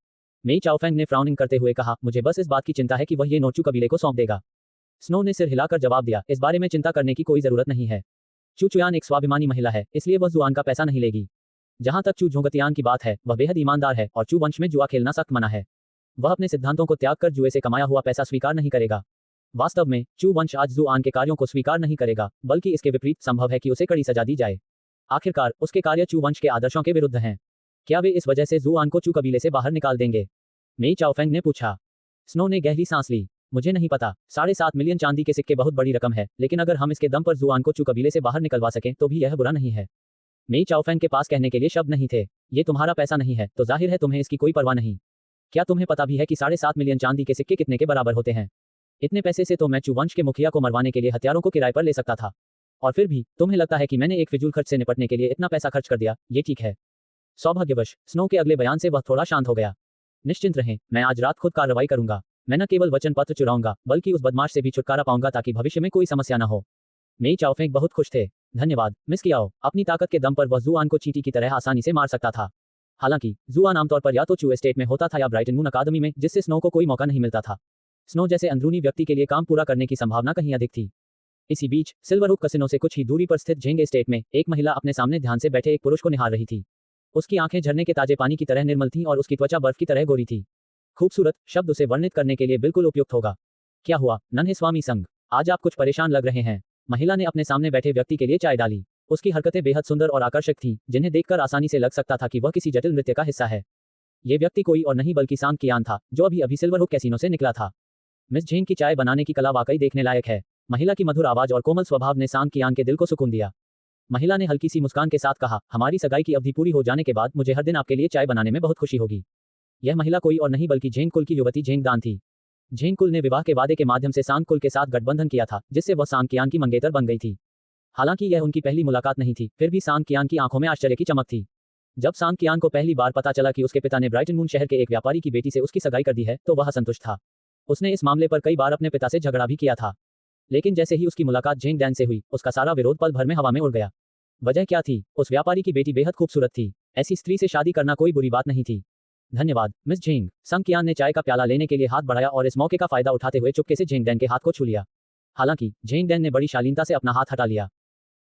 मेई चाओफेंग ने फ्राउनिंग करते हुए कहा, मुझे बस इस बात की चिंता है कि वह ये नोट चू कबीले को सौंप देगा। स्नो ने सिर हिलाकर जवाब दिया, इस बारे में चिंता करने की कोई जरूरत नहीं है। चुचुयान एक स्वाभिमानी महिला है, इसलिए वह जुआन का पैसा नहीं लेगी। जहां तक चू झोंगतियान की बात है, वह बेहद ईमानदार है और चू वंश में जुआ खेलना सख्त मना है। वह अपने सिद्धांतों को त्याग कर जुए से कमाया हुआ पैसा स्वीकार नहीं करेगा। वास्तव में चू वंश आज जुआन के कार्यों को स्वीकार नहीं करेगा, बल्कि इसके विपरीत संभव है कि उसे कड़ी सजा दी जाए। आखिरकार उसके कार्य चू वंश के आदर्शों के विरुद्ध हैं। क्या वे इस वजह से जुआन को चू कबीले से बाहर निकाल देंगे? मेई चाओफेंग ने पूछा। स्नो ने गहरी सांस ली। मुझे नहीं पता, 7.5 मिलियन चांदी के सिक्के बहुत बड़ी रकम है, लेकिन अगर हम इसके दम पर जुआन को चू कबीले से बाहर निकलवा सकें तो भी यह बुरा नहीं है। मेई चाओफेंग के पास कहने के लिए शब्द नहीं थे। ये तुम्हारा पैसा नहीं है, तो जाहिर है तुम्हें इसकी कोई परवाह नहीं। क्या तुम्हें पता भी है कि 7.5 मिलियन चांदी के सिक्के कितने के बराबर होते हैं? इतने पैसे से तो मैं चू वंश के मुखिया को मरवाने के लिए हथियारों को किराए पर ले सकता था। और फिर भी तुम्हें लगता है कि मैंने एक फिजूल खर्च से निपटने के लिए इतना पैसा खर्च कर दिया, ये ठीक है? सौभाग्यवश स्नो के अगले बयान से वह थोड़ा शांत हो गया। निश्चिंत रहें, मैं आज रात खुद कार्रवाई करूंगा। मैं न केवल वचन पत्र चुराऊंगा, बल्कि उस बदमाश से भी छुटकारा पाऊंगा ताकि भविष्य में कोई समस्या न हो। मेई चाओफेंग बहुत खुश थे। धन्यवाद मिस कियाओ। अपनी ताकत के दम पर वह जुआन को चींटी की तरह आसानी से मार सकता था। हालांकि जुआन आमतौर पर या तो चू एस्टेट में होता था या ब्राइटन मून अकादमी में, जिससे स्नो को कोई मौका नहीं मिलता था। स्नो जैसे अंदरूनी व्यक्ति के लिए काम पूरा करने की संभावना कहीं अधिक थी। इसी बीच सिल्वरहुक कसिनो से कुछ ही दूरी पर स्थित झेंग एस्टेट में एक महिला अपने सामने ध्यान से बैठे एक पुरुष को निहार रही थी। उसकी आंखें झरने के ताजे पानी की तरह निर्मल थीं और उसकी त्वचा बर्फ की तरह गोरी थी। खूबसूरत शब्द उसे वर्णित करने के लिए बिल्कुल उपयुक्त होगा। क्या हुआ नन्हे स्वामी संग, आज आप कुछ परेशान लग रहे हैं? महिला ने अपने सामने बैठे व्यक्ति के लिए चाय डाली। उसकी हरकतें बेहद सुंदर और आकर्षक थीं, जिन्हें देखकर आसानी से लग सकता था कि वह किसी जटिल नृत्य का हिस्सा है। ये व्यक्ति कोई और नहीं बल्कि सांग कियान था, जो अभी अभी सिल्वरहुक कैसीनो से निकला था। मिस झेंग की चाय बनाने की कला वाकई देखने लायक है। महिला की मधुर आवाज और कोमल स्वभाव ने सांग कियान के दिल को सुकून दिया। महिला ने हल्की सी मुस्कान के साथ कहा, हमारी सगाई की अवधि पूरी हो जाने के बाद मुझे हर दिन आपके लिए चाय बनाने में बहुत खुशी होगी। यह महिला कोई और नहीं बल्कि झेंग कुल की युवती झेंग दान थी। झेंग कुल ने विवाह के वादे के माध्यम से सांग कुल के साथ गठबंधन किया था, जिससे वह सांग कियान की मंगेतर बन गई थी। हालांकि यह उनकी पहली मुलाकात नहीं थी, फिर भी सांग कियान की आंखों में आश्चर्य की चमक थी। जब सांग कियान को पहली बार पता चला कि उसके पिता ने ब्राइटन मून शहर के एक व्यापारी की बेटी से उसकी सगाई कर दी है, तो वह संतुष्ट था। उसने इस मामले पर कई बार अपने पिता से झगड़ा भी किया था, लेकिन जैसे ही उसकी मुलाकात झेंग डैन से हुई, उसका सारा विरोध पल भर में हवा में उड़ गया। वजह क्या थी? उस व्यापारी की बेटी बेहद खूबसूरत थी। ऐसी स्त्री से शादी करना कोई बुरी बात नहीं थी। धन्यवाद मिस झेंग। संग कियान ने चाय का प्याला लेने के लिए हाथ बढ़ाया और इस मौके का फायदा उठाते हुए चुपके से झेंग डैन के हाथ को छू लिया। हालांकि झेंग डैन ने बड़ी शालीनता से अपना हाथ हटा लिया।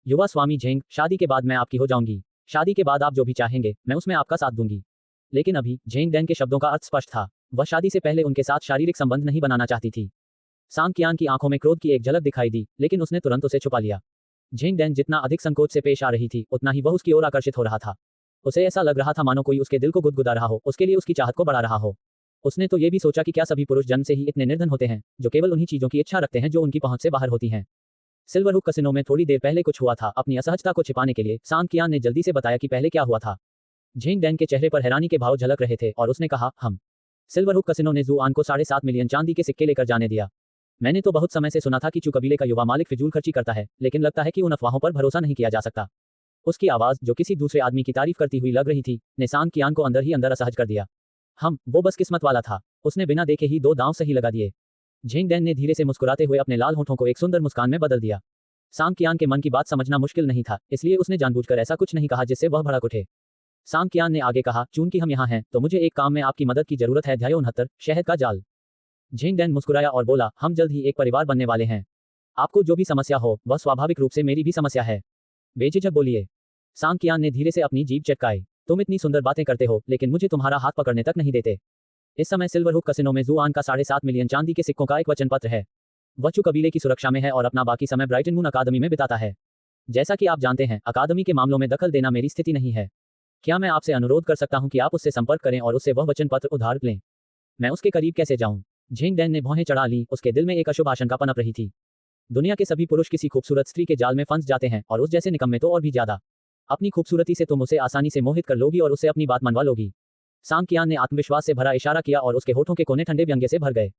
युवा स्वामी झेंग, शादी के बाद मैं आपकी हो जाऊंगी। शादी के बाद आप जो भी चाहेंगे मैं उसमें आपका साथ दूंगी। लेकिन अभी झेंग डैन के शब्दों का अर्थ स्पष्ट था। वह शादी से पहले उनके साथ शारीरिक संबंध नहीं बनाना चाहती थी। सांग कियान की आंखों में क्रोध की एक झलक दिखाई दी, लेकिन उसने तुरंत उसे छुपा लिया। झेंग डैन जितना अधिक संकोच से पेश आ रही थी, उतना ही वह उसकी ओर आकर्षित हो रहा था। उसे ऐसा लग रहा था मानो कोई उसके दिल को गुदगुदा रहा हो, उसके लिए उसकी चाहत को बढ़ा रहा हो। उसने तो ये भी सोचा कि क्या सभी पुरुष जन्म से ही इतने निर्धन होते हैं, जो केवल उन्हीं चीजों की इच्छा रखते हैं जो उनकी पहुंच से बाहर होती हैं। सिल्वर हुक कसिनो में थोड़ी देर पहले कुछ हुआ था। अपनी असहजता को छिपाने के लिए सांग कियान ने जल्दी से बताया कि पहले क्या हुआ था। झेंग डैन के चेहरे पर हैरानी के भाव झलक रहे थे और उसने कहा, हम सिल्वर हुक कसिनो ने जुआन को 7.5 मिलियन चांदी के सिक्के लेकर जाने दिया। मैंने तो बहुत समय से सुना था कि चू कबीले का युवा मालिक फिजूल खर्ची करता है, लेकिन लगता है कि उन अफवाहों पर भरोसा नहीं किया जा सकता। उसकी आवाज, जो किसी दूसरे आदमी की तारीफ करती हुई लग रही थी, ने सांग कियान को अंदर ही अंदर असहज कर दिया। वो बस किस्मत वाला था। उसने बिना देखे ही 2 दांव सही लगा दिए। झेंग डैन ने धीरे से मुस्कुराते हुए अपने लाल होठों को एक सुंदर मुस्कान में बदल दिया। सांग कियान के मन की बात समझना मुश्किल नहीं था, इसलिए उसने जानबूझकर ऐसा कुछ नहीं कहा जिससे वह भड़क उठे। सांग कियान ने आगे कहा, चूंकि हम यहाँ हैं तो मुझे एक काम में आपकी मदद की जरूरत है। अध्याय 69, शहद का जाल। झेंग डैन मुस्कुराया और बोला, हम जल्द ही एक परिवार बनने वाले हैं। आपको जो भी समस्या हो वह स्वाभाविक रूप से मेरी भी समस्या है। बेझिझक बोलिए। सांग कियान ने धीरे से अपनी जीभ चटकाई। तुम इतनी सुंदर बातें करते हो, लेकिन मुझे तुम्हारा हाथ पकड़ने तक नहीं देते। इस समय सिल्वर हुक कसिनो में जुआन का 7.5 मिलियन चांदी के सिक्कों का एक वचन पत्र है। वह चू कबीले की सुरक्षा में है और अपना बाकी समय ब्राइटन मून अकादमी में बिताता है। जैसा कि आप जानते हैं, अकादमी के मामलों में दखल देना मेरी स्थिति नहीं है। क्या मैं आपसे अनुरोध कर सकता हूं कि आप उससे संपर्क करें और उससे वह वचन पत्र उधार लें? मैं उसके करीब कैसे जाऊं? झेंग डैन ने भौहें चढ़ा ली। उसके दिल में एक अशुभ आशंका पनप रही थी। दुनिया के सभी पुरुष किसी खूबसूरत स्त्री के जाल में फंस जाते हैं, और उस जैसे निकम्मे तो और भी ज्यादा। अपनी खूबसूरती से तुम उसे आसानी से मोहित कर लोगी और उससे अपनी बात मनवा लोगी। सांग कियान ने आत्मविश्वास से भरा इशारा किया और उसके होठों के कोने ठंडे व्यंग्य से भर गए।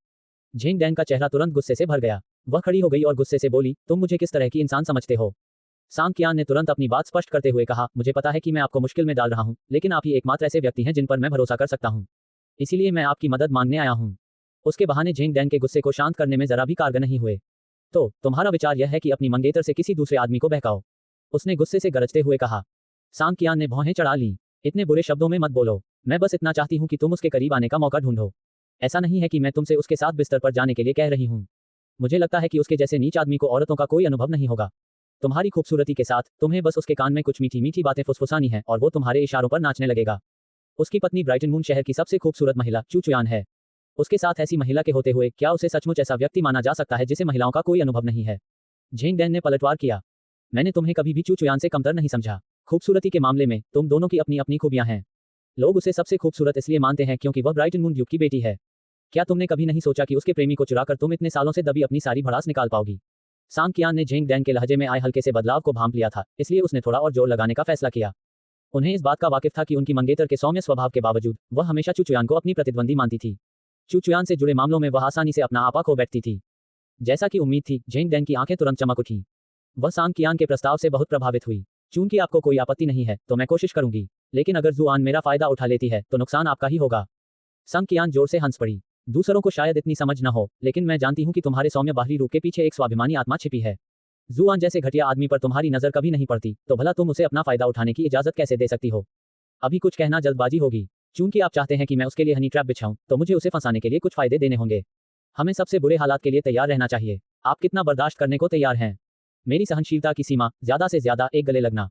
झेंग डैन का चेहरा तुरंत गुस्से से भर गया। वह खड़ी हो गई और गुस्से से बोली, तुम मुझे किस तरह की इंसान समझते हो? सांग कियान ने तुरंत अपनी बात स्पष्ट करते हुए कहा, मुझे पता है कि मैं आपको मुश्किल में डाल रहा हूं, लेकिन आप ही एकमात्र ऐसे व्यक्ति हैं जिन पर मैं भरोसा कर सकता हूं। इसीलिए मैं आपकी मदद मांगने आया हूं। उसके बहाने झेंग डैन के गुस्से को शांत करने में जरा भी कारगर नहीं हुए। तो तुम्हारा विचार यह है कि अपनी मंगेतर से किसी दूसरे आदमी को बहकाओ? उसने गुस्से से गरजते हुए कहा। सांग कियान ने भौहें चढ़ा ली। इतने बुरे शब्दों में मत बोलो। मैं बस इतना चाहती हूं कि तुम उसके करीब आने का मौका ढूंढो। ऐसा नहीं है कि मैं तुमसे उसके साथ बिस्तर पर जाने के लिए कह रही हूं। मुझे लगता है कि उसके जैसे नीच आदमी को औरतों का कोई अनुभव नहीं होगा। तुम्हारी खूबसूरती के साथ तुम्हें बस उसके कान में कुछ मीठी मीठी बातें फुसफुसानी है और वो तुम्हारे इशारों पर नाचने लगेगा। उसकी पत्नी ब्राइटन मून शहर की सबसे खूबसूरत महिला चू चुयान है। उसके साथ ऐसी महिला के होते हुए क्या उसे सचमुच ऐसा व्यक्ति माना जा सकता है जिसे महिलाओं का कोई अनुभव नहीं है? झेंग डैन ने पलटवार किया। मैंने तुम्हें कभी भी चू चुयान से कमतर नहीं समझा। खूबसूरती के मामले में तुम दोनों की अपनी अपनी खूबियां हैं। लोग उसे सबसे खूबसूरत इसलिए मानते हैं क्योंकि वह ब्राइटन मून ड्यूक की बेटी है। क्या तुमने कभी नहीं सोचा कि उसके प्रेमी को चुराकर तुम इतने सालों से दबी अपनी सारी भड़ास निकाल पाओगी? सांग कियान ने झेंग डैन के लहजे में आए हल्के से बदलाव को भांप लिया था, इसलिए उसने थोड़ा और जोर लगाने का फैसला किया। उन्हें इस बात का वाकिफ था कि उनकी मंगेतर के सौम्य स्वभाव के बावजूद वह हमेशा चू चुयान को अपनी प्रतिद्वंदी मानती थी। चू चुयान से जुड़े मामलों में वह आसानी से अपना आपा खो बैठती थी। जैसा कि उम्मीद थी, झेंग डैन की आंखें तुरंत चमक उठी। वह सांग कियान के प्रस्ताव से बहुत प्रभावित हुई। चूंकि आपको कोई आपत्ति नहीं है तो मैं कोशिश करूंगी, लेकिन अगर जुआन मेरा फायदा उठा लेती है तो नुकसान आपका ही होगा। सांग कियान जोर से हंस पड़ी। दूसरों को शायद इतनी समझ न हो, लेकिन मैं जानती हूं कि तुम्हारे सौम्य बाहरी रूप के पीछे एक स्वाभिमानी आत्मा छिपी है। जुआन जैसे घटिया आदमी पर तुम्हारी नजर कभी नहीं पड़ती, तो भला तुम उसे अपना फायदा उठाने की इजाजत कैसे दे सकती हो? अभी कुछ कहना जल्दबाजी होगी। चूंकि आप चाहते हैं कि मैं उसके लिए हनी ट्रैप बिछाऊं, तो मुझे उसे फंसाने के लिए कुछ फायदे देने होंगे। हमें सबसे बुरे हालात के लिए तैयार रहना चाहिए। आप कितना बर्दाश्त करने को तैयार हैं? मेरी सहनशीलता की सीमा ज्यादा से ज्यादा एक गले लगना।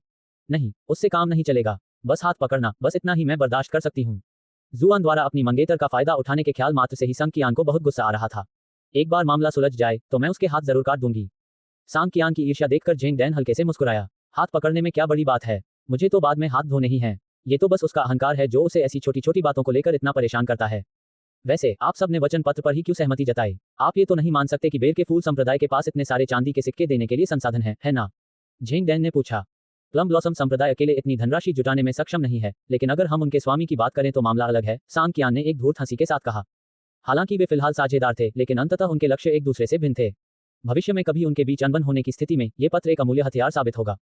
नहीं, उससे काम नहीं चलेगा। बस हाथ पकड़ना, बस इतना ही मैं बर्दाश्त कर सकती हूँ। जुआन द्वारा अपनी मंगेतर का फायदा उठाने के ख्याल मात्र से ही सांग कियान को बहुत गुस्सा आ रहा था। एक बार मामला सुलझ जाए तो मैं उसके हाथ जरूर काट दूंगी। सांग कियान की ईर्ष्या देखकर झेंग डैन हल्के से मुस्कुराया। हाथ पकड़ने में क्या बड़ी बात है? मुझे तो बाद में हाथ धोने ही हैं। ये तो बस उसका अहंकार है जो उसे ऐसी छोटी छोटी बातों को लेकर इतना परेशान करता है। वैसे आप सब ने वचन पत्र पर ही क्यों सहमति जताई? आप ये तो नहीं मान सकते कि बेर के फूल संप्रदाय के पास इतने सारे चांदी के सिक्के देने के लिए संसाधन है ना? झेंग डैन ने पूछा। प्लम ब्लॉसम संप्रदाय अकेले इतनी धनराशि जुटाने में सक्षम नहीं है, लेकिन अगर हम उनके स्वामी की बात करें तो मामला अलग है, सांग कियान ने एक धूर्त हंसी के साथ कहा। हालांकि वे फिलहाल साझेदार थे, लेकिन अंततः उनके लक्ष्य एक दूसरे से भिन्न थे। भविष्य में कभी उनके बीच अनबन होने की स्थिति में ये पत्र एक अमूल्य हथियार साबित होगा।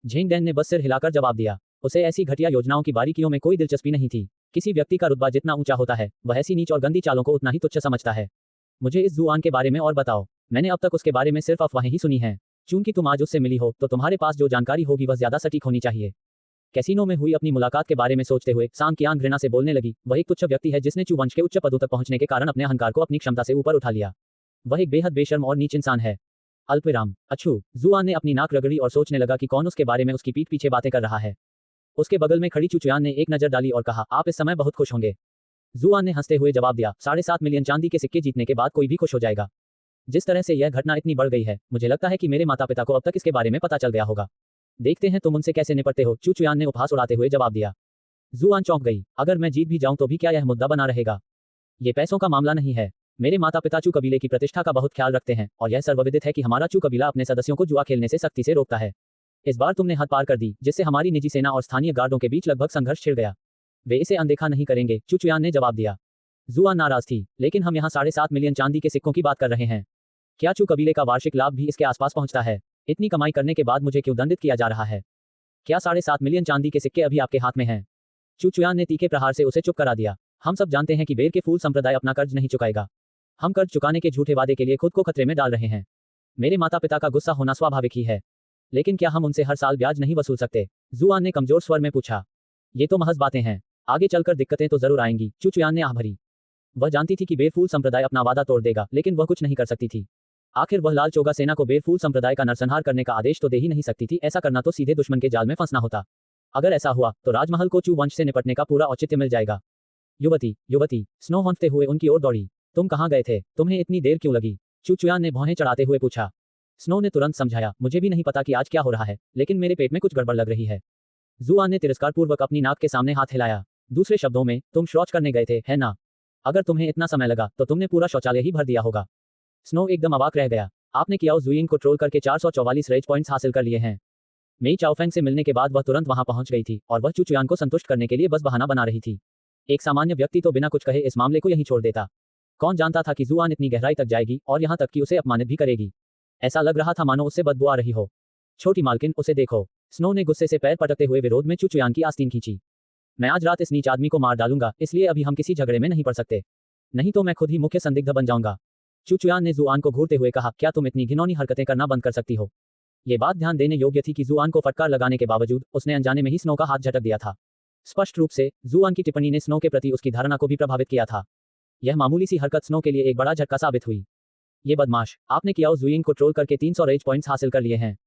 झेंग डैन ने बस सिर हिलाकर जवाब दिया। उसे ऐसी घटिया योजनाओं की बारीकियों में कोई दिलचस्पी नहीं थी। किसी व्यक्ति का रुतबा जितना ऊंचा होता है, वह ऐसी नीच और गंदी चालों को उतना ही तुच्छ समझता है। मुझे इस जुआन के बारे में और बताओ। मैंने अब तक उसके बारे में सिर्फ अफवाहें ही सुनी हैं। चूंकि तुम आज उससे मिली हो तो तुम्हारे पास जो जानकारी होगी वह ज्यादा सटीक होनी चाहिए। कैसीनो में हुई अपनी मुलाकात के बारे में सोचते हुए सांग कियान घृणा से बोलने लगी। वह एक तुच्छ व्यक्ति है जिसने चू वंश के उच्च पदों तक पहुंचने के कारण अपने अहंकार को अपनी क्षमता से ऊपर उठा लिया। वह एक बेहद बेशर्म और नीच इंसान है। अल्पविराम। अच्छू। जुआन ने अपनी नाक रगड़ी और सोचने लगा कि कौन उसके बारे में उसकी पीठ पीछे बातें कर रहा है। उसके बगल में खड़ी चुचुयान ने एक नजर डाली और कहा, आप इस समय बहुत खुश होंगे। जुआन ने हंसते हुए जवाब दिया, 7.5 मिलियन चांदी के सिक्के जीतने के बाद कोई भी खुश हो जाएगा। जिस तरह से यह घटना इतनी बढ़ गई है, मुझे लगता है कि मेरे माता पिता को अब तक इसके बारे में पता चल गया होगा। देखते हैं तुम उनसे कैसे निपटते हो, चुचुयान ने उपहास उड़ाते हुए जवाब दिया। जुआन चौंक गई। अगर मैं जीत भी जाऊं तो भी क्या यह मुद्दा बना रहेगा? ये पैसों का मामला नहीं है। मेरे माता पिता चू कबीले की प्रतिष्ठा का बहुत ख्याल रखते हैं और यह सर्वविदित है कि हमारा चू कबीला अपने सदस्यों को जुआ खेलने से सख्ती से रोकता है। इस बार तुमने हद पार कर दी, जिससे हमारी निजी सेना और स्थानीय गार्डों के बीच लगभग संघर्ष छिड़ गया। वे इसे अनदेखा नहीं करेंगे, चुचुयान ने जवाब दिया। जुआन नाराज थी, लेकिन हम यहाँ 7.5 मिलियन चांदी के सिक्कों की बात कर रहे हैं। क्या चू कबीले का वार्षिक लाभ भी इसके आसपास पहुंचता है? इतनी कमाई करने के बाद मुझे क्यों दंडित किया जा रहा है? क्या 7.5 मिलियन चांदी के सिक्के अभी आपके हाथ में हैं? चुचुयान ने तीखे प्रहार से उसे चुप करा दिया। हम सब जानते हैं कि बेर के फूल संप्रदाय अपना कर्ज नहीं चुकाएगा। हम कर्ज चुकाने के झूठे वादे के लिए खुद को खतरे में डाल रहे हैं। मेरे माता पिता का गुस्सा होना स्वाभाविक ही है, लेकिन क्या हम उनसे हर साल ब्याज नहीं वसूल सकते? जुआन ने कमजोर स्वर में पूछा। ये तो महज बातें हैं, आगे चलकर दिक्कतें तो जरूर आएंगी, चुचुयान ने आह भरी। वह जानती थी कि बेरफूल संप्रदाय अपना वादा तोड़ देगा, लेकिन वह कुछ नहीं कर सकती थी। आखिर वह लाल चोगा सेना को बेरफूल संप्रदाय का नरसंहार करने का आदेश तो दे ही नहीं सकती थी। ऐसा करना तो सीधे दुश्मन के जाल में फंसना होता। अगर ऐसा हुआ तो राजमहल को चू वंश से निपटने का पूरा औचित्य मिल जाएगा। युवती। स्नो हंसते हुए उनकी ओर दौड़ी। तुम कहाँ गए थे? तुम्हें इतनी देर क्यों लगी? चुचुयान ने भौहें चढ़ाते हुए पूछा। स्नो ने तुरंत समझाया, मुझे भी नहीं पता कि आज क्या हो रहा है, लेकिन मेरे पेट में कुछ गड़बड़ लग रही है। जुआन ने तिरस्कारपूर्वक अपनी नाक के सामने हाथ हिलाया। दूसरे शब्दों में, तुम शौच करने गए थे, है ना? अगर तुम्हें इतना समय लगा तो तुमने पूरा शौचालय ही भर दिया होगा। स्नो एकदम अवाक रह गया। आपने कियाओ जुइंग को ट्रोल करके 444 रेज पॉइंट्स हासिल कर लिए हैं। मेई चाओफेंग से मिलने के बाद वह तुरंत वहां पहुंच गई थी और वह चुचुयान को संतुष्ट करने के लिए बस बहाना बना रही थी। एक सामान्य व्यक्ति तो बिना कुछ कहे इस मामले को यहीं छोड़ देता। कौन जानता था कि जुआन इतनी गहराई तक जाएगी और यहां तक कि उसे अपमानित भी करेगी। ऐसा लग रहा था मानो उससे बदबू आ रही हो। छोटी मालकिन, उसे देखो। स्नो ने गुस्से से पैर पटकते हुए विरोध में चुचुयान की आस्तीन खींची। मैं आज रात इस नीच आदमी को मार डालूंगा, इसलिए अभी हम किसी झगड़े में नहीं पड़ सकते, नहीं तो मैं खुद ही मुख्य संदिग्ध बन जाऊंगा। चुचुयान ने जुआन को घूरते हुए कहा, क्या तुम इतनी घिनौनी हरकतें करना बंद कर सकती हो? ये बात ध्यान देने योग्य थी कि जुआन को फटकार लगाने के बावजूद उसने अनजाने में ही स्नो का हाथ झटक दिया था। स्पष्ट रूप से जुआन की टिप्पणी ने स्नो के प्रति उसकी धारणा को भी प्रभावित किया था। यह मामूली सी हरकत स्नो के लिए एक बड़ा झटका साबित हुई। ये बदमाश, आपने कियाओ जुइंग को ट्रोल करके 300 रेज पॉइंट्स हासिल कर लिए हैं।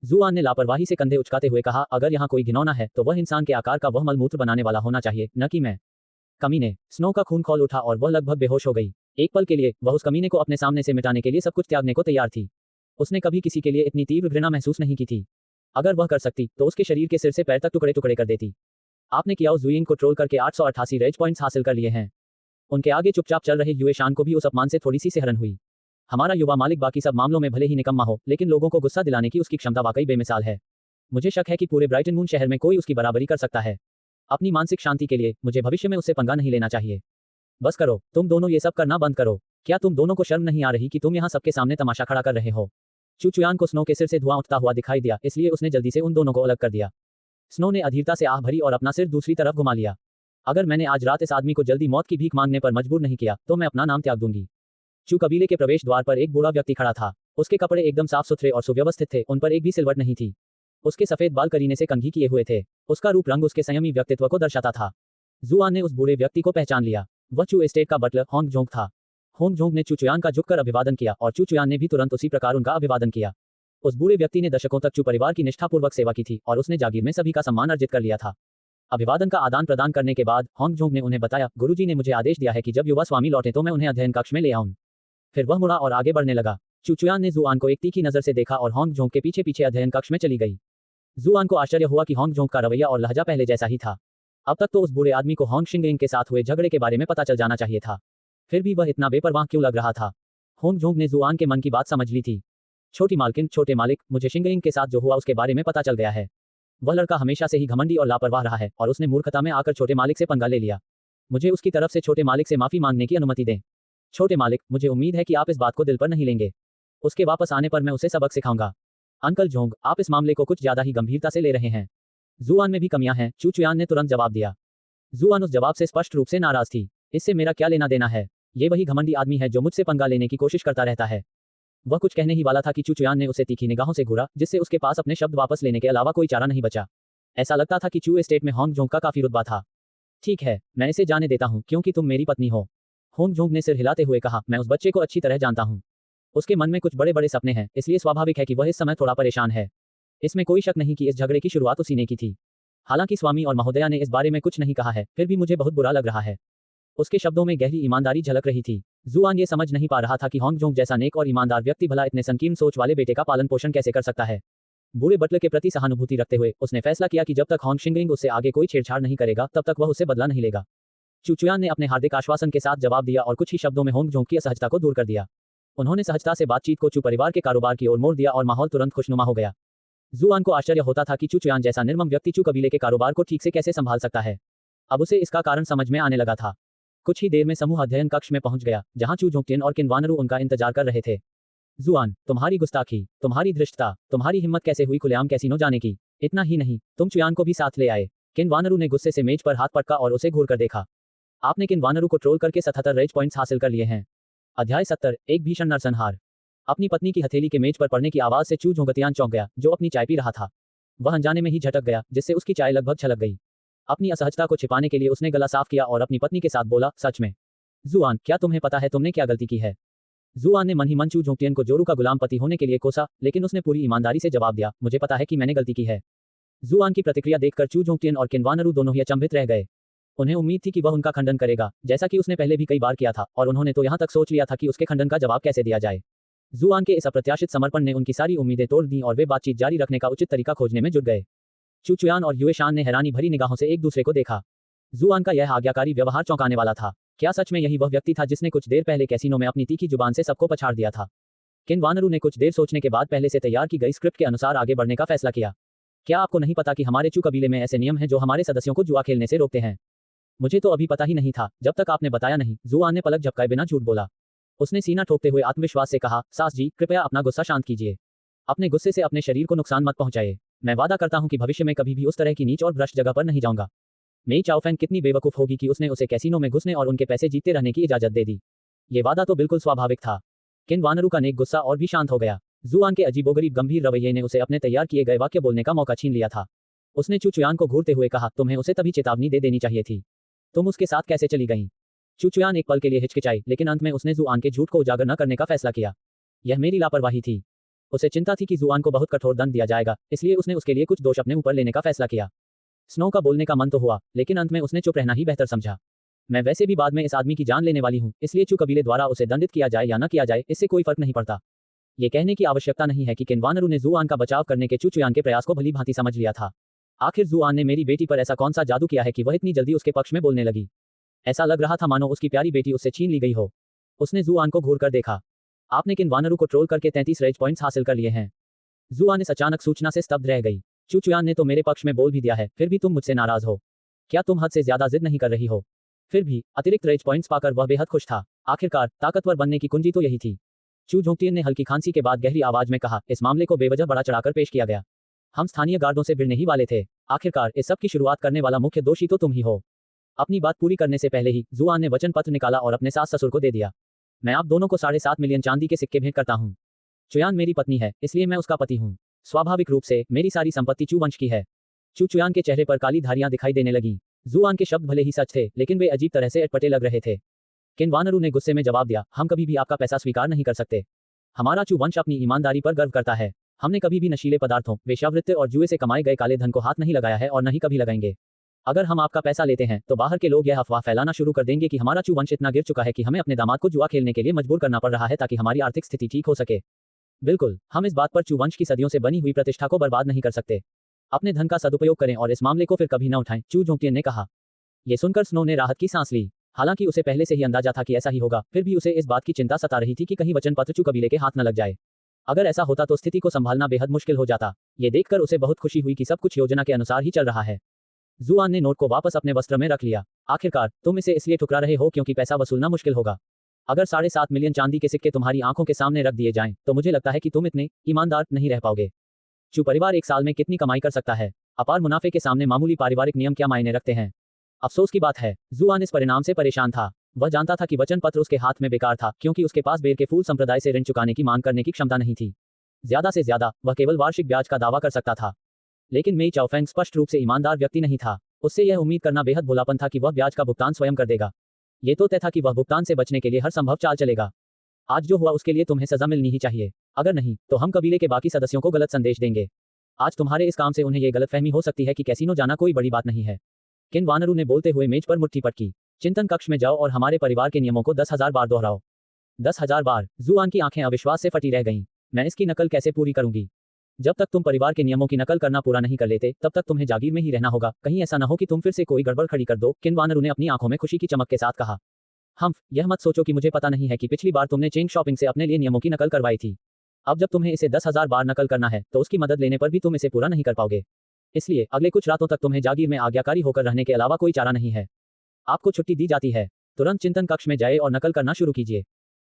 जुआन ने लापरवाही से कंधे उचकाते हुए कहा, अगर यहाँ कोई घिनौना है तो वह इंसान के आकार का वह मलमूत्र बनाने वाला होना चाहिए, न कि मैं। कमीने। स्नो का खून खौल उठा और वह लगभग बेहोश हो गई। एक पल के लिए वह उस कमीने को अपने सामने से मिटाने के लिए सब कुछ त्यागने को तैयार थी। उसने कभी किसी के लिए इतनी तीव्र घृणा महसूस नहीं की थी। अगर वह कर सकती तो उसके शरीर के सिर से पैर तक टुकड़े टुकड़े कर देती। आपने कियाओ जुइंग को ट्रोल करके 888 रेज पॉइंट्स हासिल कर लिए हैं। उनके आगे चुपचाप चल रहे युए शान को भी उस अपमान से थोड़ी सी सिहरन हुई। हमारा युवा मालिक बाकी सब मामलों में भले ही निकम्मा हो, लेकिन लोगों को गुस्सा दिलाने की उसकी क्षमता वाकई बेमिसाल है। मुझे शक है कि पूरे ब्राइटन मून शहर में कोई उसकी बराबरी कर सकता है। अपनी मानसिक शांति के लिए मुझे भविष्य में उससे पंगा नहीं लेना चाहिए। बस करो, तुम दोनों ये सब करना बंद करो। क्या तुम दोनों को शर्म नहीं आ रही कि तुम यहाँ सबके सामने तमाशा खड़ा कर रहे हो? चुचुयान को स्नो के सिर से धुआं उठता हुआ दिखाई दिया, इसलिए उसने जल्दी से उन दोनों को अलग कर दिया। स्नो ने अधीरता से आह भरी और अपना सिर दूसरी तरफ घुमा लिया। अगर मैंने आज रात इस आदमी को जल्दी मौत की भीख मांगने पर मजबूर नहीं किया तो मैं अपना नाम त्याग दूंगी। चू कबीले के प्रवेश द्वार पर एक बूढ़ा व्यक्ति खड़ा था। उसके कपड़े एकदम साफ सुथरे और सुव्यवस्थित थे, उन पर एक भी सिलवट नहीं थी। उसके सफेद बाल करीने से कंघी किए हुए थे। उसका रूप रंग उसके संयमी व्यक्तित्व को दर्शाता था। जुआन ने उस बूढ़े व्यक्ति को पहचान लिया। वह चू एस्टेट का बटलर होंग जोंग था। होंग जोंग ने चुचुयान का झुककर अभिवादन किया और चुचुयान ने भी तुरंत उसी प्रकार उनका अभिवादन किया। उस बूढ़े व्यक्ति ने दशकों तक चू परिवार की निष्ठापूर्वक सेवा की थी और उसने जागीर में सभी का सम्मान अर्जित कर लिया था। अभिवादन का आदान प्रदान करने के बाद होंग जोंग ने उन्हें बताया, गुरुजी ने मुझे आदेश दिया है कि जब युवा स्वामी लौटे तो मैं उन्हें अध्ययन कक्ष में ले आऊं। फिर वह मुड़ा और आगे बढ़ने लगा। चुचुयान ने जुआन को एक तीखी नजर से देखा और होंग जोंग के पीछे पीछे अध्ययन कक्ष में चली गई। जुआन को आश्चर्य हुआ कि होंग जोंग का रवैया और लहजा पहले जैसा ही था। अब तक तो उस बूढ़े आदमी को होंग शिंगलिंग के साथ हुए झगड़े के बारे में पता चल जाना चाहिए था, फिर भी वह इतना बेपरवाह क्यों लग रहा था? होंग जोंग ने जुआन के मन की बात समझ ली थी। छोटी मालकिन, छोटे मालिक, मुझे शिंगलिंग के साथ जो हुआ उसके बारे में पता चल गया है। वह लड़का हमेशा से ही घमंडी और लापरवाह रहा है और उसने मूर्खता में आकर छोटे मालिक से पंगा ले लिया। मुझे उसकी तरफ से छोटे मालिक से माफी मांगने की अनुमति दें। छोटे मालिक, मुझे उम्मीद है कि आप इस बात को दिल पर नहीं लेंगे। उसके वापस आने पर मैं उसे सबक सिखाऊंगा। अंकल जोंग, आप इस मामले को कुछ ज्यादा ही गंभीरता से ले रहे हैं। जुआन में भी कमियां हैं, चुचुयान ने तुरंत जवाब दिया। जुआन उस जवाब से स्पष्ट रूप से नाराज थी। इससे मेरा क्या लेना देना है? ये वही घमंडी आदमी है जो मुझसे पंगा लेने की कोशिश करता रहता है। वह कुछ कहने ही वाला था कि चू चुयान ने उसे तीखी निगाहों से घूरा, जिससे उसके पास अपने शब्द वापस लेने के अलावा कोई चारा नहीं बचा। ऐसा लगता था कि चू एस्टेट में होंग जोंग का काफी रुतबा था। ठीक है, मैं इसे जाने देता हूँ क्योंकि तुम मेरी पत्नी हो। होंग जोंग ने सिर हिलाते हुए कहा, मैं उस बच्चे को अच्छी तरह जानता हूँ। उसके मन में कुछ बड़े बड़े सपने हैं, इसलिए स्वाभाविक है कि वह इस समय थोड़ा परेशान है। इसमें कोई शक नहीं कि इस झगड़े की शुरुआत उसी ने की थी। हालांकि स्वामी और महोदया ने इस बारे में कुछ नहीं कहा है, फिर भी मुझे बहुत बुरा लग रहा है। उसके शब्दों में गहरी ईमानदारी झलक रही थी। जुआन ये समझ नहीं पा रहा था कि होंग जोंग जैसा नेक और ईमानदार व्यक्ति भला इतने संकीर्ण सोच वाले बेटे का पालन पोषण कैसे कर सकता है। बूढ़े बटलर के प्रति सहानुभूति रखते हुए उसने फैसला किया कि जब तक होंग शिंगरिंग उससे आगे कोई छेड़छाड़ नहीं करेगा तब तक वह उससे बदला नहीं लेगा। चू चुयान ने अपने हार्दिक आश्वासन के साथ जवाब दिया और कुछ ही शब्दों में होंग जोंग की असहजता को दूर कर दिया। उन्होंने सहजता से बातचीत को चू परिवार के कारोबार की ओर मोड़ दिया और माहौल तुरंत खुशनुमा हो गया। जुआन को आश्चर्य होता था कि चू चुयान जैसा निर्मम व्यक्ति चू कबीले के कारोबार को ठीक से कैसे संभाल सकता है। अब उसे इसका कारण समझ में आने लगा था। कुछ ही देर में समूह अध्ययन कक्ष में पहुंच गया, जहां चू जोंगटियन और किनवानरू उनका इंतजार कर रहे थे। जुआन, तुम्हारी गुस्ताखी, तुम्हारी धृष्टता, तुम्हारी हिम्मत कैसे हुई खुलेआम कैसीनो जाने की। इतना ही नहीं, तुम चुयान को भी साथ ले आए। किनवानरू ने गुस्से से मेज पर हाथ पटका और उसे घूर कर देखा। आपने किनवानरू को ट्रोल करके 77 रेज पॉइंट्स हासिल कर लिए हैं। अध्याय 70, एक भीषण नरसंहार। अपनी पत्नी की हथेली के मेज पर पड़ने की आवाज से चू झोंगतियान चौंक गया, जो अपनी चाय पी रहा था। वह अनजाने में ही झटक गया, जिससे उसकी चाय लगभग छलक गई। अपनी असहजता को छिपाने के लिए उसने गला साफ किया और अपनी पत्नी के साथ बोला, सच में जुआन, क्या तुम्हें पता है तुमने क्या गलती की है। जुआन ने मन ही मन चू झोंगटियन को जोरू का गुलाम पति होने के लिए कोसा, लेकिन उसने पूरी ईमानदारी से जवाब दिया, मुझे पता है कि मैंने गलती की है। जुआन की प्रतिक्रिया देखकर चू झोंगटियन और किनवानरू दोनों ही अचंभित रह गए। उन्हें उम्मीद थी कि वह उनका खंडन करेगा, जैसा कि उसने पहले भी कई बार किया था, और उन्होंने तो यहाँ तक सोच लिया था कि उसके खंडन का जवाब कैसे दिया जाए। जुआन के इस अप्रत्याशित समर्पण ने उनकी सारी उम्मीदें तोड़ दी और वे बातचीत जारी रखने का उचित तरीका खोजने में जुट गए। चू चुयान और युए शान ने हैरानी भरी निगाहों से एक दूसरे को देखा। जुआन का यह आज्ञाकारी व्यवहार चौंकाने वाला था। क्या सच में यही वह व्यक्ति था जिसने कुछ देर पहले कैसीनो में अपनी तीखी जुबान से सबको पछाड़ दिया था। किनवानरू ने कुछ देर सोचने के बाद पहले से तैयार की गई स्क्रिप्ट के अनुसार आगे बढ़ने का फैसला किया। क्या आपको नहीं पता कि हमारे चू कबीले में ऐसे नियम हैं जो हमारे सदस्यों को जुआ खेलने से रोकते हैं। मुझे तो अभी पता ही नहीं था, जब तक आपने बताया नहीं। जुआन ने पलक झपकाए बिना झूठ बोला। उसने सीना ठोकते हुए आत्मविश्वास से कहा, सास जी, कृपया अपना गुस्सा शांत कीजिए। अपने गुस्से से अपने शरीर को नुकसान मत पहुंचाइए। मैं वादा करता हूं कि भविष्य में कभी भी उस तरह की नीच और भ्रष्ट जगह पर नहीं जाऊंगा। मेई चाओफेंग कितनी बेवकूफ होगी कि उसने उसे कैसीनो में घुसने और उनके पैसे जीतते रहने की इजाजत दे दी। ये वादा तो बिल्कुल स्वाभाविक था। किनवानरू का नेक गुस्सा और भी शांत हो गया। जुआन के अजीबोगरीब गंभीर रवैये ने उसे अपने तैयार किए गए वाक्य बोलने का मौका छीन लिया था। उसने चू चुयान को घूरते हुए कहा, तुम्हें उसे तभी चेतावनी दे देनी चाहिए थी। तुम उसके साथ कैसे चली गईं? चू चुयान एक पल के लिए हिचकिचाई, लेकिन अंत में उसने जुआन के झूठ को उजागर न करने का फैसला किया। यह मेरी लापरवाही थी। उसे चिंता थी कि जुआन को बहुत कठोर दंड दिया जाएगा, इसलिए उसने उसके लिए कुछ दोष अपने ऊपर लेने का फैसला किया। स्नो का बोलने का मन तो हुआ, लेकिन अंत में उसने चुप रहना ही बेहतर समझा। मैं वैसे भी बाद में इस आदमी की जान लेने वाली हूँ, इसलिए चू कबीले द्वारा उसे दंडित किया जाए या न किया जाए, इससे कोई फर्क नहीं पड़ता। ये कहने की आवश्यकता नहीं है कि किनवानरू ने जुआन का बचाव करने के चू चुयान के प्रयास को भली भांति समझ लिया था। आखिर जुआन ने मेरी बेटी पर ऐसा कौन सा जादू किया है कि वह इतनी जल्दी उसके पक्ष में बोलने लगी। ऐसा लग रहा था मानो उसकी प्यारी बेटी उससे छीन ली गई हो। उसने जुआन को घूर कर देखा। आपने किनवानरू को ट्रोल करके 33 रेज पॉइंट्स हासिल कर लिए हैं। जुआन इस अचानक सूचना से स्तब्ध रह गई। चू चुयान ने तो मेरे पक्ष में बोल भी दिया है, फिर भी तुम मुझसे नाराज हो। क्या तुम हद से ज्यादा जिद नहीं कर रही हो? फिर भी अतिरिक्त रेज पॉइंट्स पाकर वह बेहद खुश था। आखिरकार ताकतवर बनने की कुंजी तो यही थी। चू झोंगटियन ने हल्की खांसी के बाद गहरी आवाज में कहा, इस मामले को बेवजह बढ़ा चढ़ाकर पेश किया गया। हम स्थानीय गार्डों से भिड़ने ही वाले थे। आखिरकार इस सब की शुरुआत करने वाला मुख्य दोषी तो तुम ही हो। अपनी बात पूरी करने से पहले ही जुआन ने वचन पत्र निकाला और अपने सास ससुर को दे दिया। मैं आप दोनों को 7.5 मिलियन चांदी के सिक्के भेंट करता हूँ। चुयान मेरी पत्नी है, इसलिए मैं उसका पति हूँ। स्वाभाविक रूप से मेरी सारी संपत्ति चू वंश की है। चू चुयान के चेहरे पर काली धारियां दिखाई देने लगी। जुआन के शब्द भले ही सच थे, लेकिन वे अजीब तरह से अटपटे लग रहे थे। किनवानरू ने गुस्से में जवाब दिया, हम कभी भी आपका पैसा स्वीकार नहीं कर सकते। हमारा चू वंश अपनी ईमानदारी पर गर्व करता है। हमने कभी भी नशीले पदार्थों, वेश्यावृत्ति और जुए से कमाए गए काले धन को हाथ नहीं लगाया है और न ही कभी लगाएंगे। अगर हम आपका पैसा लेते हैं तो बाहर के लोग यह अफवाह फैलाना शुरू कर देंगे कि हमारा चू वंश इतना गिर चुका है कि हमें अपने दामाद को जुआ खेलने के लिए मजबूर करना पड़ रहा है ताकि हमारी आर्थिक स्थिति ठीक हो सके। बिल्कुल, हम इस बात पर चू वंश की सदियों से बनी हुई प्रतिष्ठा को बर्बाद नहीं कर सकते। अपने धन का सदुपयोग करें और इस मामले को फिर कभी न उठाएं, चू झोंगटियन ने कहा। यह सुनकर स्नो ने राहत की सांस ली। हालांकि उसे पहले से ही अंदाजा था कि ऐसा ही होगा, फिर भी उसे इस बात की चिंता सता रही थी कि कहीं वचन पत्र चू कबीले के हाथ न लग जाए। अगर ऐसा होता तो स्थिति को संभालना बेहद मुश्किल हो जाता। ये देखकर उसे बहुत खुशी हुई कि सब कुछ योजना के अनुसार ही चल रहा है। जुआन ने नोट को वापस अपने वस्त्र में रख लिया। आखिरकार तुम इसे इसलिए ठुकरा रहे हो क्योंकि पैसा वसूलना मुश्किल होगा। अगर 7.5 मिलियन चांदी के सिक्के तुम्हारी आंखों के सामने रख दिए जाएं, तो मुझे लगता है कि तुम इतने ईमानदार नहीं रह पाओगे। चू परिवार एक साल में कितनी कमाई कर सकता है? अपार मुनाफे के सामने मामूली पारिवारिक नियम क्या मायने रखते हैं? अफसोस की बात है, जुआन इस परिणाम से परेशान था। वह जानता था कि वचन पत्र उसके हाथ में बेकार था, क्योंकि उसके पास बेर के फूल संप्रदाय से ऋण चुकाने की मांग करने की क्षमता नहीं थी। ज्यादा से ज्यादा वह केवल वार्षिक ब्याज का दावा कर सकता था। लेकिन मेई चाओफेंग स्पष्ट रूप से ईमानदार व्यक्ति नहीं था। उससे यह उम्मीद करना बेहद भोलापन था कि वह ब्याज का भुगतान स्वयं कर देगा। ये तो तय था कि वह भुगतान से बचने के लिए हर संभव चाल चलेगा। आज जो हुआ उसके लिए तुम्हें सजा मिलनी ही चाहिए। अगर नहीं तो हम कबीले के बाकी सदस्यों को गलत संदेश देंगे। आज तुम्हारे इस काम से उन्हें यह गलतफहमी हो सकती है कि कैसीनो जाना कोई बड़ी बात नहीं है। किन वानरू ने बोलते हुए मेज पर मुट्ठी पटकी। चिंतन कक्ष में जाओ और हमारे परिवार के नियमों को 10,000 बार दोहराओ। 10,000 बार। जुआन की आंखें अविश्वास से फटी रह गईं। मैं इसकी नकल कैसे पूरी करूंगी? जब तक तुम परिवार के नियमों की नकल करना पूरा नहीं कर लेते, तब तक तुम्हें जागीर में ही रहना होगा। कहीं ऐसा न हो कि तुम फिर से कोई गड़बड़ खड़ी कर दो। किन वानरू ने अपनी आंखों में खुशी की चमक के साथ कहा। हम्फ, यह मत सोचो कि मुझे पता नहीं है कि पिछली बार तुमने चेन शॉपिंग से अपने लिए नियमों की नकल करवाई थी। अब जब तुम्हें इसे 10,000 बार नकल करना है, तो उसकी मदद लेने पर भी तुम इसे पूरा नहीं कर पाओगे। इसलिए अगले कुछ रातों तक तुम्हें जागीर में आज्ञाकारी होकर रहने के अलावा कोई चारा नहीं है। आपको छुट्टी दी जाती है। तुरंत चिंतन कक्ष में जाए और नकल करना शुरू कीजिए।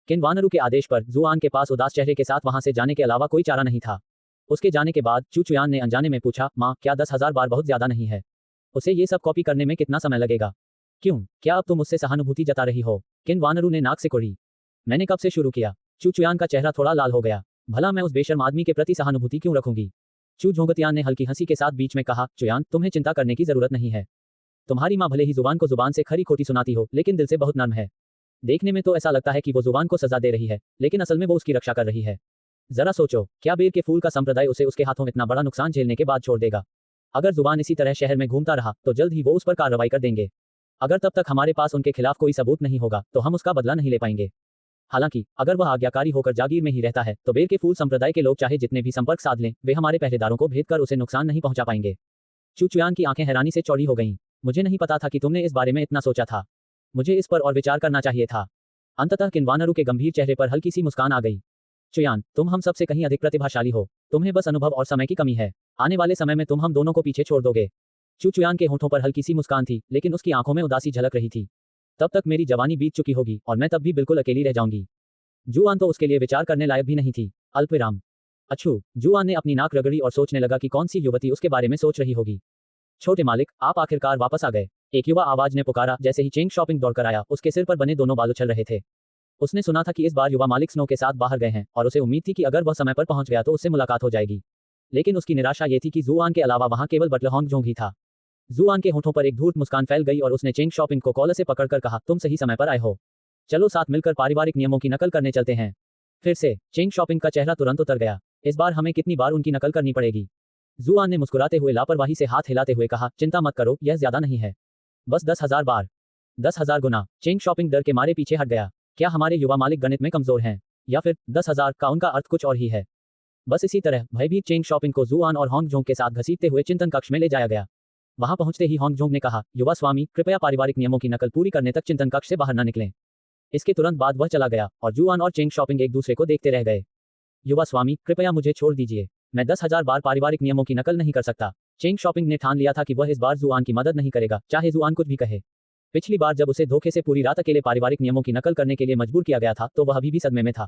किन वानरू के आदेश पर जुआन के पास उदास चेहरे के साथ वहां से जाने के अलावा कोई चारा नहीं था। उसके जाने के बाद चू चुयान ने अनजाने में पूछा, माँ, क्या 10,000 बार बहुत ज्यादा नहीं है? उसे ये सब कॉपी करने में कितना समय लगेगा? क्यों, क्या अब तुम उससे सहानुभूति जता रही हो? किन वानरू ने नाक से कुड़ी। मैंने कब से शुरू किया? चू चुयान का चेहरा थोड़ा लाल हो गया। भला मैं उस बेशर्म आदमी के प्रति सहानुभूति क्यों रखूंगी? चू झोंगतियान ने हल्की हंसी के साथ बीच में कहा, चुयान, तुम्हें चिंता करने की जरूरत नहीं है। तुम्हारी माँ भले ही जुबान को जुबान से खरी खोटी सुनाती हो, लेकिन दिल से बहुत नर्म है। देखने में तो ऐसा लगता है कि वो जुबान को सजा दे रही है, लेकिन असल में वो उसकी रक्षा कर रही है। जरा सोचो, क्या बेर के फूल का संप्रदाय उसे उसके हाथों इतना बड़ा नुकसान झेलने के बाद छोड़ देगा? अगर जुबान इसी तरह शहर में घूमता रहा तो जल्द ही वो उस पर कार्रवाई कर देंगे। अगर तब तक हमारे पास उनके खिलाफ कोई सबूत नहीं होगा तो हम उसका बदला नहीं ले पाएंगे। हालांकि अगर वह आज्ञाकारी होकर जागीर में ही रहता है तो बेर के फूल संप्रदाय के लोग चाहे जितने भी संपर्क साध लें, वे हमारे पहरेदारों को भेद कर उसे नुकसान नहीं पहुंचा पाएंगे। चू चुयान की आंखें हैरानी से चौड़ी हो गईं। मुझे नहीं पता था कि तुमने इस बारे में इतना सोचा था। मुझे इस पर और विचार करना चाहिए था। अंततः किनवानरू के गंभीर चेहरे पर हल्की सी मुस्कान आ गई। चुयान, तुम हम सबसे कहीं अधिक प्रतिभाशाली हो। तुम्हें बस अनुभव और समय की कमी है। आने वाले समय में तुम हम दोनों को पीछे छोड़ दोगे। चू चुयान के होठों पर हल्की सी मुस्कान थी, लेकिन उसकी आंखों में उदासी झलक रही थी। तब तक मेरी जवानी बीत चुकी होगी और मैं तब भी बिल्कुल अकेली रह जाऊंगी। जुआन तो उसके लिए विचार करने लायक भी नहीं थी। अल्पविराम। अच्छू। जुआन ने अपनी नाक रगड़ी और सोचने लगा कि कौन सी युवती उसके बारे में सोच रही होगी। छोटे मालिक, आप आखिरकार वापस आ गए। एक युवा आवाज ने पुकारा जैसे ही चेंग शॉपिंग दौड़कर आया। उसके सिर पर बने दोनों बाल उछल रहे थे। उसने सुना था कि इस बार युवा मालिक स्नो के साथ बाहर गए हैं और उसे उम्मीद थी कि अगर वह समय पर पहुंच गया तो उससे मुलाकात हो जाएगी। लेकिन उसकी निराशा ये थी कि जुआन के अलावा वहां केवल बटलर होंगजोंग ही था। जुआन के होठों पर एक धूर्त मुस्कान फैल गई और उसने चेंग शॉपिंग को कॉलर से पकड़कर कहा, तुम सही समय पर आए हो। चलो साथ मिलकर पारिवारिक नियमों की नकल करने चलते हैं। फिर से चेंग शॉपिंग का चेहरा तुरंत उतर गया। इस बार हमें कितनी बार उनकी नकल करनी पड़ेगी? जुआन ने मुस्कुराते हुए लापरवाही से हाथ हिलाते हुए कहा, चिंता मत करो, यह ज्यादा नहीं है। बस 10,000 बार। 10,000 गुना। चेंग शॉपिंग डर के मारे पीछे हट गया। क्या हमारे युवा मालिक गणित में कमजोर हैं? या फिर 10,000 का उनका अर्थ कुछ और ही है? बस इसी तरह भयभीत चेंग शॉपिंग को जुआन और होंगजोंग के साथ घसीटते हुए चिंतन कक्ष में ले जाया गया। वहां पहुंचते ही होंगजोंग ने कहा, युवा स्वामी, कृपया पारिवारिक नियमों की नकल पूरी करने तक चिंतन कक्ष से बाहर न निकलें। इसके तुरंत बाद वह चला गया और जुआन और चेंग शॉपिंग एक दूसरे को देखते रह गए। युवा स्वामी, कृपया मुझे छोड़ दीजिए। मैं 10,000 बार पारिवारिक नियमों की नकल नहीं कर सकता। चेंग शॉपिंग ने ठान लिया था कि वह इस बार जुआन की मदद नहीं करेगा, चाहे जुआन कुछ भी कहे। पिछली बार जब उसे धोखे से पूरी रात अकेले पारिवारिक नियमों की नकल करने के लिए मजबूर किया गया था तो वह अभी भी सदमे में था।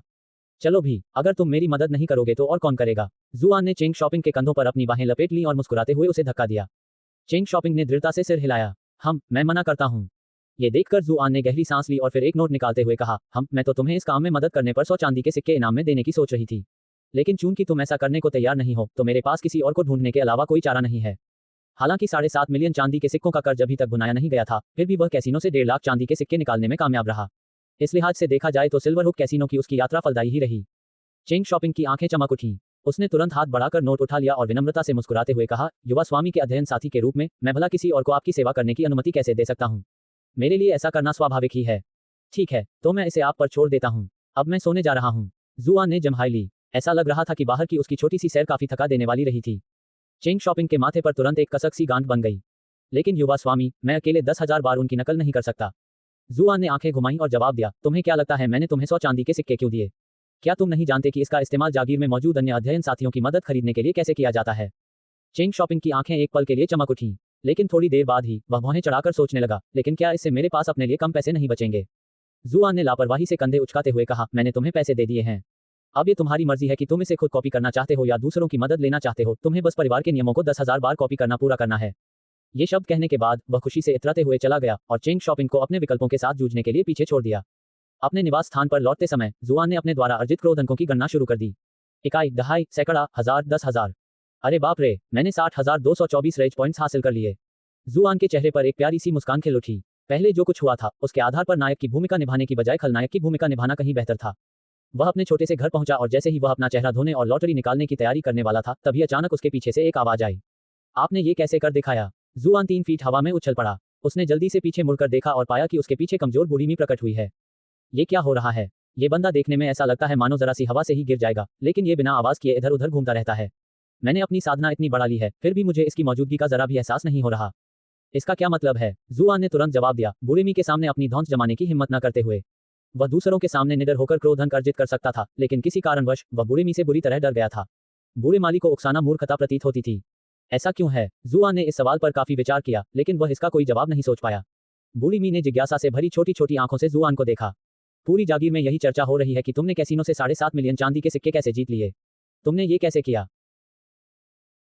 चलो भी, अगर तुम मेरी मदद नहीं करोगे तो और कौन करेगा? जुआन ने चेंग शॉपिंग के कंधों पर अपनी बाहें लपेट लीं और मुस्कुराते हुए उसे धक्का दिया। चेंग शॉपिंग ने दृढ़ता से सिर हिलाया। मैं मना करता हूँ। ये देखकर जुआन ने गहरी सांस ली और फिर एक नोट निकालते हुए कहा, मैं तो तुम्हें इस काम में मदद करने पर 100 चांदी के सिक्के इनाम में देने की सोच रही थी। लेकिन चूंकि तुम ऐसा करने को तैयार नहीं हो तो मेरे पास किसी और को ढूंढने के अलावा कोई चारा नहीं है। हालांकि 7.5 मिलियन चांदी के सिक्कों का कर्ज अभी तक भुनाया नहीं गया था, फिर भी वह कैसीनो से 1.5 लाख चांदी के सिक्के निकालने में कामयाब रहा। इस लिहाज से देखा जाए तो सिल्वर हुक कैसीनो की उसकी यात्रा फलदायी ही रही। चेंग शॉपिंग की आंखें चमक उठीं। उसने तुरंत हाथ बढ़ाकर नोट उठा लिया और विनम्रता से मुस्कुराते हुए कहा, युवा स्वामी के अध्ययन साथी के रूप में मैं भला किसी और को आपकी सेवा करने की अनुमति कैसे दे सकता हूँ? मेरे लिए ऐसा करना स्वाभाविक ही है। ठीक है, तो मैं इसे आप पर छोड़ देता हूँ। अब मैं सोने जा रहा हूँ। जुआन ने जम्हाई ली। ऐसा लग रहा था कि बाहर की उसकी छोटी सी सैर काफी थका देने वाली रही थी। चेंग शॉपिंग के माथे पर तुरंत एक कसक सी गांठ बन गई। लेकिन युवा स्वामी, मैं अकेले 10,000 बार उनकी नकल नहीं कर सकता। जुआन ने आंखें घुमाई और जवाब दिया, तुम्हें क्या लगता है मैंने तुम्हें 100 चांदी के सिक्के क्यों दिए? क्या तुम नहीं जानते कि इसका इस्तेमाल जागीर में मौजूद अन्य अध्ययन साथियों की मदद खरीदने के लिए कैसे किया जाता है? चेंग शॉपिंग की आंखें एक पल के लिए चमक उठीं, लेकिन थोड़ी देर बाद ही वह भौहें चढ़ाकर सोचने लगा, लेकिन क्या इससे मेरे पास अपने लिए कम पैसे नहीं बचेंगे? जुआन ने लापरवाही से कंधे उचकाते हुए कहा, मैंने तुम्हें पैसे दे दिए हैं। अब ये तुम्हारी मर्जी है कि तुम इसे खुद कॉपी करना चाहते हो या दूसरों की मदद लेना चाहते हो। तुम्हें बस परिवार के नियमों को 10,000 बार कॉपी करना पूरा करना है। ये शब्द कहने के बाद वह खुशी से इतराते हुए चला गया और चेंग शॉपिंग को अपने विकल्पों के साथ जूझने के लिए पीछे छोड़ दिया। अपने निवास स्थान पर लौटते समय जुआन ने अपने द्वारा अर्जित क्रोध अंकों की गणना शुरू कर दी। इकाई, दहाई, सैकड़ा, हजार, 10,000। अरे बाप रे, मैंने 60,224 रेज पॉइंट्स हासिल कर लिए। जुआन के चेहरे पर एक प्यारी सी मुस्कान खिल उठी। पहले जो कुछ हुआ था उसके आधार पर नायक की भूमिका निभाने की बजाय खलनायक की भूमिका निभाना कहीं बेहतर था। वह अपने छोटे से घर पहुंचा और जैसे ही वह अपना चेहरा धोने और लॉटरी निकालने की तैयारी करने वाला था तभी अचानक उसके पीछे से एक आवाज आई। आपने ये कैसे कर दिखाया? जुआन 3 फीट हवा में उछल पड़ा। उसने जल्दी से पीछे मुड़कर देखा और पाया कि उसके पीछे कमजोर बूढ़ी प्रकट हुई है। ये क्या हो रहा है? ये बंदा देखने में ऐसा लगता है मानो जरा सी हवा से ही गिर जाएगा, लेकिन ये बिना आवाज किए इधर उधर घूमता रहता है। मैंने अपनी साधना इतनी बढ़ा ली है, फिर भी मुझे इसकी मौजूदगी का जरा भी एहसास नहीं हो रहा। इसका क्या मतलब है? जुआन ने तुरंत जवाब दिया, बूढ़ी के सामने अपनी धौंस जमाने की हिम्मत न करते हुए। वह दूसरों के सामने निडर होकर क्रोध अंक अर्जित कर सकता था, लेकिन किसी कारणवश वह बूढ़ी से बुरी तरह डर गया था। बूढ़े माली को उकसाना मूर्खता प्रतीत होती थी। ऐसा क्यों है? जुआन ने इस सवाल पर काफी विचार किया, लेकिन वह इसका कोई जवाब नहीं सोच पाया। बूढ़ी ने जिज्ञासा से भरी छोटी छोटी आंखों से जुआन को देखा। पूरी जागीर में यही चर्चा हो रही है कि तुमने कैसीनो से 7.5 मिलियन चांदी के सिक्के कैसे जीत लिए। तुमने ये कैसे किया?